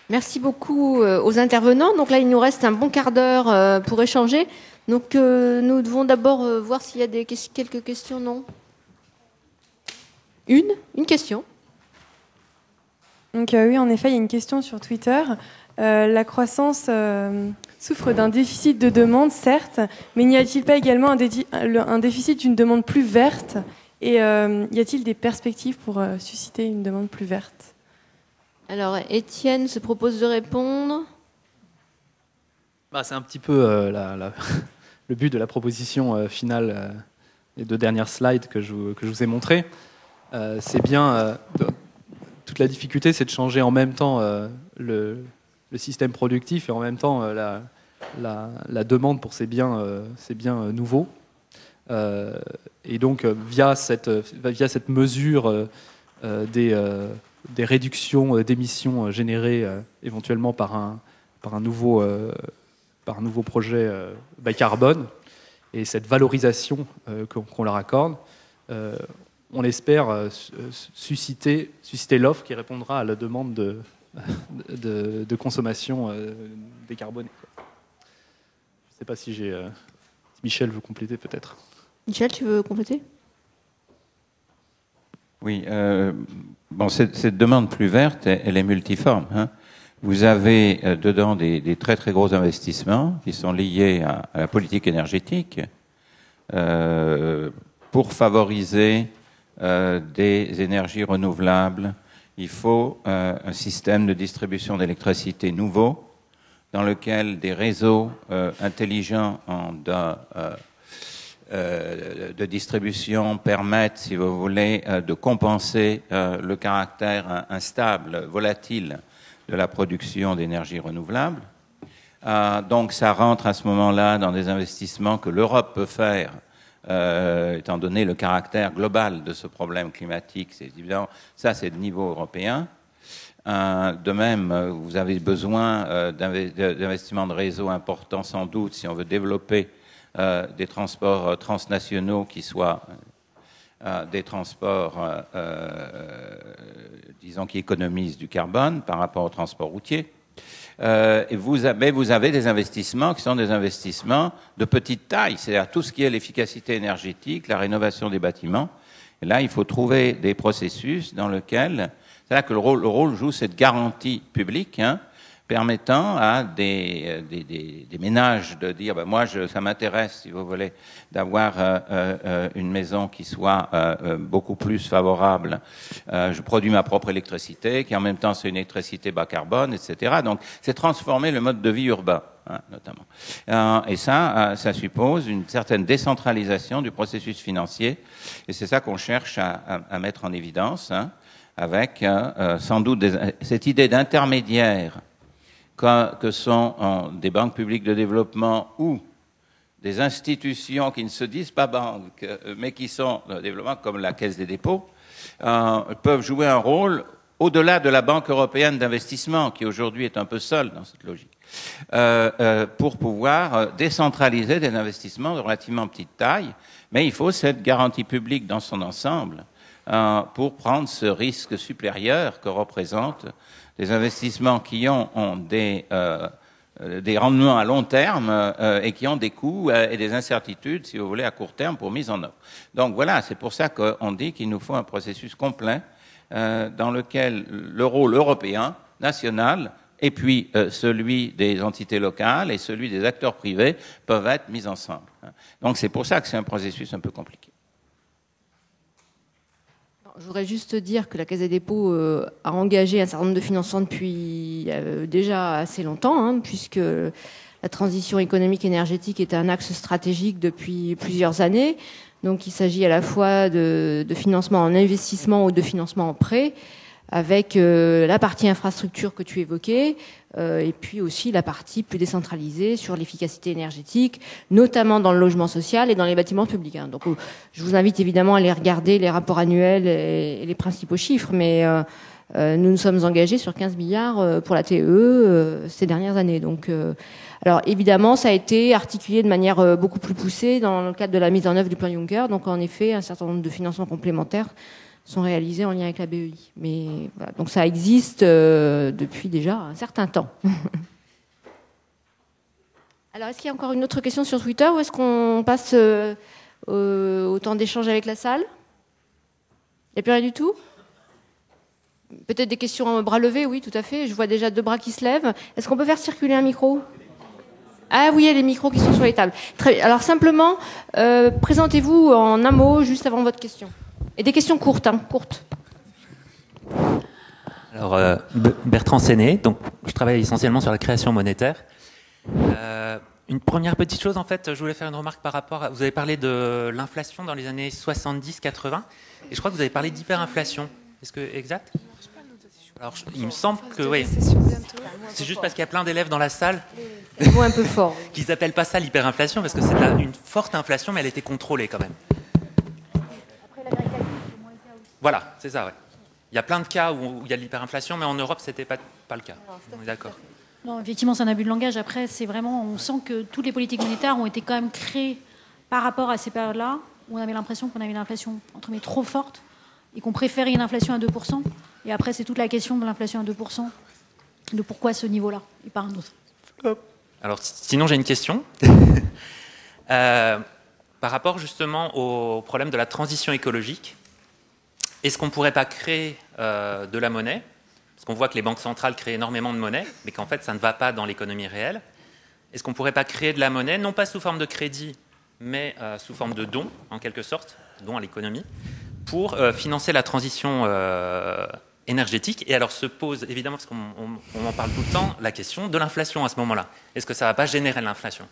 Merci beaucoup aux intervenants. Donc là, il nous reste un bon quart d'heure pour échanger. Donc nous devons d'abord voir s'il y a quelques questions. Non ? Une question. Donc oui, en effet, il y a une question sur Twitter. La croissance souffre d'un déficit de demande, certes, mais n'y a-t-il pas également un déficit d'une demande plus verte ? Et y a-t-il des perspectives pour susciter une demande plus verte ? Alors, Étienne se propose de répondre. C'est un petit peu le but de la proposition finale des 2 dernières slides que je vous ai montrées. C'est bien... toute la difficulté, c'est de changer en même temps le système productif et en même temps la demande pour ces biens nouveaux. Et donc, via cette mesure des réductions d'émissions générées éventuellement par un nouveau projet bas carbone et cette valorisation qu'on leur accorde, on espère susciter l'offre qui répondra à la demande de consommation décarbonée. Je ne sais pas si Michel veut compléter peut-être. Michel, tu veux compléter ? Oui, cette demande plus verte, elle est multiforme. Vous avez dedans des très très gros investissements qui sont liés à la politique énergétique pour favoriser des énergies renouvelables. Il faut un système de distribution d'électricité nouveau dans lequel des réseaux intelligents de distribution permettent, si vous voulez, de compenser le caractère instable, volatile de la production d'énergie renouvelable. Donc ça rentre à ce moment-là dans des investissements que l'Europe peut faire, étant donné le caractère global de ce problème climatique. C'est évident, ça c'est de niveau européen. De même, vous avez besoin d'investissements de réseau importants sans doute si on veut développer des transports transnationaux qui soient des transports, disons, qui économisent du carbone par rapport au transport routier. Et vous avez des investissements qui sont des investissements de petite taille, c'est-à-dire tout ce qui est l'efficacité énergétique, la rénovation des bâtiments. Et là, il faut trouver des processus dans lesquels, c'est là que le rôle joue cette garantie publique, permettant à des ménages de dire moi ça m'intéresse, si vous voulez, d'avoir une maison qui soit beaucoup plus favorable. Je produis ma propre électricité, qui en même temps c'est une électricité bas carbone, etc. Donc c'est transformer le mode de vie urbain, notamment. Et ça suppose une certaine décentralisation du processus financier, et c'est ça qu'on cherche à mettre en évidence, avec sans doute cette idée d'intermédiaire que sont des banques publiques de développement ou des institutions qui ne se disent pas banques, mais qui sont de développement, comme la Caisse des dépôts, peuvent jouer un rôle au-delà de la Banque européenne d'investissement, qui aujourd'hui est un peu seule dans cette logique, pour pouvoir décentraliser des investissements de relativement petite taille. Mais il faut cette garantie publique dans son ensemble pour prendre ce risque supérieur que représente des investissements qui ont des rendements à long terme et qui ont des coûts et des incertitudes, si vous voulez, à court terme pour mise en œuvre. Donc voilà, c'est pour ça qu'on dit qu'il nous faut un processus complet dans lequel le rôle européen, national, et puis celui des entités locales et celui des acteurs privés peuvent être mis ensemble. Donc c'est pour ça que c'est un processus un peu compliqué. Je voudrais juste dire que la Caisse des dépôts a engagé un certain nombre de financements depuis déjà assez longtemps, puisque la transition économique et énergétique est un axe stratégique depuis plusieurs années. Donc il s'agit à la fois de financement en investissement ou de financement en prêt, avec la partie infrastructure que tu évoquais, et puis aussi la partie plus décentralisée sur l'efficacité énergétique, notamment dans le logement social et dans les bâtiments publics. Donc je vous invite évidemment à aller regarder les rapports annuels et les principaux chiffres, mais nous nous sommes engagés sur 15 milliards pour la TE ces dernières années. Donc, alors évidemment, ça a été articulé de manière beaucoup plus poussée dans le cadre de la mise en œuvre du plan Juncker. Donc en effet, un certain nombre de financements complémentaires sont réalisés en lien avec la BEI. Mais voilà, donc ça existe depuis déjà un certain temps. Alors, est-ce qu'il y a encore une autre question sur Twitter ou est-ce qu'on passe au temps d'échange avec la salle? Il n'y a plus rien du tout? Peut-être des questions en bras levés? Oui, tout à fait. Je vois déjà 2 bras qui se lèvent. Est-ce qu'on peut faire circuler un micro? Ah oui, il y a les micros qui sont sur les tables. Très bien. Alors simplement, présentez-vous en un mot juste avant votre question. Et des questions courtes, courtes. Alors, Bertrand Séné, donc je travaille essentiellement sur la création monétaire. Une première petite chose, en fait, je voulais faire une remarque par rapport à... Vous avez parlé de l'inflation dans les années 70-80, et je crois que vous avez parlé d'hyperinflation. Est-ce que exact? Alors, il me semble que oui. C'est juste parce qu'il y a plein d'élèves dans la salle un peu fort. Qui n'appellent pas ça l'hyperinflation, parce que c'est une forte inflation, mais elle était contrôlée quand même. Voilà, c'est ça, ouais. Il y a plein de cas où il y a de l'hyperinflation, mais en Europe, c'était pas le cas. On est d'accord. Non, effectivement, c'est un abus de langage. Après, c'est vraiment, on sent que toutes les politiques monétaires ont été quand même créées par rapport à ces périodes-là, où on avait l'impression qu'on avait une inflation, entre guillemets, trop forte, et qu'on préférait une inflation à 2%. Et après, c'est toute la question de l'inflation à 2%, de pourquoi ce niveau-là, et pas un autre. Alors, sinon, j'ai une question. Par rapport justement au problème de la transition écologique, est-ce qu'on ne pourrait pas créer de la monnaie Parce qu'on voit que les banques centrales créent énormément de monnaie, mais qu'en fait, ça ne va pas dans l'économie réelle. Est-ce qu'on ne pourrait pas créer de la monnaie, non pas sous forme de crédit, mais sous forme de dons, en quelque sorte, dons à l'économie, pour financer la transition énergétique? Et alors se pose, évidemment, parce qu'on en parle tout le temps, la question de l'inflation à ce moment-là. Est-ce que ça ne va pas générer l'inflation?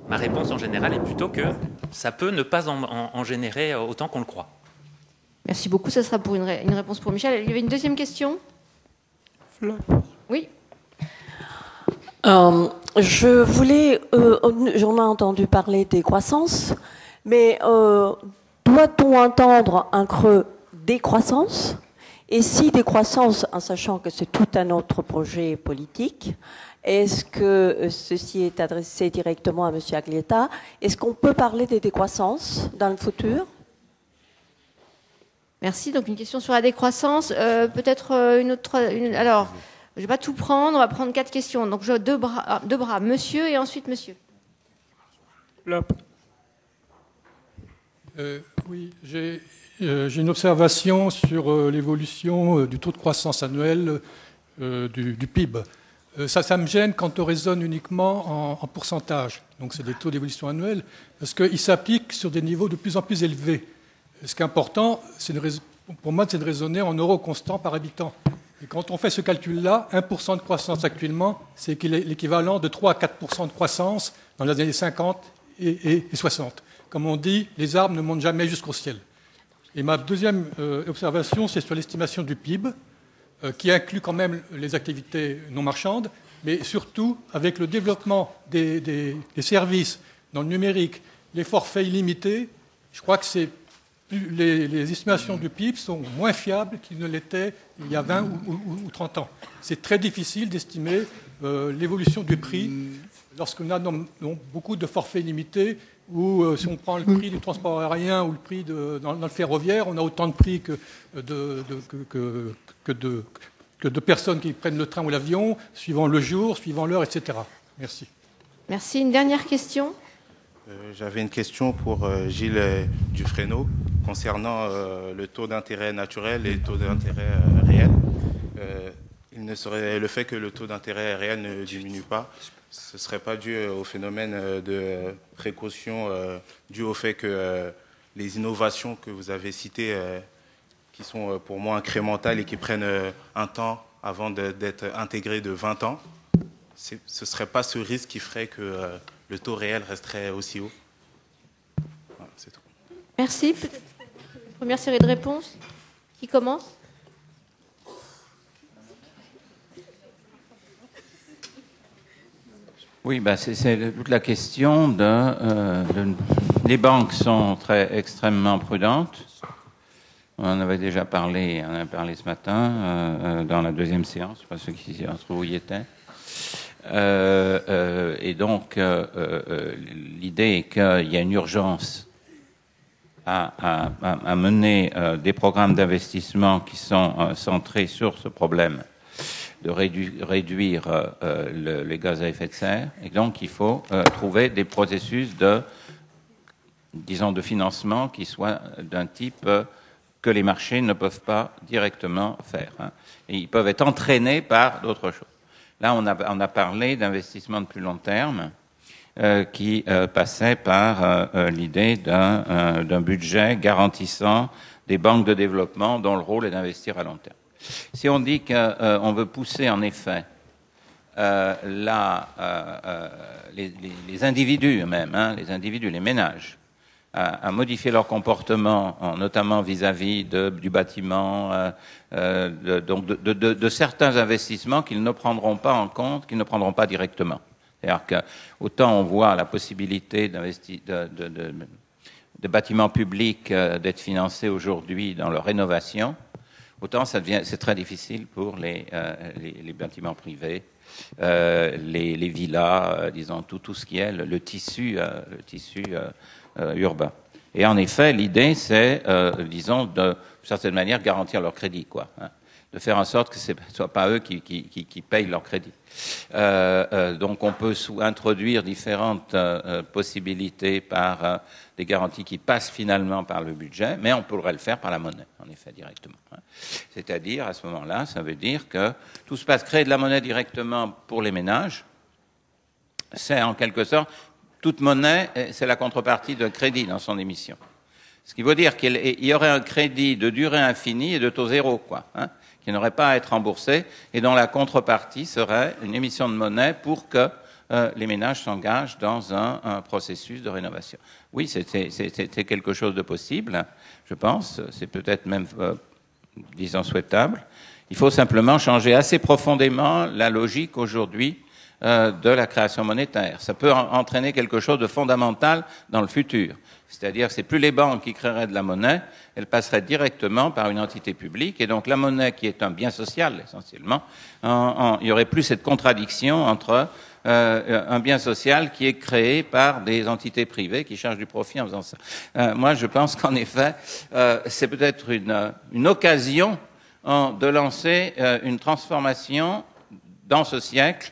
Ma réponse en général est plutôt que ça peut ne pas en générer autant qu'on le croit. Merci beaucoup. Ça sera pour une réponse pour Michel. Il y avait une deuxième question? Oui. Je voulais, j'en ai entendu parler des croissances, mais doit-on entendre un creux décroissance? Et si décroissance, en sachant que c'est tout un autre projet politique, est-ce que ceci est adressé directement à M. Aglietta? Est-ce qu'on peut parler des décroissances dans le futur? Merci. Donc une question sur la décroissance. Peut-être une autre. Alors, je ne vais pas tout prendre. On va prendre 4 questions. Donc deux bras. Monsieur et ensuite monsieur. Oui, j'ai une observation sur l'évolution du taux de croissance annuel du PIB. Ça me gêne quand on raisonne uniquement en pourcentage. Donc c'est des taux d'évolution annuels, parce qu'ils s'appliquent sur des niveaux de plus en plus élevés. Ce qui est important, pour moi, c'est de raisonner en euros constants par habitant. Et quand on fait ce calcul-là, 1% de croissance actuellement, c'est l'équivalent de 3 à 4% de croissance dans les années 50 et 60. Comme on dit, les arbres ne montent jamais jusqu'au ciel. Et ma deuxième observation, c'est sur l'estimation du PIB, qui inclut quand même les activités non marchandes, mais surtout avec le développement des services dans le numérique, les forfaits illimités. Je crois que les estimations du PIB sont moins fiables qu'ils ne l'étaient il y a 20 ou 30 ans. C'est très difficile d'estimer l'évolution du prix lorsqu'on a beaucoup de forfaits illimités, ou si on prend le prix du transport aérien ou le prix dans le ferroviaire, on a autant de prix que de personnes qui prennent le train ou l'avion, suivant le jour, suivant l'heure, etc. Merci. Merci. Une dernière question? J'avais une question pour Gilles Dufresneau concernant le taux d'intérêt naturel et le taux d'intérêt réel. Le fait que le taux d'intérêt réel ne diminue pas, ce ne serait pas dû au phénomène de précaution, dû au fait que les innovations que vous avez citées, qui sont pour moi incrémentales et qui prennent un temps avant d'être intégrées de 20 ans, ce ne serait pas ce risque qui ferait que le taux réel resterait aussi haut? Voilà, c'est tout. Merci. Peut-être une première série de réponses. Qui commence? Oui, c'est toute la question les banques sont extrêmement prudentes. On en avait déjà parlé, ce matin dans la deuxième séance, je ne sais pas ceux qui se trouvent où y étaient. Et donc, l'idée est qu'il y a une urgence à mener des programmes d'investissement qui sont centrés sur ce problème de réduire les gaz à effet de serre. Et donc, il faut trouver des processus de financement qui soient d'un type que les marchés ne peuvent pas directement faire. Et ils peuvent être entraînés par d'autres choses. Là, on a parlé d'investissement de plus long terme qui passait par l'idée d'un budget garantissant des banques de développement dont le rôle est d'investir à long terme. Si on dit qu'on veut pousser en effet les individus eux-mêmes, les ménages, à modifier leur comportement, notamment vis-à-vis du bâtiment, donc de certains investissements qu'ils ne prendront pas en compte, qu'ils ne prendront pas directement. C'est-à-dire qu'autant on voit la possibilité de bâtiments publics d'être financés aujourd'hui dans leur rénovation, autant c'est très difficile pour les bâtiments privés, les villas, disons tout ce qui est le tissu urbain. Et en effet, l'idée, c'est, disons, d'une certaine manière, garantir leur crédit, quoi. de faire en sorte que ce ne soit pas eux qui payent leur crédit. Donc on peut introduire différentes possibilités par des garanties qui passent finalement par le budget, mais on pourrait le faire par la monnaie, en effet, directement. C'est-à-dire, à ce moment-là, ça veut dire que tout se passe, créer de la monnaie directement pour les ménages, c'est en quelque sorte, toute monnaie, c'est la contrepartie de crédit dans son émission. Ce qui veut dire qu'il y aurait un crédit de durée infinie et de taux zéro, quoi, qui n'aurait pas à être remboursé, et dont la contrepartie serait une émission de monnaie pour que les ménages s'engagent dans un processus de rénovation. Oui, c'est quelque chose de possible, je pense. C'est peut-être même, disons, souhaitable. Il faut simplement changer assez profondément la logique aujourd'hui de la création monétaire. Ça peut entraîner quelque chose de fondamental dans le futur. C'est-à-dire que c'est plus les banques qui créeraient de la monnaie, elles passeraient directement par une entité publique, et donc la monnaie, qui est un bien social essentiellement, il n'y aurait plus cette contradiction entre un bien social qui est créé par des entités privées qui chargent du profit en faisant ça. Moi, je pense qu'en effet, c'est peut-être une occasion de lancer une transformation dans ce siècle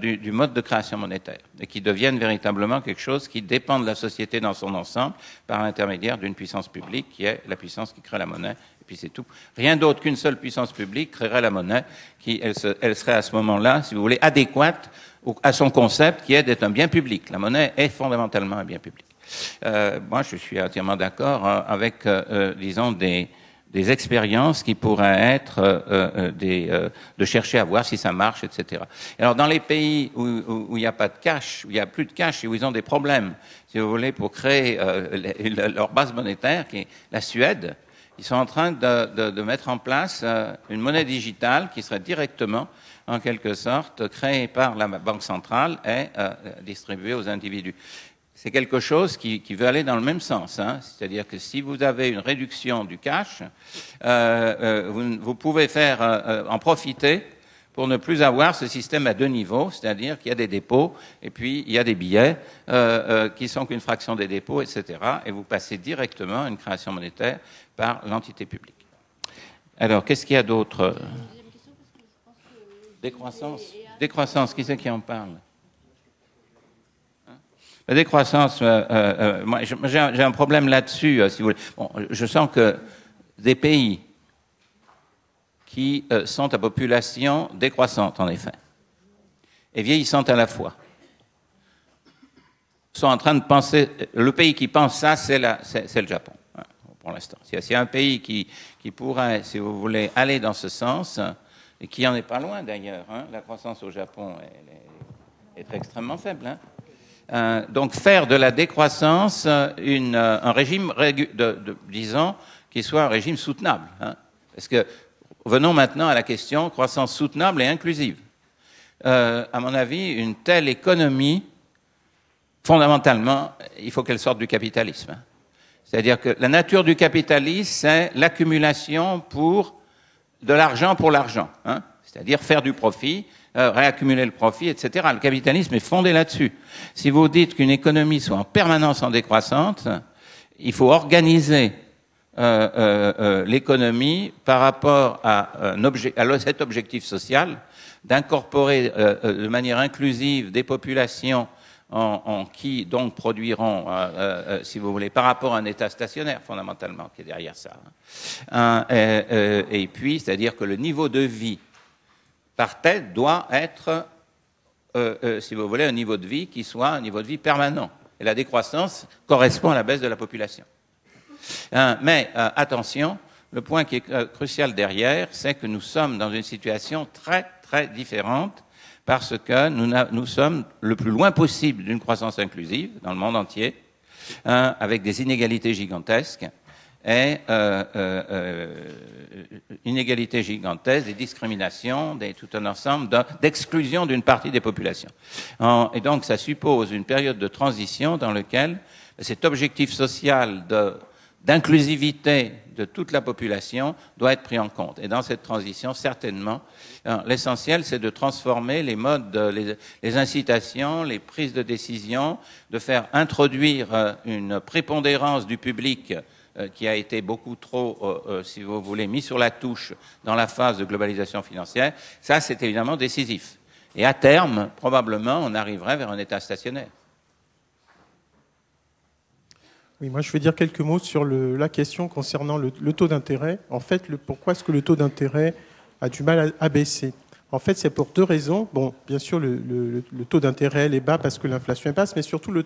du mode de création monétaire, et qui devienne véritablement quelque chose qui dépend de la société dans son ensemble par l'intermédiaire d'une puissance publique qui est la puissance qui crée la monnaie, et puis c'est tout. Rien d'autre qu'une seule puissance publique créerait la monnaie, elle serait à ce moment-là, si vous voulez, adéquate à son concept qui est d'être un bien public. La monnaie est fondamentalement un bien public. Moi, je suis entièrement d'accord avec, disons, des expériences qui pourraient être de chercher à voir si ça marche, etc. Alors, dans les pays où il n'y a pas de cash, où il n'y a plus de cash et où ils ont des problèmes, si vous voulez, pour créer leur base monétaire, qui est la Suède, ils sont en train de mettre en place une monnaie digitale qui serait directement, en quelque sorte, créée par la Banque centrale et distribuée aux individus. C'est quelque chose qui veut aller dans le même sens. C'est-à-dire que si vous avez une réduction du cash, vous pouvez en profiter pour ne plus avoir ce système à deux niveaux, c'est-à-dire qu'il y a des dépôts et puis il y a des billets qui sont qu'une fraction des dépôts, etc. Et vous passez directement à une création monétaire par l'entité publique. Alors, qu'est-ce qu'il y a d'autre? Décroissance. Décroissance, qui c'est qui en parle? La décroissance, moi, j'ai un problème là-dessus, si vous voulez. Bon, je sens que des pays qui sont à population décroissante, en effet, et vieillissante à la fois, sont en train de penser. Le pays qui pense ça, c'est le Japon, pour l'instant. S'il y a un pays qui pourrait, si vous voulez, aller dans ce sens, et qui en est pas loin d'ailleurs, la croissance au Japon est extrêmement faible, donc faire de la décroissance un régime, disons, qui soit un régime soutenable. Parce que, venons maintenant à la question croissance soutenable et inclusive. À mon avis, une telle économie, fondamentalement, il faut qu'elle sorte du capitalisme. C'est-à-dire que la nature du capitalisme, c'est l'accumulation de l'argent pour l'argent. C'est-à-dire faire du profit, réaccumuler le profit, etc. Le capitalisme est fondé là-dessus. Si vous dites qu'une économie soit en permanence en décroissance, il faut organiser l'économie par rapport à cet objectif social, d'incorporer de manière inclusive des populations qui donc produiront, si vous voulez, par rapport à un État stationnaire fondamentalement qui est derrière ça. Et puis, c'est-à-dire que le niveau de vie par tête doit être, si vous voulez, un niveau de vie qui soit un niveau de vie permanent. Et la décroissance correspond à la baisse de la population. Mais attention, le point qui est crucial derrière, c'est que nous sommes dans une situation très, très différente parce que nous sommes le plus loin possible d'une croissance inclusive dans le monde entier, avec des inégalités gigantesques. Et inégalités gigantesques, des discriminations, tout un ensemble d'exclusion d'une partie des populations. Et donc, ça suppose une période de transition dans laquelle cet objectif social d'inclusivité de toute la population doit être pris en compte. Et dans cette transition, certainement, l'essentiel, c'est de transformer les modes, les incitations, les prises de décision, de faire introduire une prépondérance du public qui a été beaucoup trop, si vous voulez, mis sur la touche dans la phase de globalisation financière, ça c'est évidemment décisif. Et à terme, probablement, on arriverait vers un État stationnaire. Oui, moi je vais dire quelques mots sur la question concernant le taux d'intérêt. En fait, pourquoi est-ce que le taux d'intérêt a du mal à baisser? En fait, c'est pour deux raisons. Bon, bien sûr, le taux d'intérêt est bas parce que l'inflation est basse, mais surtout les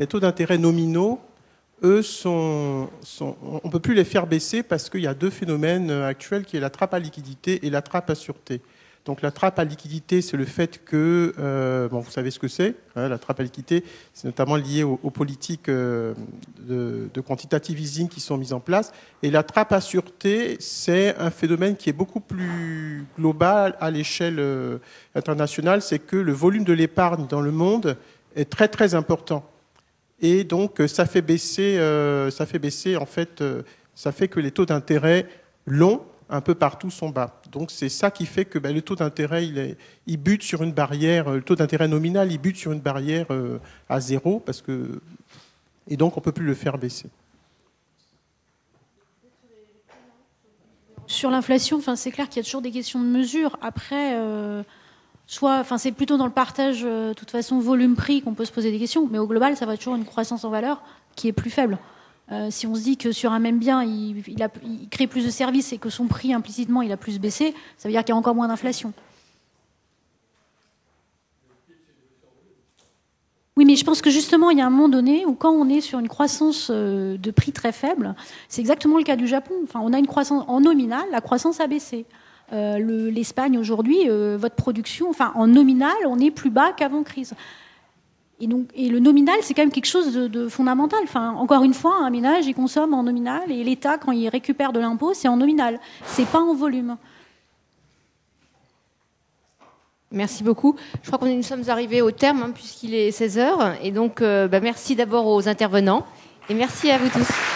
taux d'intérêt nominaux, eux, on ne peut plus les faire baisser parce qu'il y a deux phénomènes actuels qui est la trappe à liquidité et la trappe à sûreté. Donc la trappe à liquidité, c'est le fait que, vous savez ce que c'est, hein, la trappe à liquidité, c'est notamment lié aux politiques de quantitative easing qui sont mises en place. Et la trappe à sûreté, c'est un phénomène qui est beaucoup plus global à l'échelle internationale, c'est que le volume de l'épargne dans le monde est très très important. Et donc ça fait baisser en fait, ça fait que les taux d'intérêt longs un peu partout sont bas. Donc c'est ça qui fait que le taux d'intérêt il bute sur une barrière, le taux d'intérêt nominal il bute sur une barrière à 0 et donc on peut plus le faire baisser. Sur l'inflation, c'est clair qu'il y a toujours des questions de mesure. Après, c'est plutôt dans le partage, de toute façon volume-prix qu'on peut se poser des questions, mais au global, ça va toujours une croissance en valeur qui est plus faible. Si on se dit que sur un même bien, il crée plus de services et que son prix, implicitement, il a plus baissé, ça veut dire qu'il y a encore moins d'inflation. Oui, mais je pense que justement, il y a un moment donné où quand on est sur une croissance de prix très faible, c'est exactement le cas du Japon. On a une croissance en nominal, la croissance a baissé. L'Espagne, aujourd'hui, votre production, en nominal, on est plus bas qu'avant crise. Et le nominal, c'est quand même quelque chose de fondamental. Encore une fois, un ménage, il consomme en nominal, et l'État, quand il récupère de l'impôt, c'est en nominal. C'est pas en volume. Merci beaucoup. Je crois que nous sommes arrivés au terme, puisqu'il est 16h. Et donc, merci d'abord aux intervenants. Et merci à vous tous.